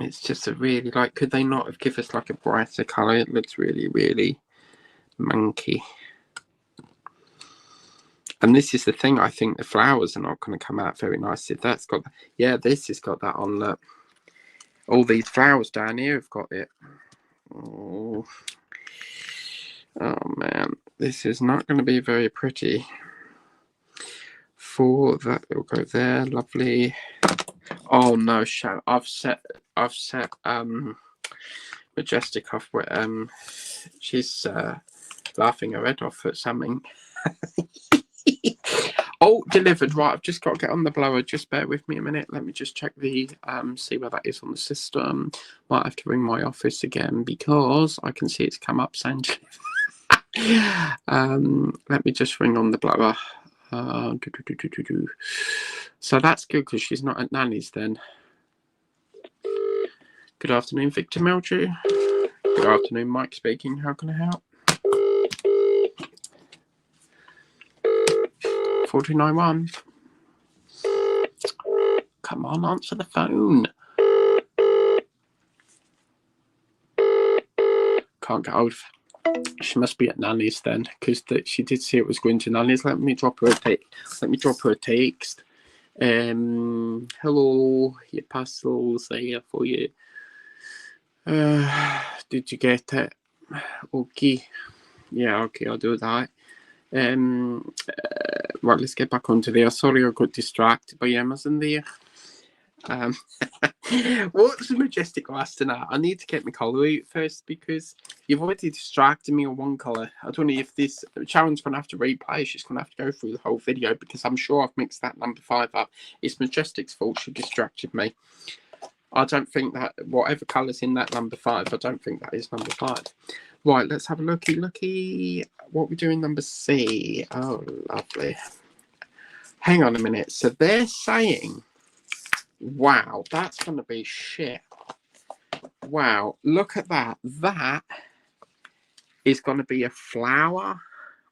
It's just a really, like, could they not have given us like a brighter colour? It looks really, really manky. And this is the thing, I think the flowers are not going to come out very nicely. That's got, yeah, this has got that on. Look, all these flowers down here have got it. Oh man, this is not going to be very pretty. 4, that will go there. Lovely. Oh no, I've set Majestic off where she's laughing her head off at something. Oh, delivered. Right, I've just got to get on the blower. Just bear with me a minute. Let me just check the see where that is on the system. Might have to ring my office again because I can see it's come up saying let me just ring on the blower. So that's good because she's not at Nanny's then. Good afternoon, Victor Meldew. Good afternoon, Mike speaking. How can I help? 491. Come on, answer the phone. Can't get hold of her. She must be at Nanny's then, because she did say it was going to Nanny's. Let me drop her a text. Hello, your parcel's here for you. Did you get it? Okay. Yeah, okay, I'll do that. Right, let's get back onto there. Sorry, I got distracted by Amazon there. What's the Majestic last tonight? I need to get my colour out first because you've already distracted me on one colour. I don't know if this Sharon's going to have to replay. She's going to have to go through the whole video because I'm sure I've mixed that number 5 up. It's Majestic's fault she distracted me. I don't think that whatever colour's in that number 5, I don't think that is number 5. Right, let's have a looky. What we doing number C? Oh, lovely. Hang on a minute. So they're saying, wow, that's going to be shit. Wow, look at that. That is going to be a flower.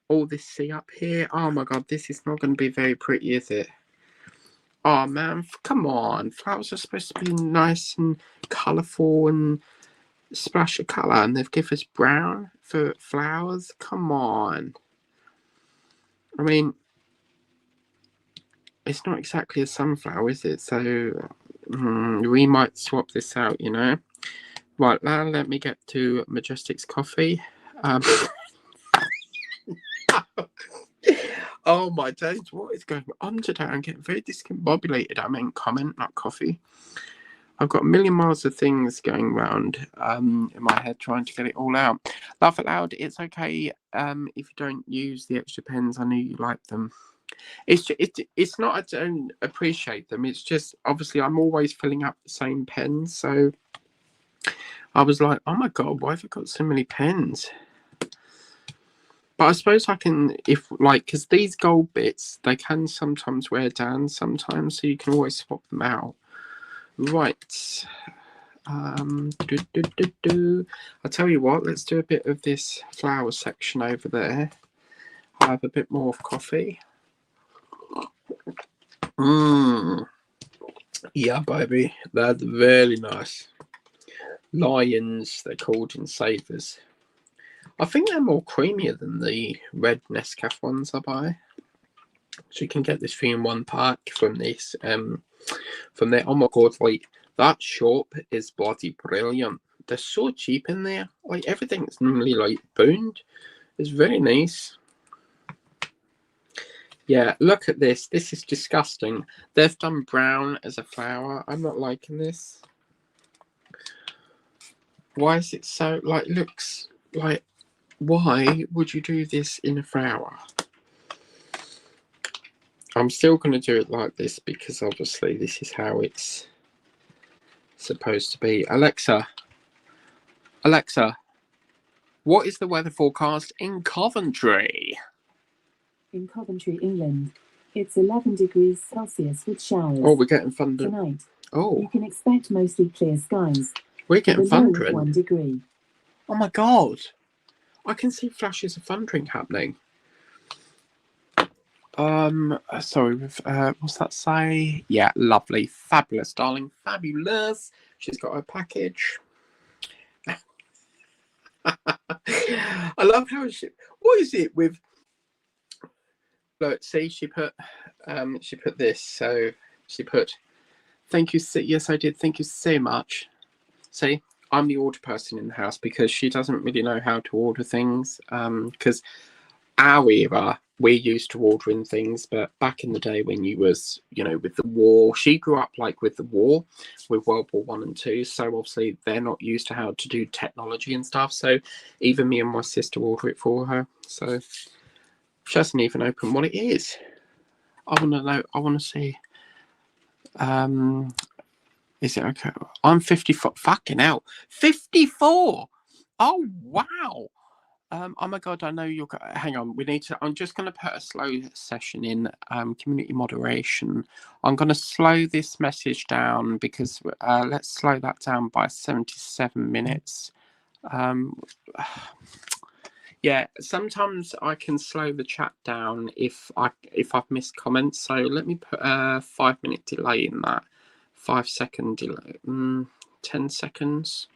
All this C up here. Oh my God, this is not going to be very pretty, is it? Oh man, come on. Flowers are supposed to be nice and colourful and splash of colour, and they've given us brown for flowers. Come on. I mean, it's not exactly a sunflower, is it? So we might swap this out, you know. Right, now let me get to Majestic's coffee. Oh my days, what is going on today? I'm getting very discombobulated. I meant comment, not coffee. I've got a million miles of things going around in my head trying to get it all out. Laugh out loud, it's okay if you don't use the extra pens. I know you like them. It's not I don't appreciate them. It's just, obviously, I'm always filling up the same pens. So I was like, oh my God, why have I got so many pens? But I suppose I can, because these gold bits, they can sometimes wear down sometimes, so you can always swap them out. Right. I'll tell you what, let's do a bit of this flower section over there. I'll have a bit more of coffee. Yeah, baby, that's very nice. Lions, they're called in Savers. I think they're more creamier than the red Nescafe ones I buy. So you can get this 3-in-1 pack from this. From there. Oh my god! Like that shop is bloody brilliant. They're so cheap in there. Like everything's normally like booned. It's very nice. Yeah, look at this. This is disgusting. They've done brown as a flower. I'm not liking this. Why is it so, like, looks like, why would you do this in a flower? I'm still going to do it like this because obviously this is how it's supposed to be. Alexa, what is the weather forecast in Coventry?
In Coventry, England, it's 11 degrees Celsius with showers.
Oh, we're getting thunder.
Tonight,
Oh,
you can expect mostly clear skies.
we're getting
with a low of
thundering.
1 degree.
Oh my god. I can see flashes of thundering happening. Sorry, what's that say? Yeah, lovely. Fabulous, darling. Fabulous. She's got her package. I love how what is it with, look, see, she put this, so she put, thank you, yes I did, thank you so much. See, I'm the order person in the house because she doesn't really know how to order things, because our era, we're used to ordering things, but back in the day when you was, you know, with the war, she grew up like with the war, with World War I and II, so obviously they're not used to how to do technology and stuff, so even me and my sister order it for her, so she hasn't even opened what it is. I want to know, I want to see, is it okay? I'm 54, fucking hell, 54! Oh, wow! Oh my god, I know you're. Hang on, we need to. I'm just going to put a slow session in community moderation. I'm going to slow this message down because let's slow that down by 77 minutes. Yeah, sometimes I can slow the chat down if I've missed comments. So let me put a 5-minute delay in that. 5-second delay. 10 seconds.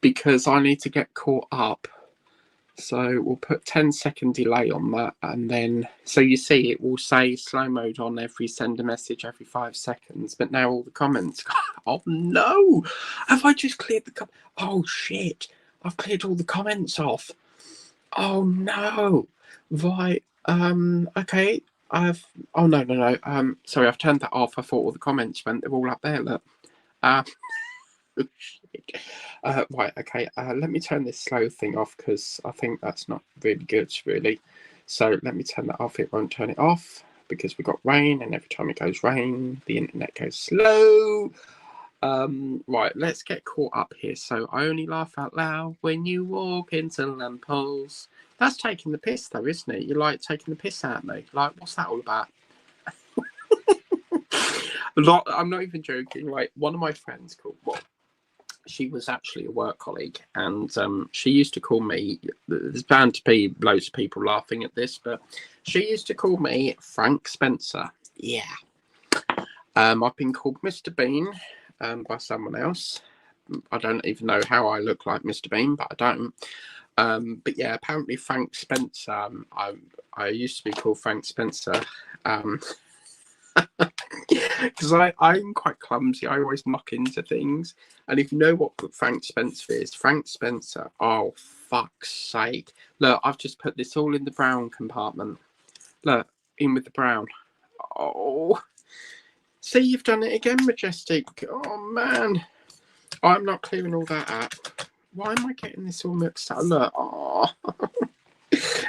Because I need to get caught up, so we'll put 10-second delay on that, and then so you see it will say slow mode on send a message every 5 seconds, but now all the comments. Oh no, have I just cleared the oh shit, I've cleared all the comments off. Oh no. Right, okay, oh no, sorry, I've turned that off. I thought all the comments went, they're all up there, look. Right, okay, let me turn this slow thing off because I think that's not really good, really. So let me turn that off. It won't turn it off because we've got rain, and every time it goes rain, the internet goes slow. Right, let's get caught up here. So I only laugh out loud when you walk into lampposts. That's taking the piss, though, isn't it? You're like taking the piss out of me. Like, what's that all about? I'm not even joking. Like, one of my friends called, well, she was actually a work colleague, and she used to call me, there's bound to be loads of people laughing at this, but she used to call me Frank Spencer. Yeah. I've been called Mr. Bean by someone else. I don't even know how I look like Mr. Bean, but I don't. But yeah, apparently Frank Spencer, I used to be called Frank Spencer. Because I'm quite clumsy. I always muck into things. And if you know what Frank Spencer is, Frank Spencer, oh, fuck's sake. Look, I've just put this all in the brown compartment. Look, in with the brown. Oh. See, you've done it again, Majestic. Oh, man. I'm not clearing all that up. Why am I getting this all mixed up? Look, oh.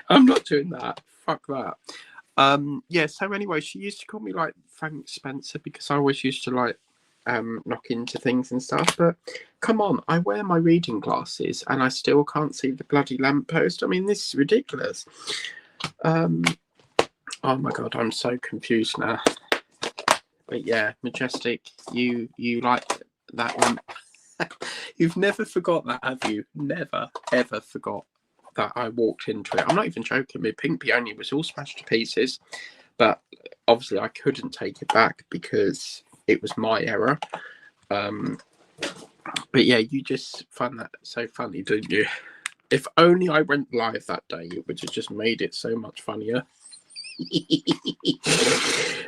I'm not doing that. Fuck that. Yeah, so anyway, she used to call me like Frank Spencer because I always used to like knock into things and stuff, but come on, I wear my reading glasses and I still can't see the bloody lamppost. I mean, this is ridiculous. Oh my god, I'm so confused now. But yeah, Majestic, you like that one. You've never forgot that, have you? Never ever forgot that I walked into it. I'm not even joking. My pink peony was all smashed to pieces, but obviously I couldn't take it back because it was my error. But yeah, you just found that so funny, didn't you? If only I went live that day, it would have just made it so much funnier.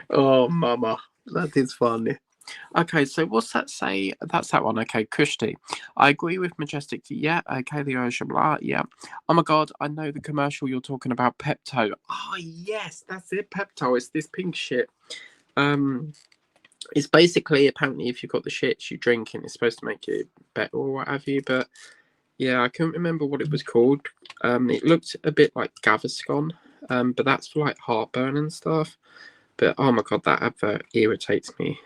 Oh, mama, that is funny. Okay, so what's that say? That's that one. Okay, Kushti. I agree with Majestic. Yeah, okay, the Blah. Yeah. Oh my God, I know the commercial you're talking about, Pepto. Oh, yes, that's it, Pepto. It's this pink shit. It's basically, apparently, if you've got the shits, you drink and it's supposed to make it better or what have you. But yeah, I couldn't remember what it was called. It looked a bit like Gaviscon, but that's for like heartburn and stuff. But oh my God, that advert irritates me.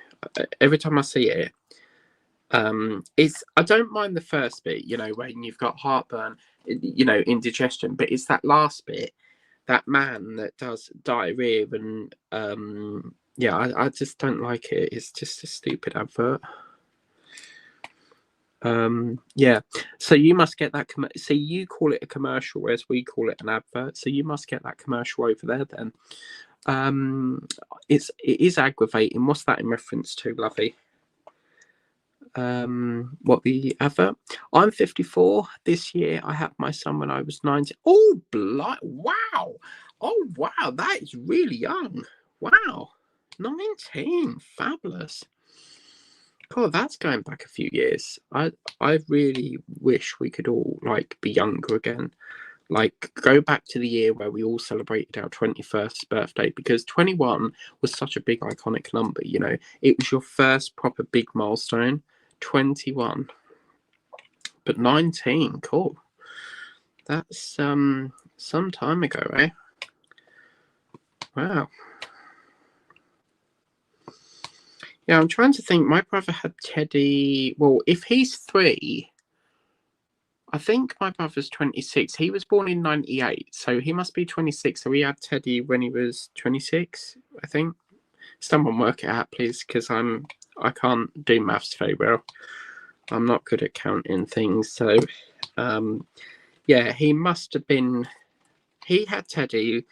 Every time I see it, it's, I don't mind the first bit, you know, when you've got heartburn, you know, indigestion, but it's that last bit, that man that does diarrhea and yeah, I just don't like it. It's just a stupid advert. Yeah, so you must get that so you call it a commercial, whereas we call it an advert, so you must get that commercial over there then. It is aggravating. What's that in reference to, lovey? What, the advert? I'm 54 this year. I had my son when I was 19. Oh, wow. Oh, wow, that is really young. Wow, 19. Fabulous. God, that's going back a few years. I really wish we could all like be younger again. Like, go back to the year where we all celebrated our 21st birthday, because 21 was such a big iconic number, you know. It was your first proper big milestone. 21. But 19, cool. That's some time ago, eh? Wow. Yeah, I'm trying to think. My brother had Teddy. Well, if he's 3, I think my brother's 26. He was born in 98, so he must be 26. So he had Teddy when he was 26, I think. Someone work it out, please, because I can't do maths very well. I'm not good at counting things. So, yeah, he must have been. He had Teddy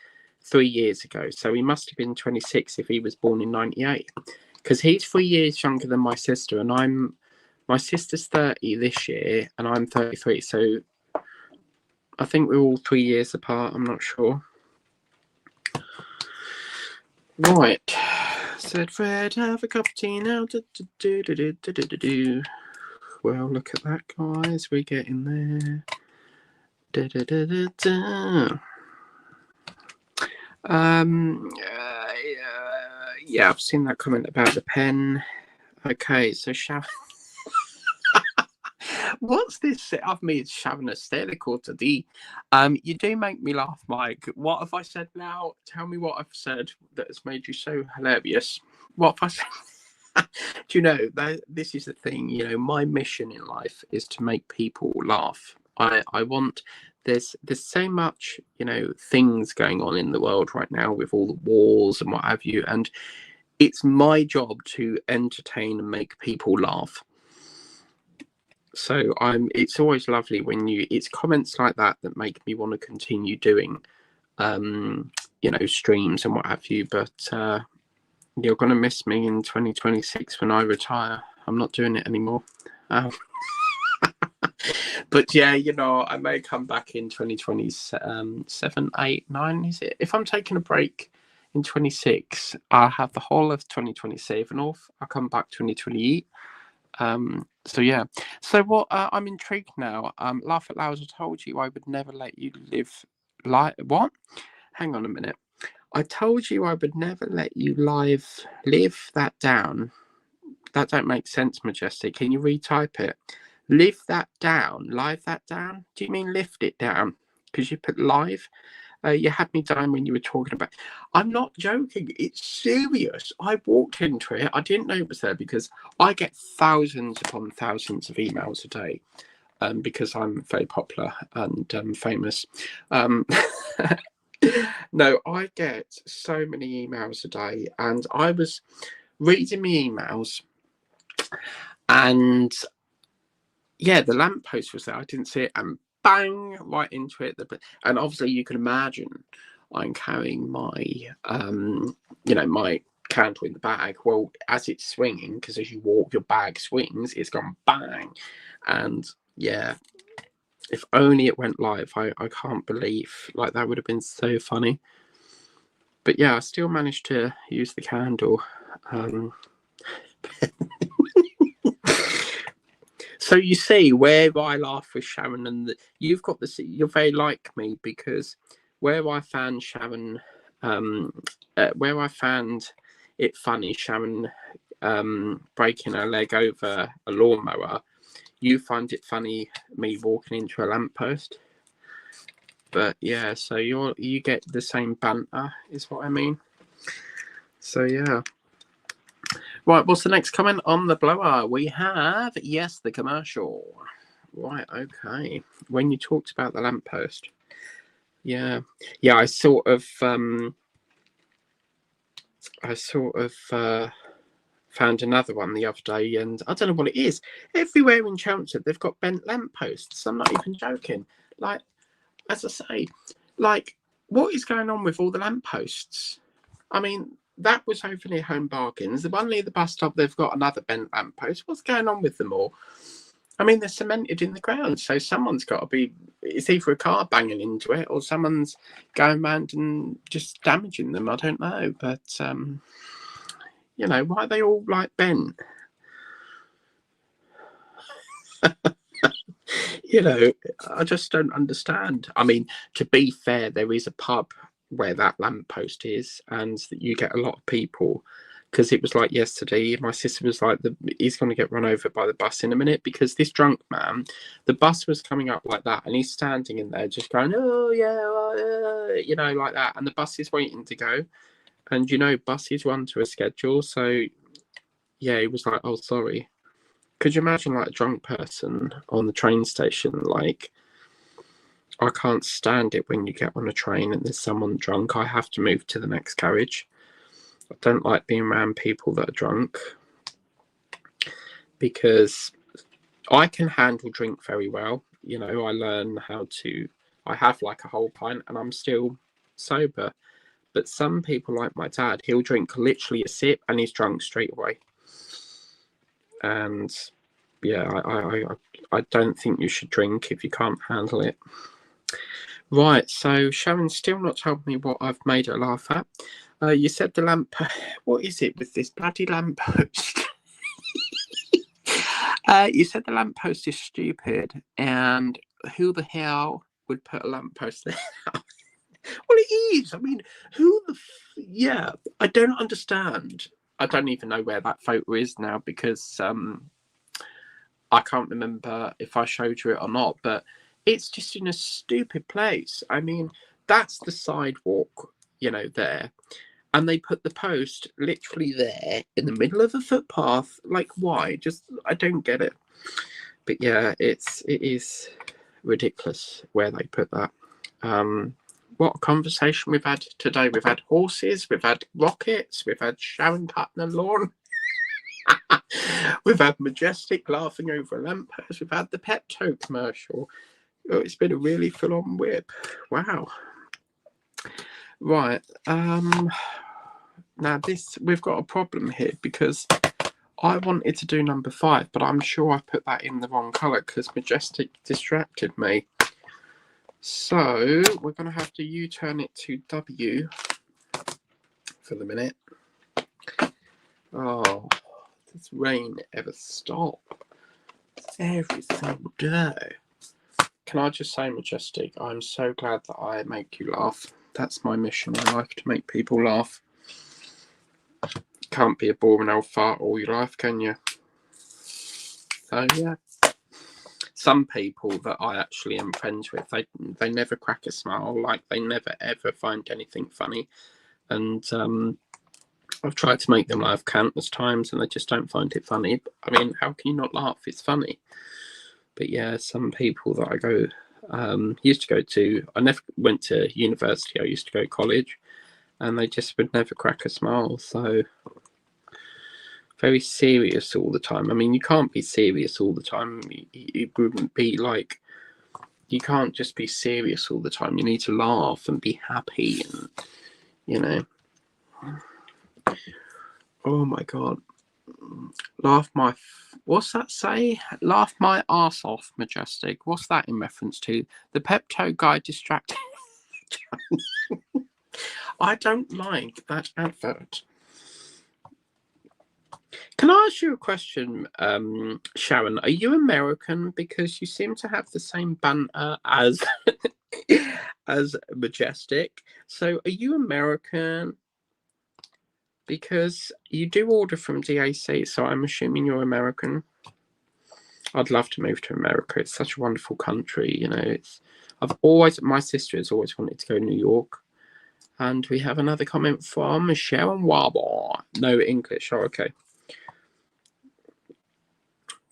3 years ago, so he must have been 26 if he was born in 98. Because he's 3 years younger than my sister, and my sister's 30 this year, and I'm 33. So I think we're all 3 years apart. I'm not sure. Right. Said Fred, have a cup of tea now. Well, look at that, guys. We're getting there. Yeah, I've seen that comment about the pen. Okay, so what's this set of me shoving a hysterical today? You do make me laugh, Mike. What have I said now? Tell me what I've said that has made you so hilarious. What have I said? Do you know that this is the thing? You know, my mission in life is to make people laugh. I want. There's so much, you know, things going on in the world right now with all the wars and what have you, and it's my job to entertain and make people laugh. So it's always lovely when it's comments like that that make me want to continue doing, you know, streams and what have you. But you're going to miss me in 2026 when I retire. I'm not doing it anymore. But yeah, you know, I may come back in 2027, 8, 9, is it? If I'm taking a break in 26, I'll have the whole of 2027 off. I'll come back 2028. So yeah. So what? I'm intrigued now. Laugh Out Loud. I told you I would never let you live what? Hang on a minute. I told you I would never let you live that down. That don't make sense, Majestic. Can you retype it? Live that down. Live that down? Do you mean lift it down? Because you put live. You had me dying when you were talking about. I'm not joking. It's serious. I walked into it. I didn't know it was there because I get thousands upon thousands of emails a day, because I'm very popular and famous. No, I get so many emails a day, and I was reading my emails, and yeah, the lamppost was there. I didn't see it, and bang, right into it. And obviously, you can imagine I'm carrying my, you know, my candle in the bag. Well, as it's swinging, because as you walk, your bag swings. It's gone bang, and yeah, If only it went live. I can't believe, like, that would have been so funny. But yeah, I still managed to use the candle. So you see where I laugh with Sharon, and you've got this. You're very like me, because where I found Sharon, where I found it funny, Sharon breaking her leg over a lawnmower, you find it funny me walking into a lamppost. But yeah, so you get the same banter, is what I mean. So yeah. Right, what's the next comment on the blower? We have, yes, the commercial. Right, okay. When you talked about the lamppost. Yeah. Yeah, I sort of found another one the other day, and I don't know what it is. Everywhere in Chelmsford, they've got bent lampposts. I'm not even joking. Like, as I say, like, what is going on with all the lampposts? I mean, that was over near Home Bargains. The one near the bus stop, they've got another bent lamppost. What's going on with them all? I mean, they're cemented in the ground, so someone's got to be. It's either a car banging into it, or someone's going around and just damaging them. I don't know, but you know, why are they all like bent? You know, I just don't understand. I mean, to be fair, there is a pub where that lamppost is, and you get a lot of people, because it was like yesterday, my sister was like, he's going to get run over by the bus in a minute, because this drunk man, the bus was coming up like that, and he's standing in there just going, oh yeah, you know, like that, and the bus is waiting to go, and you know, buses run to a schedule, so yeah, he was like, oh, sorry. Could you imagine, like, a drunk person on the train station? Like, I can't stand it when you get on a train and there's someone drunk. I have to move to the next carriage. I don't like being around people that are drunk, because I can handle drink very well. You know, I learn how to. I have like a whole pint and I'm still sober. But some people, like my dad, he'll drink literally a sip and he's drunk straight away. And yeah, I don't think you should drink if you can't handle it. Right, so Sharon's still not told me what I've made her laugh at. You said the lamp. What is it with this bloody lamppost? You said the lamppost is stupid, and who the hell would put a lamppost there? Well, it is. I mean, who the? Yeah, I don't understand. I don't even know where that photo is now, because I can't remember if I showed you it or not, but it's just in a stupid place. I mean, that's the sidewalk, you know, there. And they put the post literally there in the middle of a footpath. Like, why? Just, I don't get it. But yeah, it is ridiculous where they put that. What a conversation we've had today. We've had horses, we've had rockets, we've had Sharon cutting a lawn. We've had Majestic laughing over a lamppost. We've had the Pepto commercial. Oh, it's been a really full-on whip. Wow. Right. Now we've got a problem here, because I wanted to do number 5, but I'm sure I put that in the wrong colour because Majestic distracted me. So we're going to have to U-turn it to W for the minute. Oh, does rain ever stop? Every single day. Can I just say, Majestic, I'm so glad that I make you laugh. That's my mission in life, to make people laugh. Can't be a boring old fart all your life, can you? So yeah. Some people that I actually am friends with, they never crack a smile. Like, they never ever find anything funny. And I've tried to make them laugh countless times and they just don't find it funny. I mean, how can you not laugh? It's funny. But yeah, some people that I used to go to, I never went to university, I used to go to college, and they just would never crack a smile. So very serious all the time. I mean, you can't be serious all the time. It wouldn't be like, you can't just be serious all the time. You need to laugh and be happy, and you know. Oh my God. What's that say? Laugh my arse off, Majestic. What's that in reference to? The Pepto guy distracted. I don't like that advert. Can I ask you a question, Sharon? Are you American? Because you seem to have the same banter as as Majestic. So are you American? Because you do order from DAC, so I'm assuming you're American. I'd love to move to America. It's such a wonderful country, you know. My sister has always wanted to go to New York. And we have another comment from Sharon Warble. No English. Oh, okay.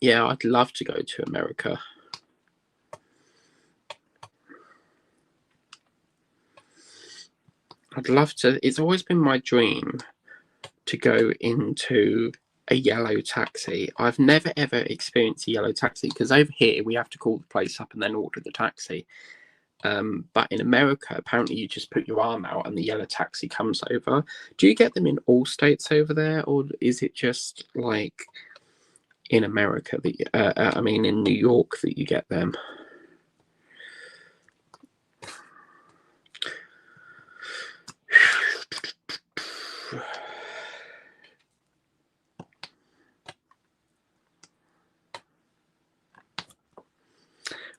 Yeah, I'd love to go to America. I'd love to. It's always been my dream to go into a yellow taxi. I've never ever experienced a yellow taxi because over here we have to call the place up and then order the taxi. But in America, apparently you just put your arm out and the yellow taxi comes over. Do you get them in all states over there, or is it just like in America that in New York that you get them?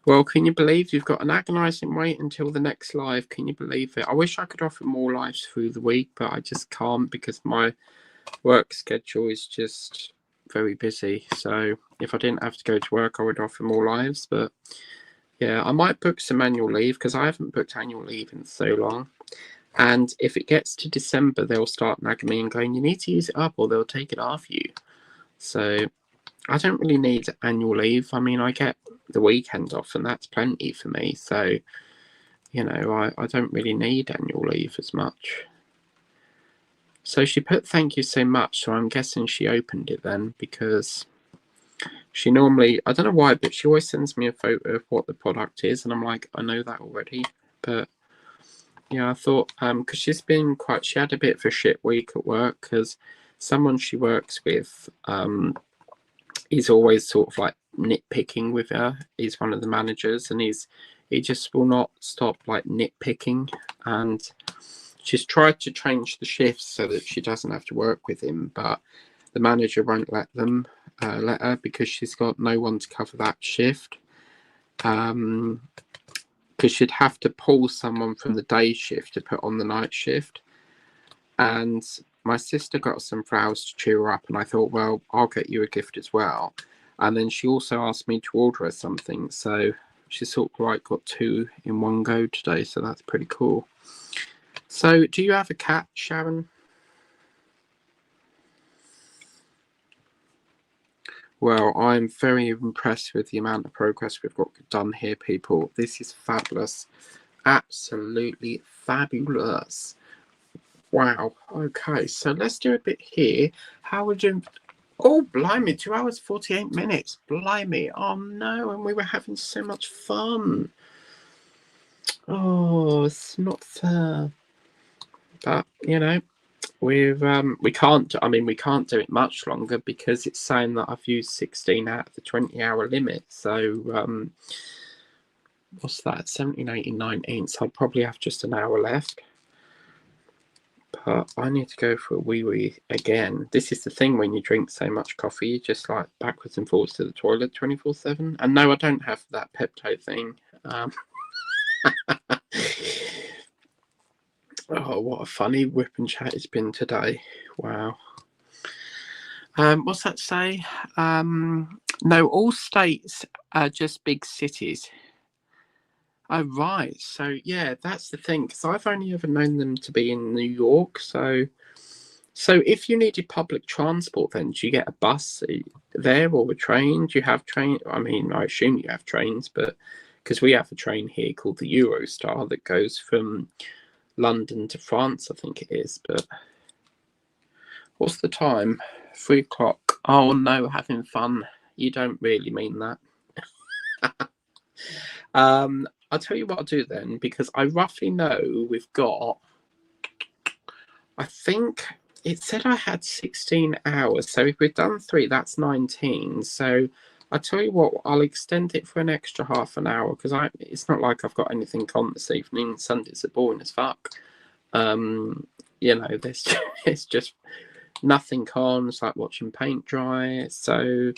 Well, can you believe you've got an agonising wait until the next live? Can you believe it? I wish I could offer more lives through the week, but I just can't because my work schedule is just very busy. So if I didn't have to go to work, I would offer more lives. But yeah, I might book some annual leave because I haven't booked annual leave in so long. And if it gets to December, they'll start nagging me and going, you need to use it up or they'll take it off you. So I don't really need annual leave. I mean, I get the weekend off and that's plenty for me. So, you know, I don't really need annual leave as much. So she put thank you so much. So I'm guessing she opened it then because she normally, I don't know why, but she always sends me a photo of what the product is. And I'm like, I know that already. But yeah, I thought, because she had a bit of a shit week at work because someone she works with, he's always sort of like nitpicking with her. He's one of the managers and he just will not stop like nitpicking, and she's tried to change the shifts so that she doesn't have to work with him, but the manager won't let her because she's got no one to cover that shift, because she'd have to pull someone from the day shift to put on the night shift. And my sister got some flowers to cheer her up, and I thought, well, I'll get you a gift as well. And then she also asked me to order her something, so she sort of like got two in one go today, so that's pretty cool. So do you have a cat, Sharon? Well, I'm very impressed with the amount of progress we've got done here, people. This is fabulous. Absolutely fabulous. Wow. Okay, so let's do a bit here. How would you... Oh, blimey, 2 hours, 48 minutes. Blimey. Oh, no, and we were having so much fun. Oh, it's not fair. But, you know, we can't do it much longer because it's saying that I've used 16 out of the 20-hour limit. So, what's that? 17, 18, 19. So I'll probably have just an hour left. But I need to go for a wee again. This is the thing when you drink so much coffee, you just like backwards and forwards to the toilet 24/7. And no, I don't have that Pepto thing. Oh, what a funny whip and chat it's been today. Wow. What's that say? No, all states are just big cities. Oh, right. So, yeah, that's the thing. Because I've only ever known them to be in New York. So if you needed public transport, then do you get a bus there or a train? Do you have train? I mean, I assume you have trains, but because we have a train here called the Eurostar that goes from London to France, I think it is. But what's the time? 3 o'clock. Oh, no, having fun. You don't really mean that. I'll tell you what I'll do then, because I roughly know we've got, I think it said I had 16 hours. So if we've done 3, that's 19. So I tell you what, I'll extend it for an extra half an hour because it's not like I've got anything on this evening. Sundays are boring as fuck. You know, it's just nothing on. It's like watching paint dry. So,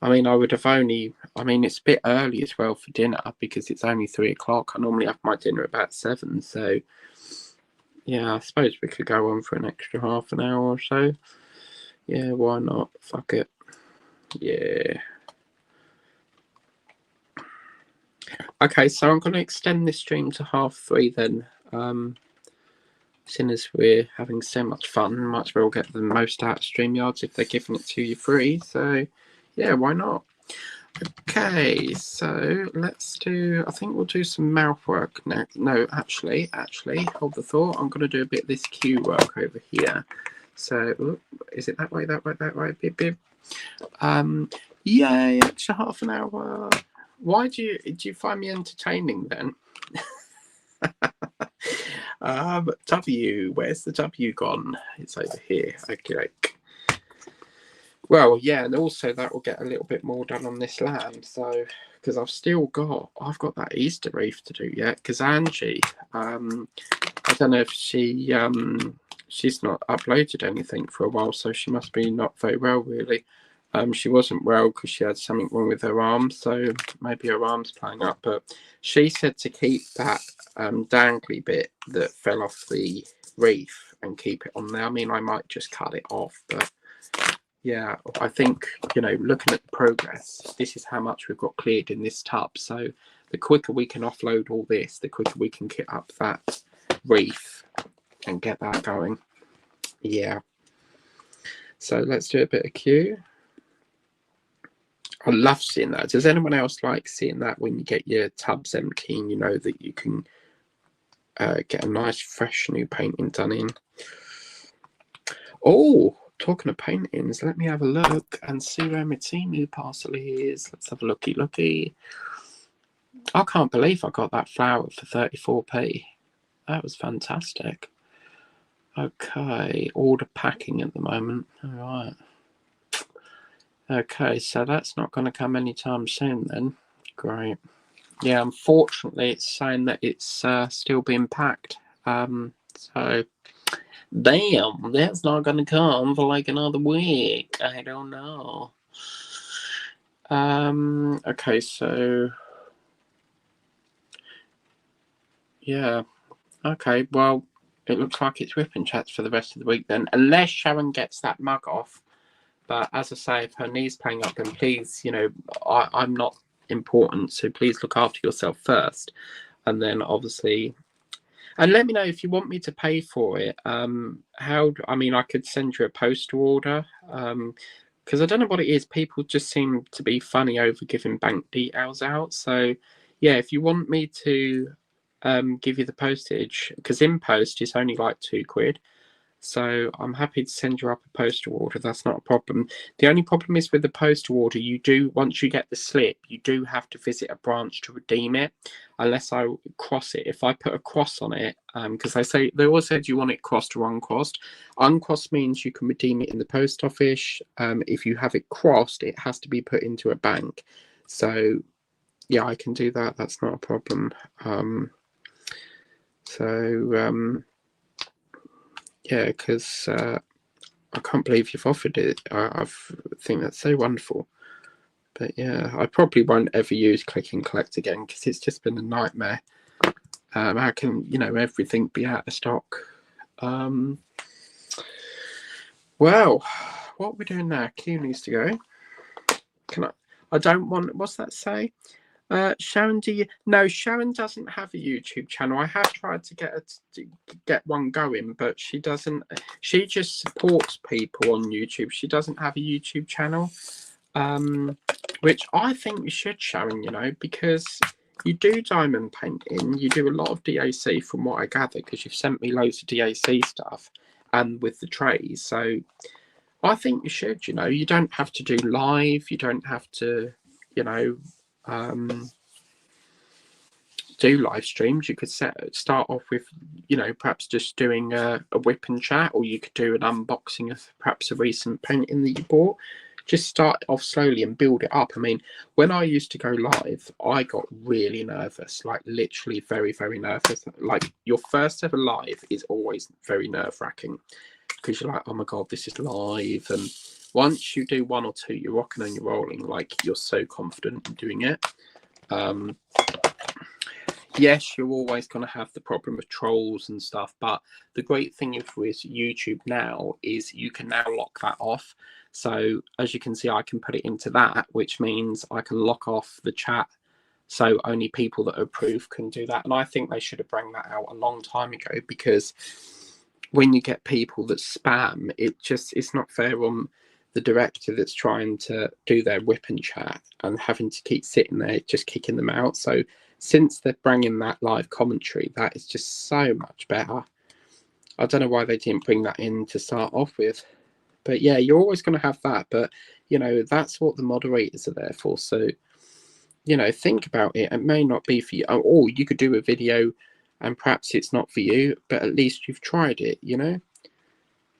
I mean, it's a bit early as well for dinner because it's only 3 o'clock. I normally have my dinner about 7. So, yeah, I suppose we could go on for an extra half an hour or so. Yeah, why not? Fuck it. Yeah. Okay, so I'm going to extend this stream to 3:30 then. Seeing as we're having so much fun, might as well get the most out of StreamYards if they're giving it to you free. So, yeah, why not? Okay, so let's I think we'll do some mouth work now. No, actually, hold the thought. I'm going to do a bit of this cue work over here. So, is it that way, bib, bib? Yay, extra half an hour. Why do you find me entertaining then? W, where's the W gone? It's over here. Okay. Well, yeah, and also that will get a little bit more done on this land. So, because I've got that Easter wreath to do yet. Because Angie, I don't know if she's not uploaded anything for a while, so she must be not very well, really. She wasn't well because she had something wrong with her arm, so maybe her arm's playing up. But she said to keep that dangly bit that fell off the wreath and keep it on there. I mean, I might just cut it off, but yeah, I think, looking at the progress, this is how much we've got cleared in this tub. So the quicker we can offload all this, the quicker we can kit up that wreath and get that going. Yeah. So let's do a bit of Q. I love seeing that. Does anyone else like seeing that when you get your tubs empty and you know that you can get a nice fresh new painting done in? Oh, talking of paintings, let me have a look and see where my Temu parcel is. Let's have a looky. I can't believe I got that flower for 34p. That was fantastic. Okay, order packing at the moment. All right. Okay, so that's not going to come anytime soon then. Great. Yeah, unfortunately, it's saying that it's still being packed. So, damn, that's not going to come for like another week. I don't know. Okay, so... Yeah. Okay, well, it looks like it's whipping chats for the rest of the week then. Unless Sharon gets that mug off. But as I say, if her knee's playing up, then please, I'm not important, so please look after yourself first. And then obviously, and let me know if you want me to pay for it. I could send you a postal order. Because I don't know what it is. People just seem to be funny over giving bank details out. So yeah, if you want me to give you the postage, because in post it's only like £2. So I'm happy to send you up a postal order. That's not a problem. The only problem is with the postal order, once you get the slip, you do have to visit a branch to redeem it, unless I cross it. If I put a cross on it, because they always say, do you want it crossed or uncrossed? Uncrossed means you can redeem it in the post office. If you have it crossed, it has to be put into a bank. So yeah, I can do that. That's not a problem. Yeah, because I can't believe you've offered it. I think that's so wonderful. But yeah, I probably won't ever use Click and Collect again because it's just been a nightmare. How can, everything be out of stock? Well, what are we doing now? Q needs to go. I don't want, what's that say? Sharon, Sharon doesn't have a YouTube channel. I have tried to get one going, but she doesn't. She just supports people on YouTube. She doesn't have a YouTube channel, which I think you should, Sharon. Because you do diamond painting, you do a lot of DAC from what I gather, because you've sent me loads of DAC stuff, and with the trays. So I think you should. You don't have to do live. You don't have to. do live streams, you could start off with, you know, perhaps just doing a whip and chat, or you could do an unboxing of perhaps a recent painting that you bought. Just start off slowly and build it up. I mean, when I used to go live, I got really nervous, like literally very, very nervous. Like your first ever live is always very nerve-wracking because you're like, oh my God, this is live. And once you do one or two, you're rocking and you're rolling, like you're so confident in doing it. Yes, you're always going to have the problem of trolls and stuff, but the great thing with YouTube now is you can now lock that off. So as you can see, I can put it into that, which means I can lock off the chat. So only people that approve can do that. And I think they should have brought that out a long time ago, because when you get people that spam, it's not fair on the director that's trying to do their whip and chat and having to keep sitting there just kicking them out. So since they're bringing that live commentary, that is just so much better. I don't know why they didn't bring that in to start off with. But yeah, you're always going to have that. But, you know, that's what the moderators are there for. So, you know, think about it. It may not be for you. Or you could do a video and perhaps it's not for you, but at least you've tried it, you know.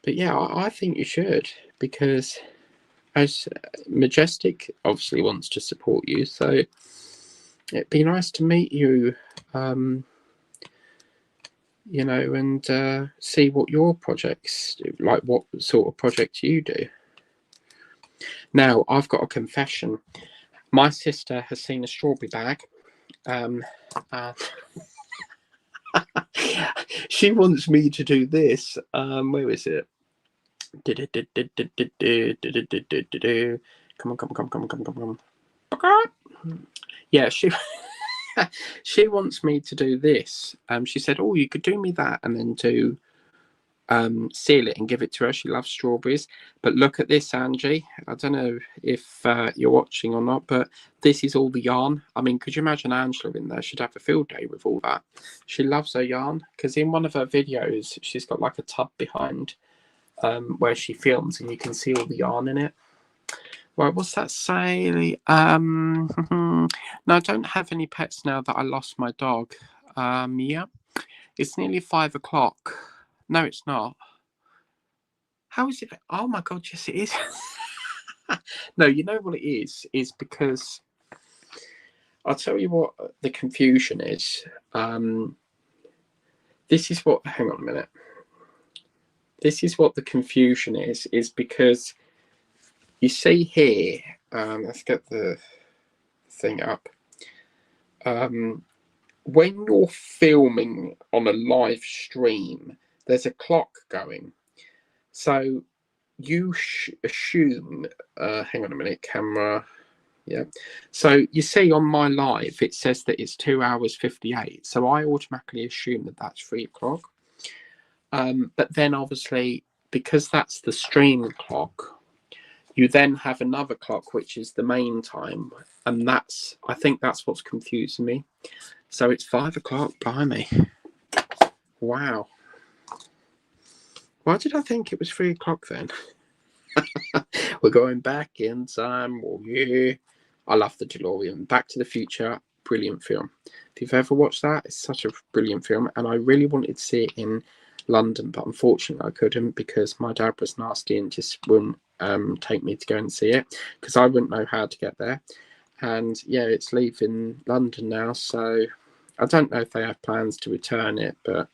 But yeah, I think you should, because as Majestic obviously wants to support you. So it'd be nice to meet you, you know, and see what your projects do, like what sort of projects you do. Now, I've got a confession. My sister has seen a strawberry bag. She wants me to do this. Where is it? Come on. Yeah, she wants me to do this. She said, oh, you could do me that and then do seal it and give it to her. She loves strawberries. But look at this, Angie. I don't know if you're watching or not, but this is all the yarn. I mean, could you imagine Angela in there? She'd have a field day with all that. She loves her yarn, because in one of her videos, she's got like a tub behind where she films, and you can see all the yarn in it. Right, what's that say? No, I don't have any pets now that I lost my dog. Yeah, it's nearly 5 o'clock. No, it's not. How is it? Oh my God, yes, it is. No, you know what it is because I'll tell you what the confusion is. This is what, hang on a minute. This is what the confusion is because you see here, let's get the thing up. When you're filming on a live stream, there's a clock going. So you assume, hang on a minute, camera. Yeah. So you see on my live, it says that it's 2 hours 58. So I automatically assume that that's 3 o'clock. But then obviously, because that's the stream clock, you then have another clock, which is the main time. And I think that's what's confusing me. So it's 5 o'clock, blimey. Wow. Why did I think it was 3 o'clock then? We're going back in time. Oh, yeah. I love the DeLorean. Back to the Future, brilliant film. If you've ever watched that, it's such a brilliant film. And I really wanted to see it in London, but unfortunately I couldn't because my dad was nasty and just wouldn't take me to go and see it because I wouldn't know how to get there. And yeah, it's leaving London now, so I don't know if they have plans to return it, but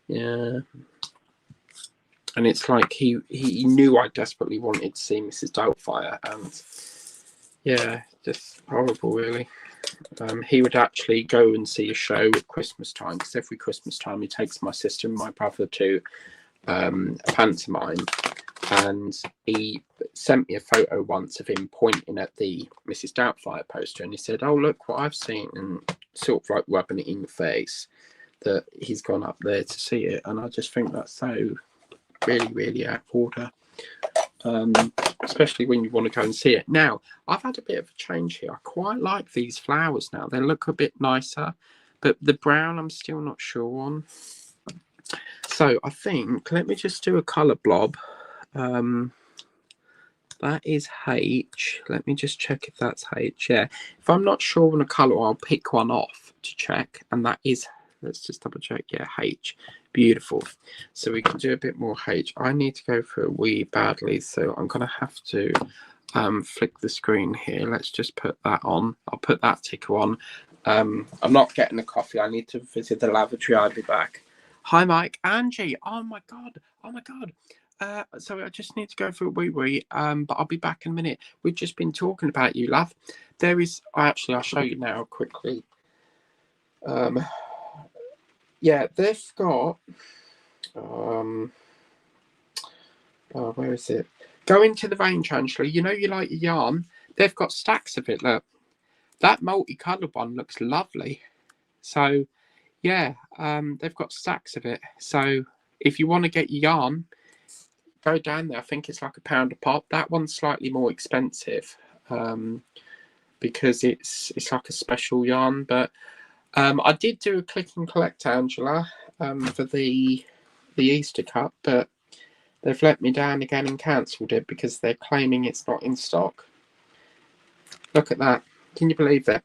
yeah. And it's like he knew I desperately wanted to see Mrs. Doubtfire, and yeah, just horrible, really. He would actually go and see a show at Christmas time, because every Christmas time he takes my sister and my brother to a pantomime, and he sent me a photo once of him pointing at the Mrs. Doubtfire poster, and he said, oh, look what I've seen, and sort of like rubbing it in your face that he's gone up there to see it. And I just think that's so really, really out of order, especially when you want to go and see it. Now, I've had a bit of a change here. I quite like these flowers now. They look a bit nicer, but the brown I'm still not sure on. So I think, let me just do a colour blob. That is H. Let me just check if that's H. Yeah. If I'm not sure on a colour, I'll pick one off to check. And that is, let's just double check. Yeah, H. Beautiful. So we can do a bit more H. I need to go for a wee badly, so I'm going to have to flick the screen here. Let's just put that on. I'll put that ticker on. I'm not getting a coffee. I need to visit the lavatory. I'll be back. Hi, Mike. Angie. Oh, my God. Oh, my God. So I just need to go for a wee, but I'll be back in a minute. We've just been talking about you, love. There is, actually, I'll show you now quickly. Yeah, they've got, where is it? Go into the range, Angela. You know you like your yarn. They've got stacks of it, look. That multicoloured one looks lovely. So, yeah, they've got stacks of it. So, if you want to get your yarn, go down there. I think it's like £1 a pop. That one's slightly more expensive because it's like a special yarn. But I did do a click and collect, Angela, for the Easter Cup, but they've let me down again and cancelled it because they're claiming it's not in stock. Look at that. Can you believe that?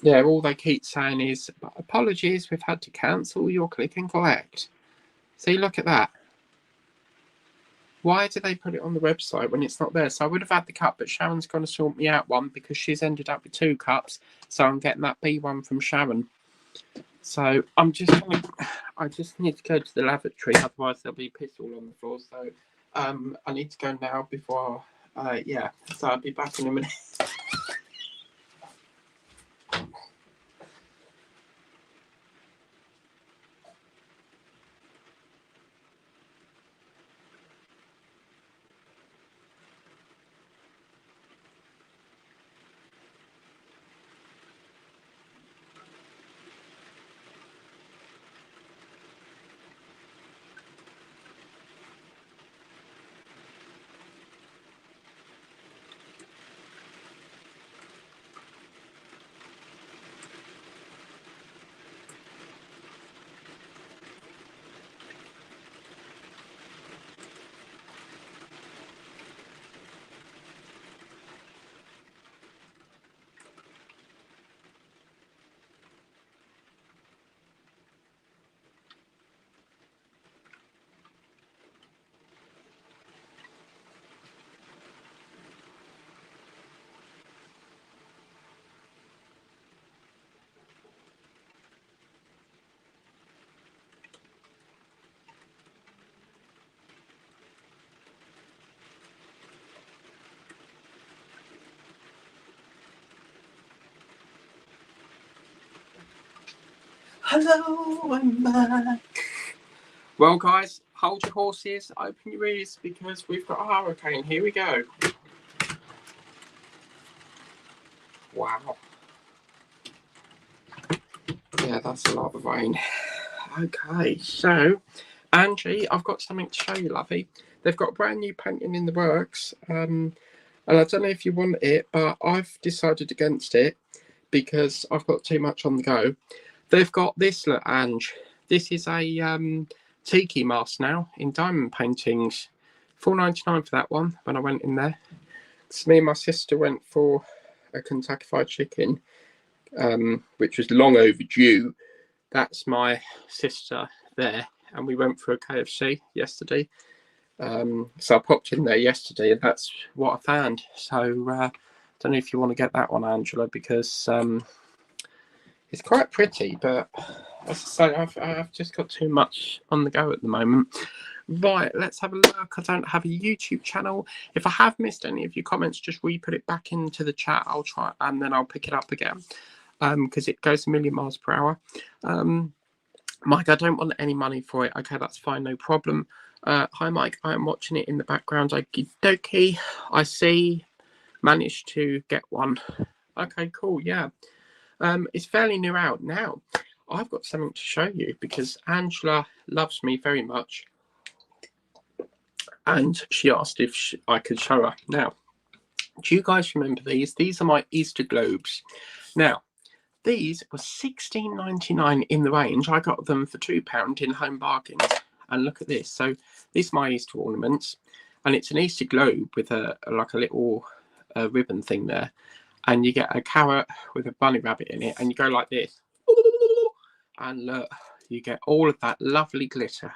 Yeah, all they keep saying is, apologies, we've had to cancel your click and collect. See, look at that. Why did they put it on the website when it's not there? So I would have had the cup, but Sharon's going to sort me out one because she's ended up with 2 cups. So I'm getting that B one from Sharon. So I just need to go to the lavatory, otherwise there'll be piss all on the floor. So I need to go now before, yeah. So I'll be back in a minute. Hello, I'm back. Well, guys, hold your horses, open your ears, because we've got a hurricane. Here we go. Wow. Yeah, that's a lot of rain. Okay, so, Angie, I've got something to show you, lovey. They've got a brand new painting in the works. And I don't know if you want it, but I've decided against it because I've got too much on the go. They've got this, look, Ange. This is a tiki mask now in diamond paintings. $4.99 for that one when I went in there. So me and my sister went for a Kentucky Fried Chicken, which was long overdue. That's my sister there. And we went for a KFC yesterday. So I popped in there yesterday and that's what I found. So I don't know if you want to get that one, Angela, because it's quite pretty, but as I say, I've just got too much on the go at the moment. Right, let's have a look. I don't have a YouTube channel. If I have missed any of your comments, just re-put it back into the chat. I'll try and then I'll pick it up again because it goes a million miles per hour. Mike, I don't want any money for it. Okay, that's fine, no problem. Hi, Mike. I am watching it in the background. Okie dokie. I see. Managed to get one. Okay, cool. Yeah. It's fairly new out now. I've got something to show you because Angela loves me very much. And she asked if I could show her. Now, do you guys remember these? These are my Easter globes. Now, these were $16.99 in the range. I got them for £2 in Home Bargains. And look at this. So these are my Easter ornaments, and it's an Easter globe with a little ribbon thing there, and you get a carrot with a bunny rabbit in it, and you go like this, and look, you get all of that lovely glitter.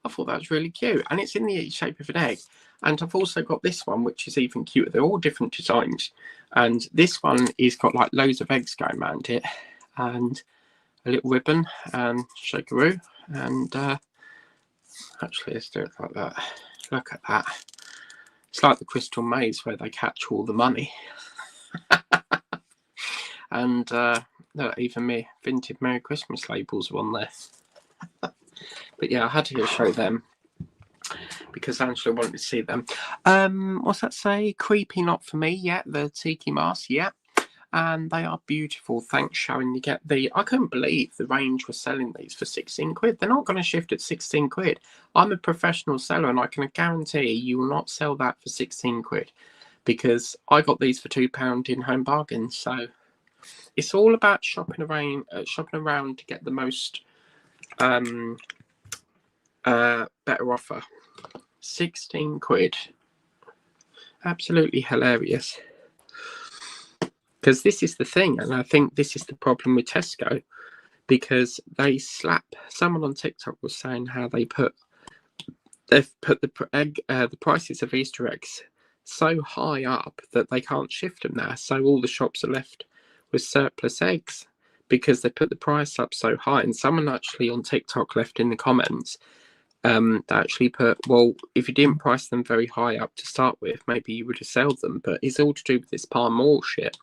I thought that was really cute, and it's in the shape of an egg. And I've also got this one, which is even cuter. They're all different designs, and this one is got like loads of eggs going around it, and a little ribbon and shakeroo. And actually, let's do it like that. Look at that. It's like the Crystal Maze where they catch all the money. And look, even me vintage Merry Christmas labels are on there. But yeah, I had to show them because Angela wanted to see them. What's that say? Creepy Not For Me. Yeah, the tiki masks. Yeah, and they are beautiful. Thanks, Sharon. You get the, I couldn't believe the range was selling these for 16 quid. They're not going to shift at 16 quid. I'm a professional seller, and I can guarantee you will not sell that for 16 quid, because I got these for £2 in Home Bargains. So it's all about shopping around to get the most better offer. 16 quid. Absolutely hilarious. Because this is the thing, and I think this is the problem with Tesco, because they slap. Someone on TikTok was saying how they've put the prices of Easter eggs so high up that they can't shift them now. So all the shops are left with surplus eggs because they put the price up so high. And someone actually on TikTok left in the comments that actually put, well, if you didn't price them very high up to start with, maybe you would have sold them. But it's all to do with this palm oil shit.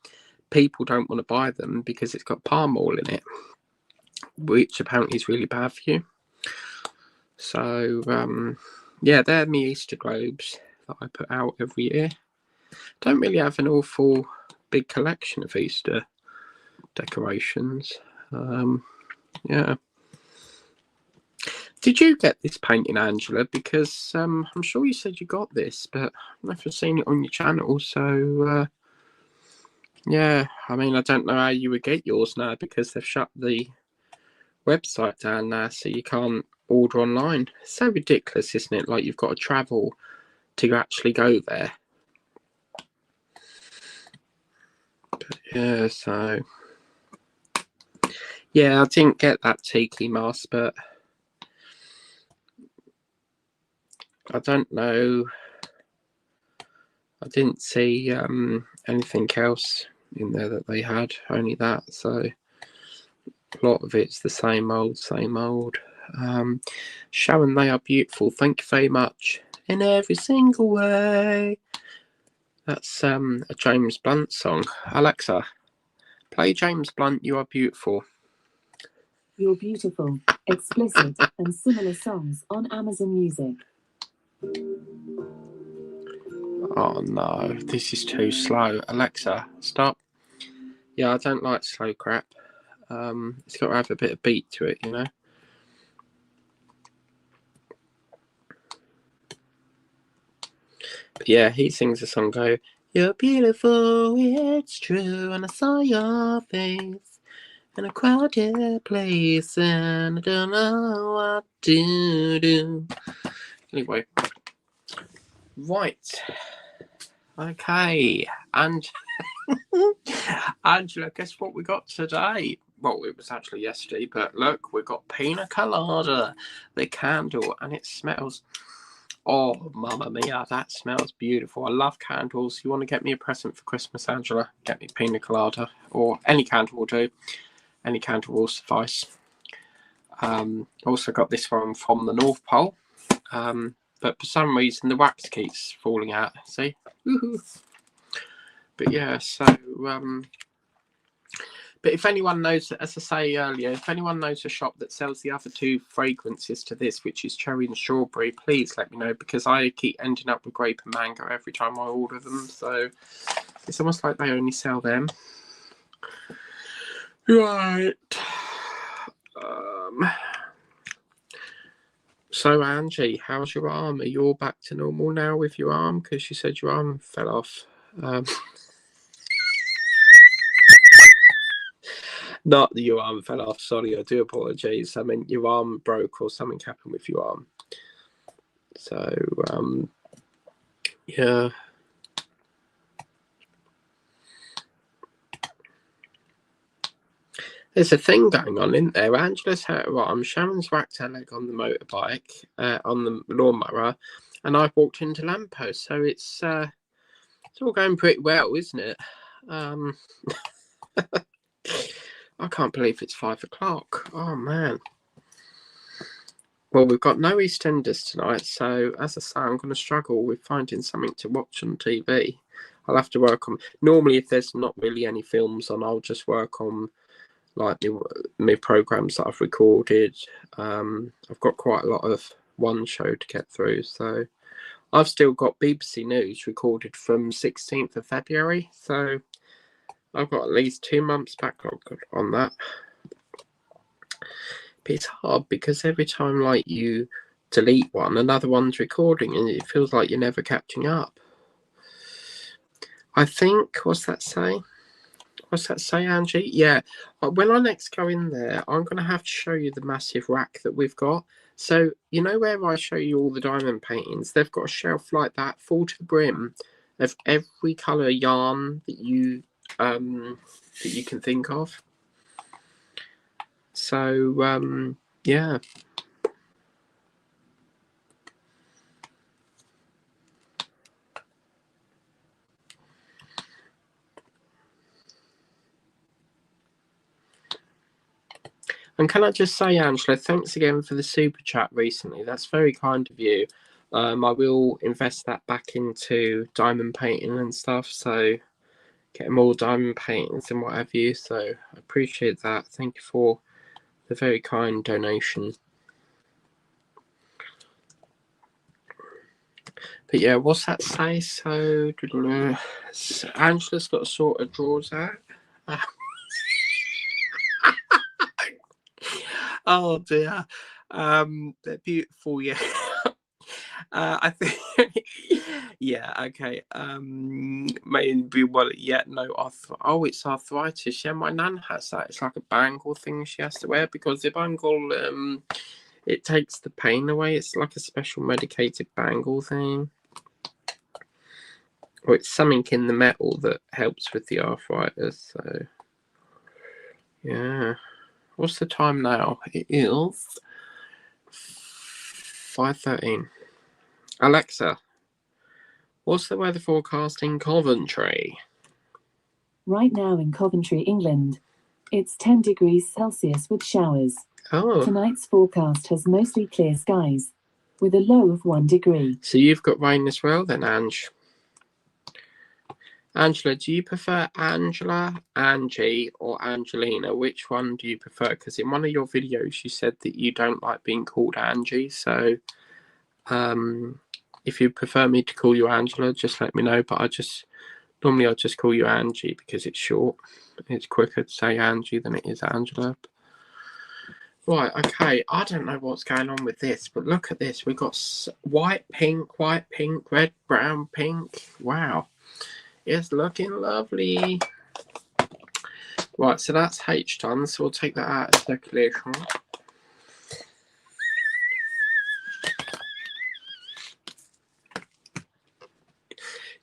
People don't want to buy them because it's got palm oil in it, which apparently is really bad for you. So yeah, they're my Easter globes that I put out every year. Don't really have an awful big collection of Easter decorations. Yeah. Did you get this painting, Angela? Because I'm sure you said you got this, but I've never seen it on your channel. So yeah, I mean, I don't know how you would get yours now because they've shut the website down now, so you can't order online. It's so ridiculous, isn't it? Like you've got to travel to actually go there. But yeah, so yeah, I didn't get that tiki mask, but I don't know. I didn't see anything else in there that they had, only that. So a lot of it's the same old, same old. Sharon, they are beautiful. Thank you very much. In every single way. That's a James Blunt song. Alexa, play James Blunt, You Are Beautiful.
You're Beautiful, explicit, and similar songs on Amazon Music.
Oh no, this is too slow. Alexa, stop. Yeah, I don't like slow crap. It's got to have a bit of beat to it, you know. But yeah, he sings a song go, you're beautiful, it's true, and I saw your face in a crowded place, and I don't know what to do. Anyway, right. Okay, and Angela, guess what we got today? Well, it was actually yesterday, but look, we got Pina Colada, the candle, and it smells, oh, mamma mia, that smells beautiful. I love candles. You want to get me a present for Christmas, Angela? Get me Pina Colada, or any candle will do. Any candle will suffice. Also got this one from the North Pole, but for some reason the wax keeps falling out. See? Woohoo! But yeah, so but if anyone knows, as I say earlier, if anyone knows a shop that sells the other two fragrances to this, which is cherry and strawberry, please let me know, because I keep ending up with grape and mango every time I order them. So it's almost like they only sell them. Right. So Angie, how's your arm? Are you all back to normal now with your arm? Because you said your arm fell off. Not that your arm fell off. Sorry, I do apologise. I meant your arm broke or something happened with your arm. So, yeah. There's a thing going on, isn't there? Angela's hurt her arm, Sharon's whacked her leg on the motorbike, on the lawnmower, and I've walked into lamppost. So it's all going pretty well, isn't it? I can't believe it's 5 o'clock. Oh, man. Well, we've got no EastEnders tonight, so as I say, I'm going to struggle with finding something to watch on TV. I'll have to work on... Normally, if there's not really any films on, I'll just work on like my programs that I've recorded. I've got quite a lot of one show to get through, so I've still got BBC News recorded from 16th of February, so I've got at least 2 months backlog on that. But it's hard because every time like you delete one, another one's recording, and it feels like you're never catching up. I think, what's that say? What's that say, Angie? Yeah, when I next go in there, I'm going to have to show you the massive rack that we've got. So, you know where I show you all the diamond paintings? They've got a shelf like that, full to the brim, of every colour yarn that you can think of. So, yeah. And can I just say, Angela, thanks again for the super chat recently. That's very kind of you. I will invest that back into diamond painting and stuff. So getting more diamond paintings and what have you. So I appreciate that. Thank you for the very kind donation. But yeah, what's that say? So Angela's got a sort of drawers out. Oh dear. They're beautiful, yeah. I think yeah, okay. Maybe it's arthritis. Yeah, my nan has that. It's like a bangle thing she has to wear because the bangle it takes the pain away. It's like a special medicated bangle thing. Or it's something in the metal that helps with the arthritis, so yeah. What's the time now? It is 5:13. Alexa, what's the weather forecast in Coventry?
Right now in Coventry, England, it's 10 degrees Celsius with showers.
Oh.
Tonight's forecast has mostly clear skies, with a low of 1 degree.
So you've got rain as well then, Ange? Angela, do you prefer Angela, Angie, or Angelina? Which one do you prefer? Because in one of your videos you said that you don't like being called Angie. So if you prefer me to call you Angela, just let me know. But normally I'll just call you Angie because it's short. It's quicker to say Angie than it is Angela. Right, okay. I don't know what's going on with this, but look at this. We've got white, pink, red, brown, pink. Wow. It's looking lovely. Right, so that's H done, so we'll take that out of circulation.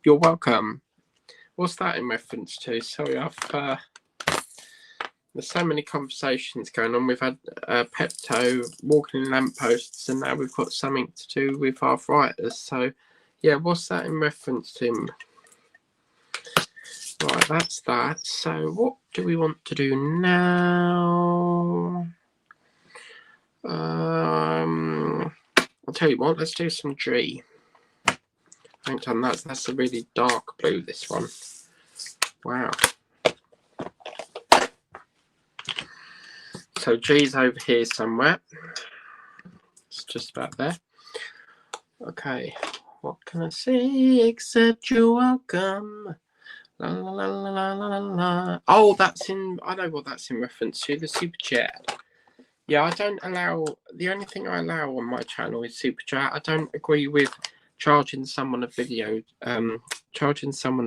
You're welcome. What's that in reference to? Sorry, there's so many conversations going on. We've had Pepto, walking in lampposts, and now we've got something to do with arthritis. So, yeah, what's that in reference to? Right, that's that. So what do we want to do now? I'll tell you what, let's do some G. I haven't done that. That's a really dark blue, this one. Wow. So G's over here somewhere. It's just about there. Okay. What can I say except you're welcome? La, la, la, la, la, la. Oh, I know what that's in reference to, the super chat. Yeah, I don't allow, the only thing I allow on my channel is super chat. I don't agree with charging someone a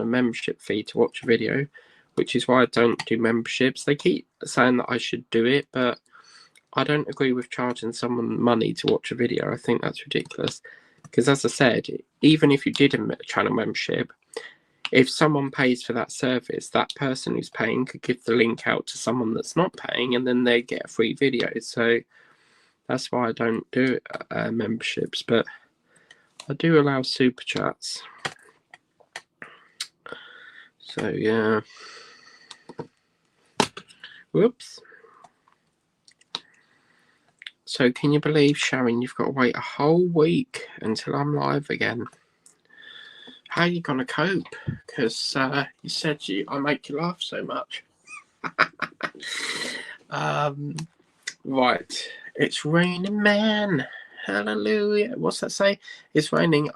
membership fee to watch a video which is why I don't do memberships. They keep saying that I should do it, but I don't agree with charging someone money to watch a video. I think that's ridiculous. Because as I said, even if you did a channel membership, if someone pays for that service, that person who's paying could give the link out to someone that's not paying, and then they get a free video. So that's why I don't do memberships, but I do allow super chats. So yeah. Whoops. So can you believe, Sharon, you've got to wait a whole week until I'm live again? How are you going to cope? Because you said I make you laugh so much. Right. It's raining, man. Hallelujah. What's that say? It's raining.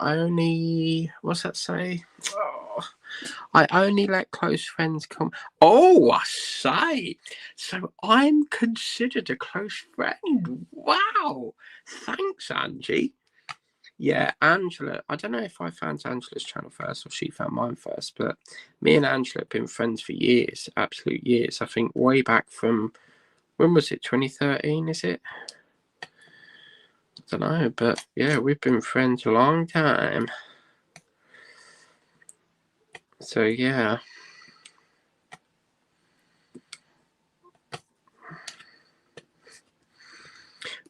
What's that say? Oh, I only let close friends come. Oh, I say. So I'm considered a close friend. Wow. Thanks, Angie. Yeah, Angela. I don't know if I found Angela's channel first or she found mine first, but me and Angela have been friends for years, absolute years. I think way back from, when was it, 2013, is it? I don't know, but yeah, we've been friends a long time. So yeah.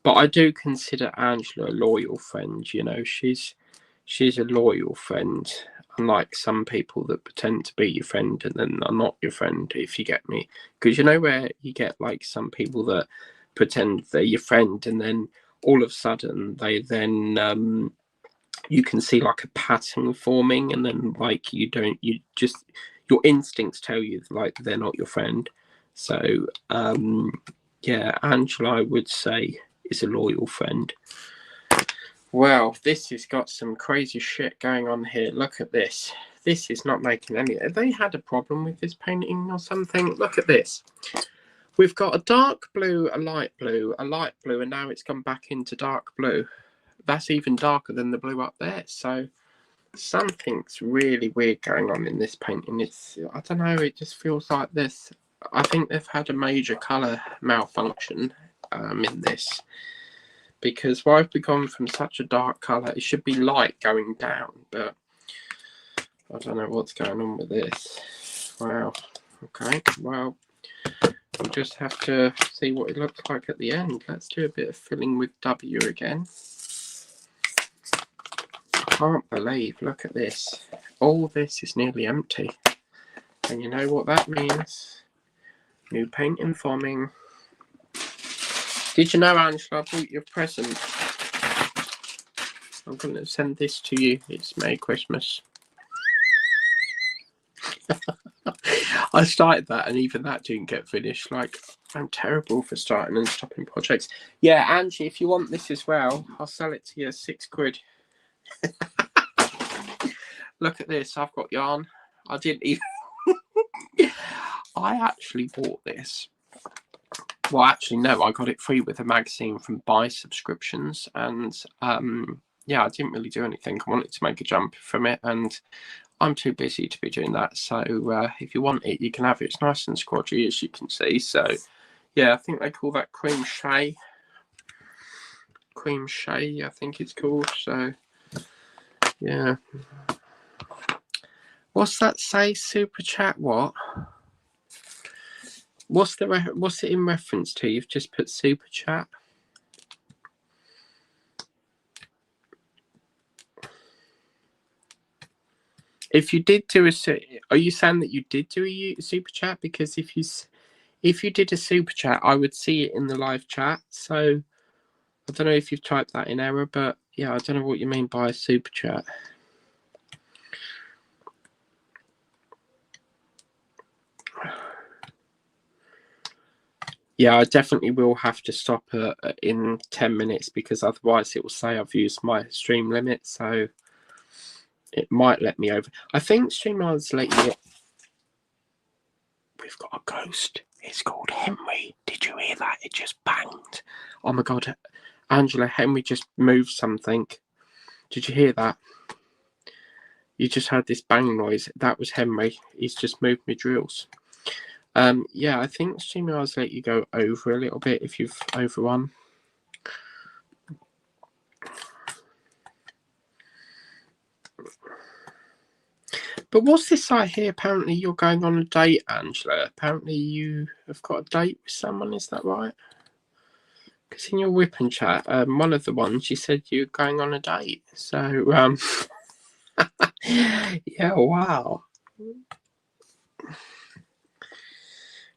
But I do consider Angela a loyal friend, you know. She's a loyal friend, unlike some people that pretend to be your friend and then are not your friend, if you get me. Because you know where you get like some people that pretend they're your friend and then all of a sudden they then you can see like a pattern forming, and then like your instincts tell you like they're not your friend. So yeah, Angela, I would say, is a loyal friend. Well, this has got some crazy shit going on here. Look at this. This is not making any... Have they had a problem with this painting or something? Look at this. We've got a dark blue, a light blue, and now it's gone back into dark blue. That's even darker than the blue up there. So something's really weird going on in this painting. I don't know, it just feels like this. I think they've had a major colour malfunction in this. Because why have we gone from such a dark colour? It should be light going down, but I don't know what's going on with this. Wow. Okay, well, we'll just have to see what it looks like at the end. Let's do a bit of filling with W again. I can't believe, look at this. All this is nearly empty. And you know what that means? New painting forming. Did you know, Angela, I bought you a present? I'm going to send this to you. It's Merry Christmas. I started that and even that didn't get finished. Like, I'm terrible for starting and stopping projects. Yeah, Angie, if you want this as well, I'll sell it to you £6. Look at this. I've got yarn. I didn't even... I actually bought this. Well, actually, no, I got it free with a magazine from Buy Subscriptions. And yeah, I didn't really do anything. I wanted to make a jump from it, and I'm too busy to be doing that. So if you want it, you can have it. It's nice and squodgy, as you can see. So yeah, I think they call that cream shay. Cream shay, I think it's called. So yeah. What's that say? Super chat? What? What's it in reference to? You've just put super chat. If you did do are you saying that you did do a super chat? Because if you did a super chat, I would see it in the live chat. So I don't know if you've typed that in error, but yeah, I don't know what you mean by a super chat. Yeah, I definitely will have to stop in 10 minutes because otherwise it will say I've used my stream limit. So it might let me over. I think Streamlabs let you... We've got a ghost. It's called Henry. Did you hear that? It just banged. Oh my God. Angela, Henry just moved something. Did you hear that? You just heard this bang noise. That was Henry. He's just moved my drills. Yeah, I think StreamYard's let you go over a little bit if you've overrun. But what's this I hear? Apparently you're going on a date, Angela. Apparently you have got a date with someone, is that right? Because in your whip and chat, one of the ones you said you're going on a date. So, yeah, wow.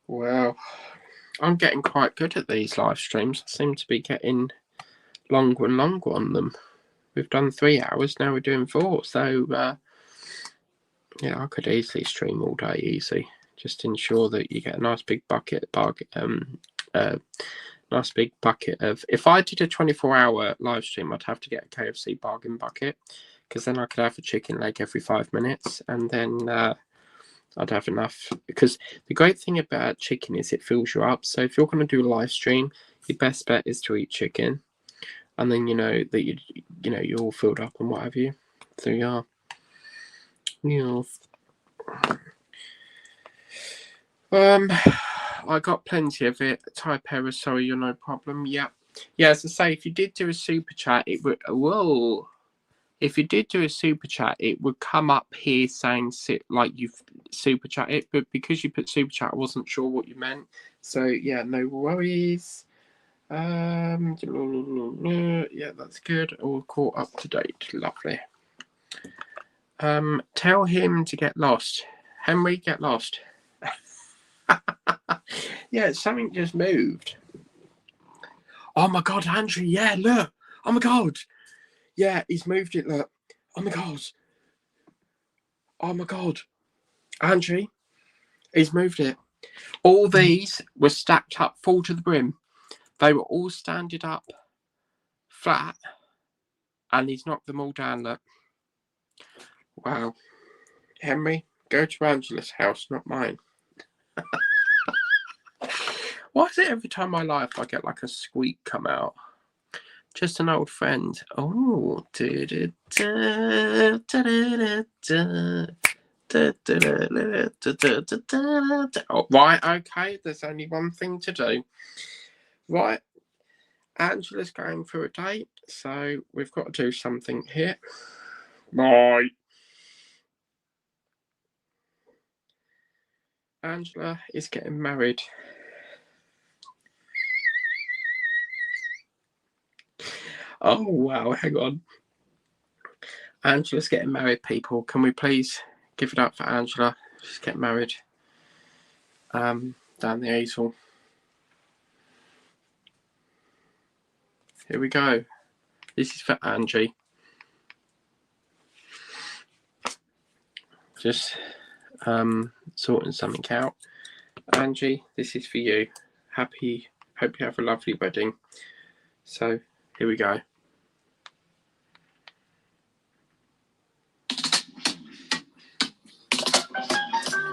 Well, I'm getting quite good at these live streams. I seem to be getting longer and longer on them. We've done 3 hours, now we're doing 4. So, yeah, I could easily stream all day easy. Just ensure that you get a nice big bucket nice big bucket of... If I did a 24-hour live stream, I'd have to get a KFC bargain bucket, because then I could have a chicken leg every 5 minutes, and then I'd have enough. Because the great thing about chicken is it fills you up. So if you're going to do a live stream, your best bet is to eat chicken, and then you know that you're all filled up and what have you. So yeah. I got plenty of it. Type error, sorry, you're no problem. Yeah. Yeah, as I say, if you did do a super chat, it would... Whoa. If you did do a super chat, it would come up here saying like you've super chat it, but because you put super chat, I wasn't sure what you meant. So yeah, no worries. Yeah, that's good. All caught up to date. Lovely. Tell him to get lost. Henry, get lost. Yeah, something just moved. Oh my god, Andrew, yeah, look. Oh my god. Yeah, he's moved it, look. Oh my god. Oh my god. Andrew, he's moved it. All these were stacked up full to the brim. They were all standing up flat, and he's knocked them all down, look. Wow. Henry, go to Angela's house, not mine. Why is it every time I laugh I get like a squeak come out? Just an old friend. Oh. Oh, right, okay, there's only one thing to do. Right, Angela's going for a date, so we've got to do something here. Right. Angela is getting married. Oh, wow, hang on. Angela's getting married, people. Can we please give it up for Angela? She's getting married. Down the easel. Here we go. This is for Angie. Just sorting something out. Angie, this is for you. Hope you have a lovely wedding. So, here we go.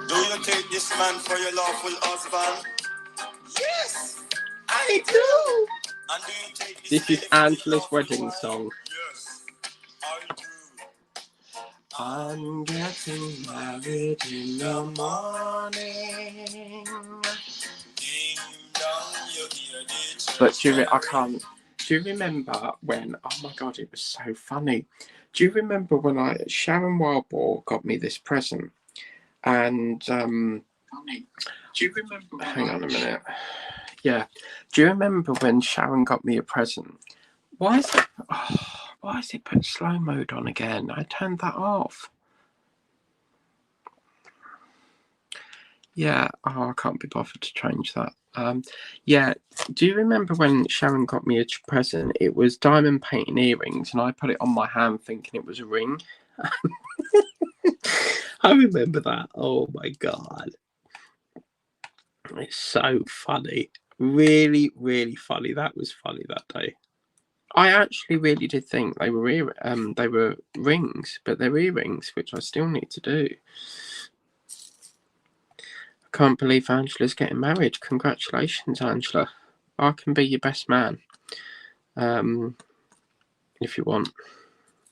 Do you take this man for your lawful husband? Yes, I do. And do you take
this is Angela's wedding song.
Yes, I do.
I'm getting married in the morning.
Ding dong, you hear the
But I can't. Do you remember when? Oh my god, it was so funny. Do you remember when Sharon Wildboar got me this present? And do you remember? Hang on a minute. Yeah. Do you remember when Sharon got me a present? Why is it put slow mode on again? I turned that off. Yeah. Oh, I can't be bothered to change that. Yeah. Do you remember when Sharon got me a present? It was diamond painted earrings, and I put it on my hand thinking it was a ring. I remember that. Oh my god. It's so funny. Really, really funny. That was funny that day. I actually really did think they were rings, but they're earrings, which I still need to do. I can't believe Angela's getting married. Congratulations, Angela. I can be your best man. If you want.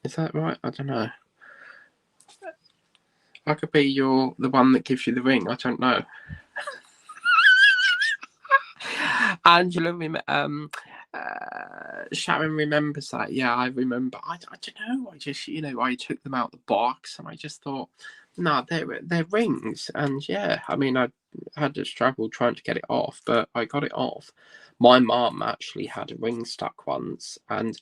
Is that right? I don't know. I could be the one that gives you the ring. I don't know. Angela, Sharon remembers that. Yeah, I remember. I don't know. I just, I took them out the box and I just thought, no, they're rings. And yeah, I mean, I had to struggle trying to get it off, but I got it off. My mum actually had a ring stuck once, and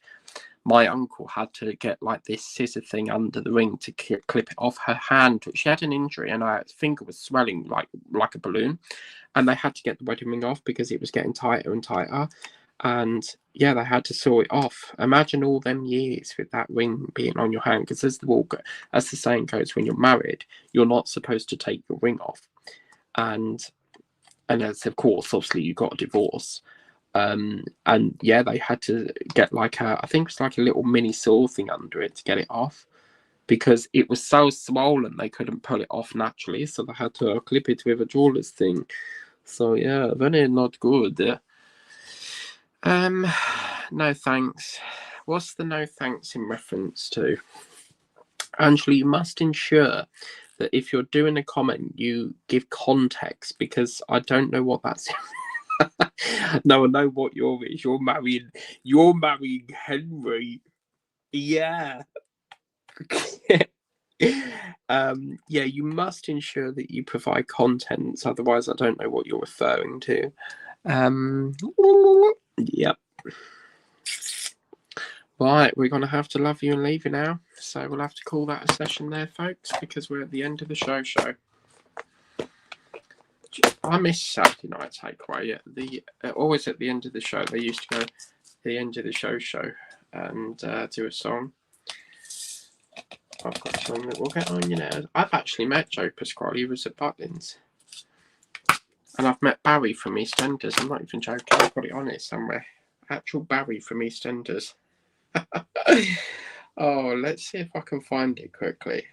my uncle had to get like this scissor thing under the ring to clip it off her hand. She had an injury and her finger was swelling like a balloon, and they had to get the wedding ring off because it was getting tighter and tighter. And yeah, they had to saw it off. Imagine all them years with that ring being on your hand, because as the saying goes, when you're married, you're not supposed to take your ring off. And as of course, obviously, you got a divorce. And yeah, they had to get I think it's like a little mini saw thing under it to get it off, because it was so swollen they couldn't pull it off naturally, so they had to clip it with a jeweler's thing. So yeah, very not good. No thanks. What's the no thanks in reference to? Angela, you must ensure that if you're doing a comment, you give context, because I don't know what that's. No, I know what is. You're marrying Henry. Yeah. Yeah, you must ensure that you provide contents, otherwise I don't know what you're referring to. Yep. Right, we're gonna have to love you and leave you now. So we'll have to call that a session there, folks, because we're at the end of the show. I miss Saturday Night Takeaway. Always at the end of the show, they used to go the end of the show and do a song. I've got something that will get on you now. I've actually met Joe Pasquale. He was at Butlins. And I've met Barry from EastEnders. I'm not even joking. I've got it on it somewhere. Actual Barry from EastEnders. Oh, let's see if I can find it quickly.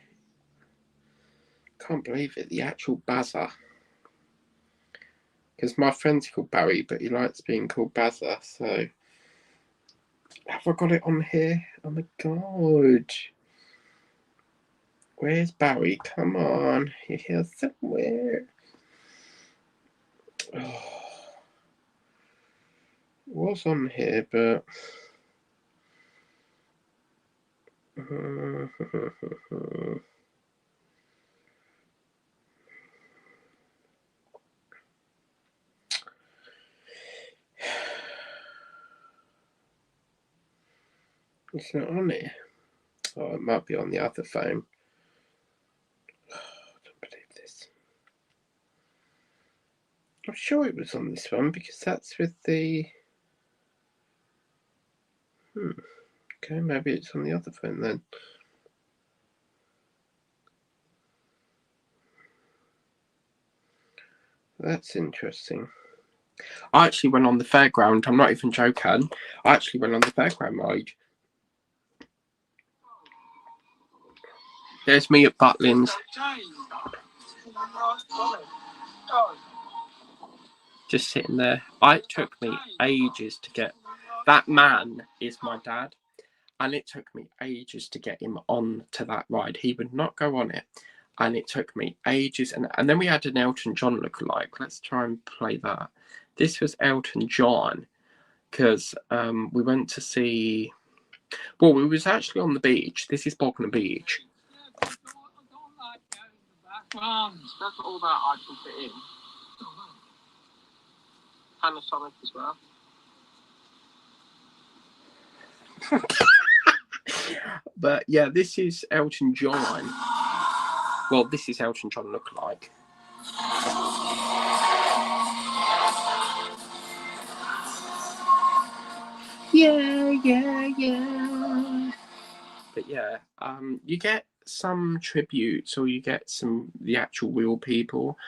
Can't believe it. The actual Bazza. Because my friend's called Barry, but he likes being called Bazza. So, have I got it on here? Oh my god. Where's Barry? Come on. You're here somewhere. Oh. It was on here, but... It's not on here. Oh, it might be on the other phone. Oh, I don't believe this. I'm sure it was on this one, because that's with the... Okay, maybe it's on the other phone then. That's interesting. I actually went on the fairground. I'm not even joking. I actually went on the fairground ride. There's me at Butlins. Just sitting there. It took me ages to get... That man is my dad. And it took me ages to get him on to that ride. He would not go on it. And it took me ages. And then we had an Elton John lookalike. Let's try and play that. This was Elton John. Because we went to see... Well, we was actually on the beach. This is Bognor Beach.
That's all that I can fit in. Panasonic as well.
But yeah, this is Elton John. Well, this is Elton John lookalike. Yeah. But yeah, you get some tributes, or you get the actual real people.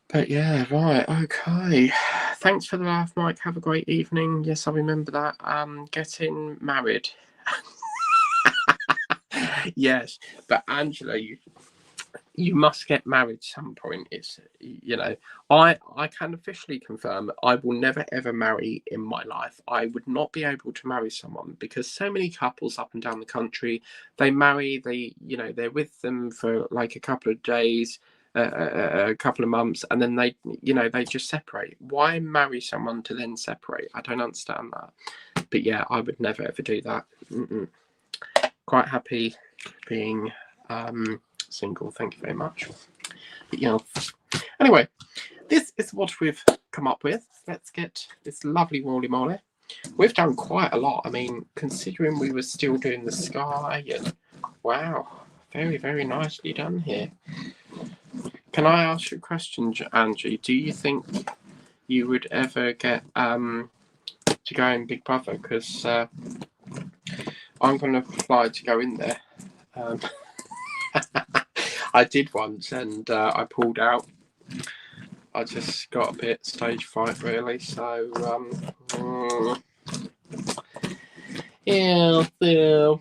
But yeah, right, okay. Thanks for the laugh, Mike. Have a great evening. Yes, I remember that. Getting married. Yes, but Angela, you must get married some point. It's, I can officially confirm I will never ever marry in my life. I would not be able to marry someone, because so many couples up and down the country, they marry, they're with them for like a couple of days, a couple of months, and then they, you know, they just separate. Why marry someone to then separate? I don't understand that. But yeah, I would never ever do that. Quite happy being single. Thank you very much. But, you know, anyway, this is what we've come up with. Let's get this lovely Wally Molly. We've done quite a lot. I mean, considering we were still doing the sky, and wow, very, very nicely done here. Can I ask you a question, Angie? Do you think you would ever get to go in Big Brother? Because I'm going to apply to go in there. I did once, and I pulled out. I just got a bit stage fright, really. So, yeah, so.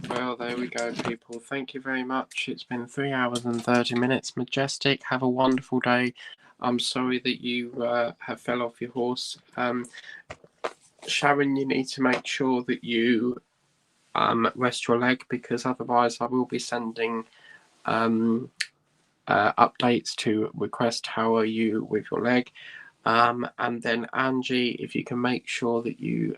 Well, there we go, people. Thank you very much. It's been 3 hours and 30 minutes. Majestic, have a wonderful day. I'm sorry that you have fell off your horse. Sharon, you need to make sure that you rest your leg, because otherwise I will be sending updates to request how are you with your leg. And then Angie, if you can make sure that you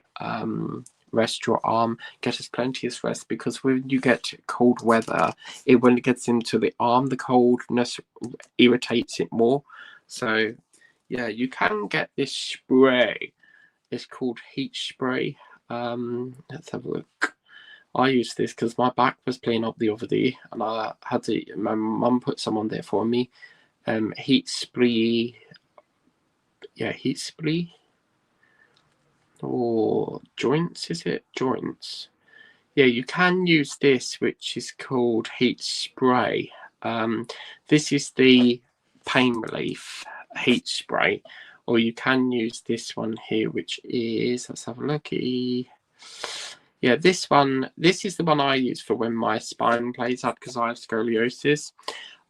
rest your arm, get us plenty of rest, because when you get cold weather, when it gets into the arm, the coldness irritates it more. So yeah, you can get this spray. It's called heat spray. Let's have a look. I used this because my back was playing up the other day, and I had to. My mum put some on there for me. Heat spray. Yeah, heat spray. Or joints, is it? Joints. Yeah, you can use this, which is called heat spray. This is the pain relief heat spray, or you can use this one here, which is, let's have a look. Yeah, this one. This is the one I use for when my spine plays up, because I have scoliosis.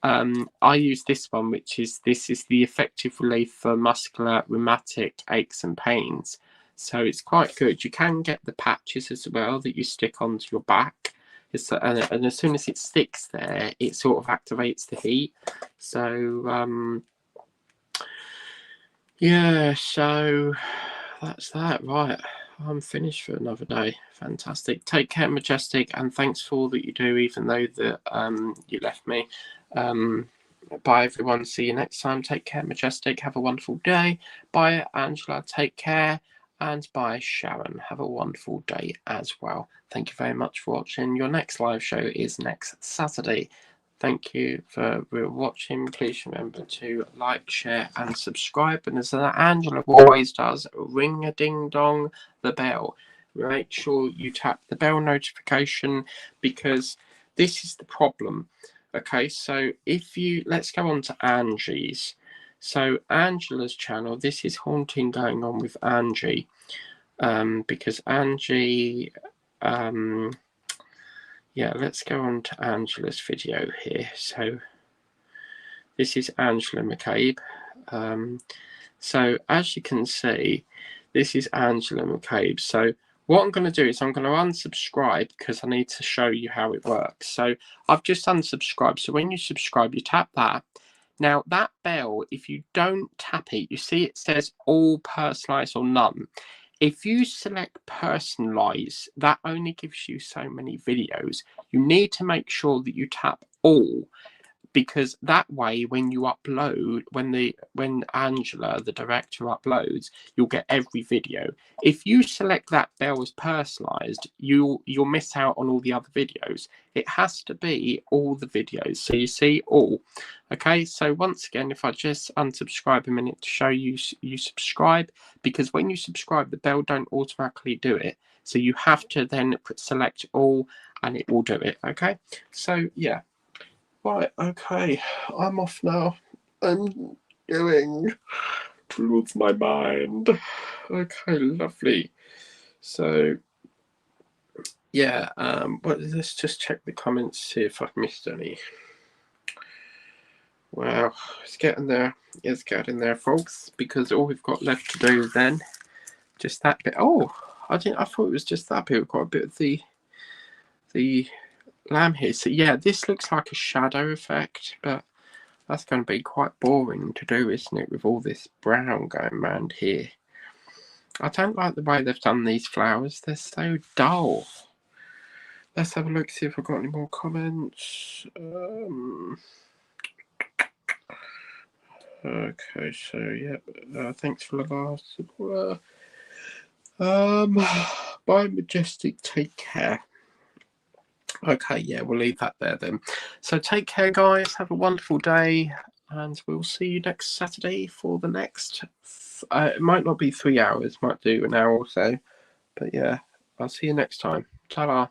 I use this one, which is the effective relief for muscular rheumatic aches and pains. So it's quite good. You can get the patches as well that you stick onto your back. And as soon as it sticks there, it sort of activates the heat. So yeah, so that's that. Right, I'm finished for another day. Fantastic. Take care, Majestic, and thanks for all that you do, even though that you left me. Bye, everyone. See you next time. Take care, Majestic. Have a wonderful day. Bye, Angela. Take care. And bye, Sharon. Have a wonderful day as well. Thank you very much for watching. Your next live show is next Saturday. Thank you for watching. Please remember to like, share, and subscribe. And as Angela always does, ring a ding dong the bell. Make sure you tap the bell notification, because this is the problem. Okay, so let's go on to Angie's. So Angela's channel, this is haunting going on with Angie, because Angie, yeah, let's go on to Angela's video here. So this is Angela McCabe. So as you can see, this is Angela McCabe. So what I'm going to do is I'm going to unsubscribe, because I need to show you how it works. So I've just unsubscribed. So when you subscribe, you tap that. Now that bell, if you don't tap it, you see it says all personalized or none. If you select personalize, that only gives you so many videos. You need to make sure that you tap all, because that way when you upload, when Angela, the director, uploads, you'll get every video. If you select that bell as personalized, you'll miss out on all the other videos. It has to be all the videos. So you see all. Okay, so once again, if I just unsubscribe a minute to show you subscribe, because when you subscribe, the bell don't automatically do it. So you have to then select all, and it will do it. Okay, so yeah. Right, okay, I'm off now. I'm going to lose my mind. Okay, lovely. So, yeah, but let's just check the comments, see if I've missed any. Wow, it's getting there. It's getting there, folks, because all we've got left to do then, just that bit. Oh, I thought it was just that bit. We've got a bit of the lamb here. So yeah, this looks like a shadow effect, but that's going to be quite boring to do, isn't it, with all this brown going around here. I don't like the way they've done these flowers. They're so dull. Let's have a look, see if I've got any more comments. Okay, so yeah, thanks for the last support. Bye, Majestic, take care. Okay, yeah, we'll leave that there then. So take care, guys. Have a wonderful day, and we'll see you next Saturday for the next. It might not be 3 hours, might do an hour or so, but yeah, I'll see you next time. Ta-da.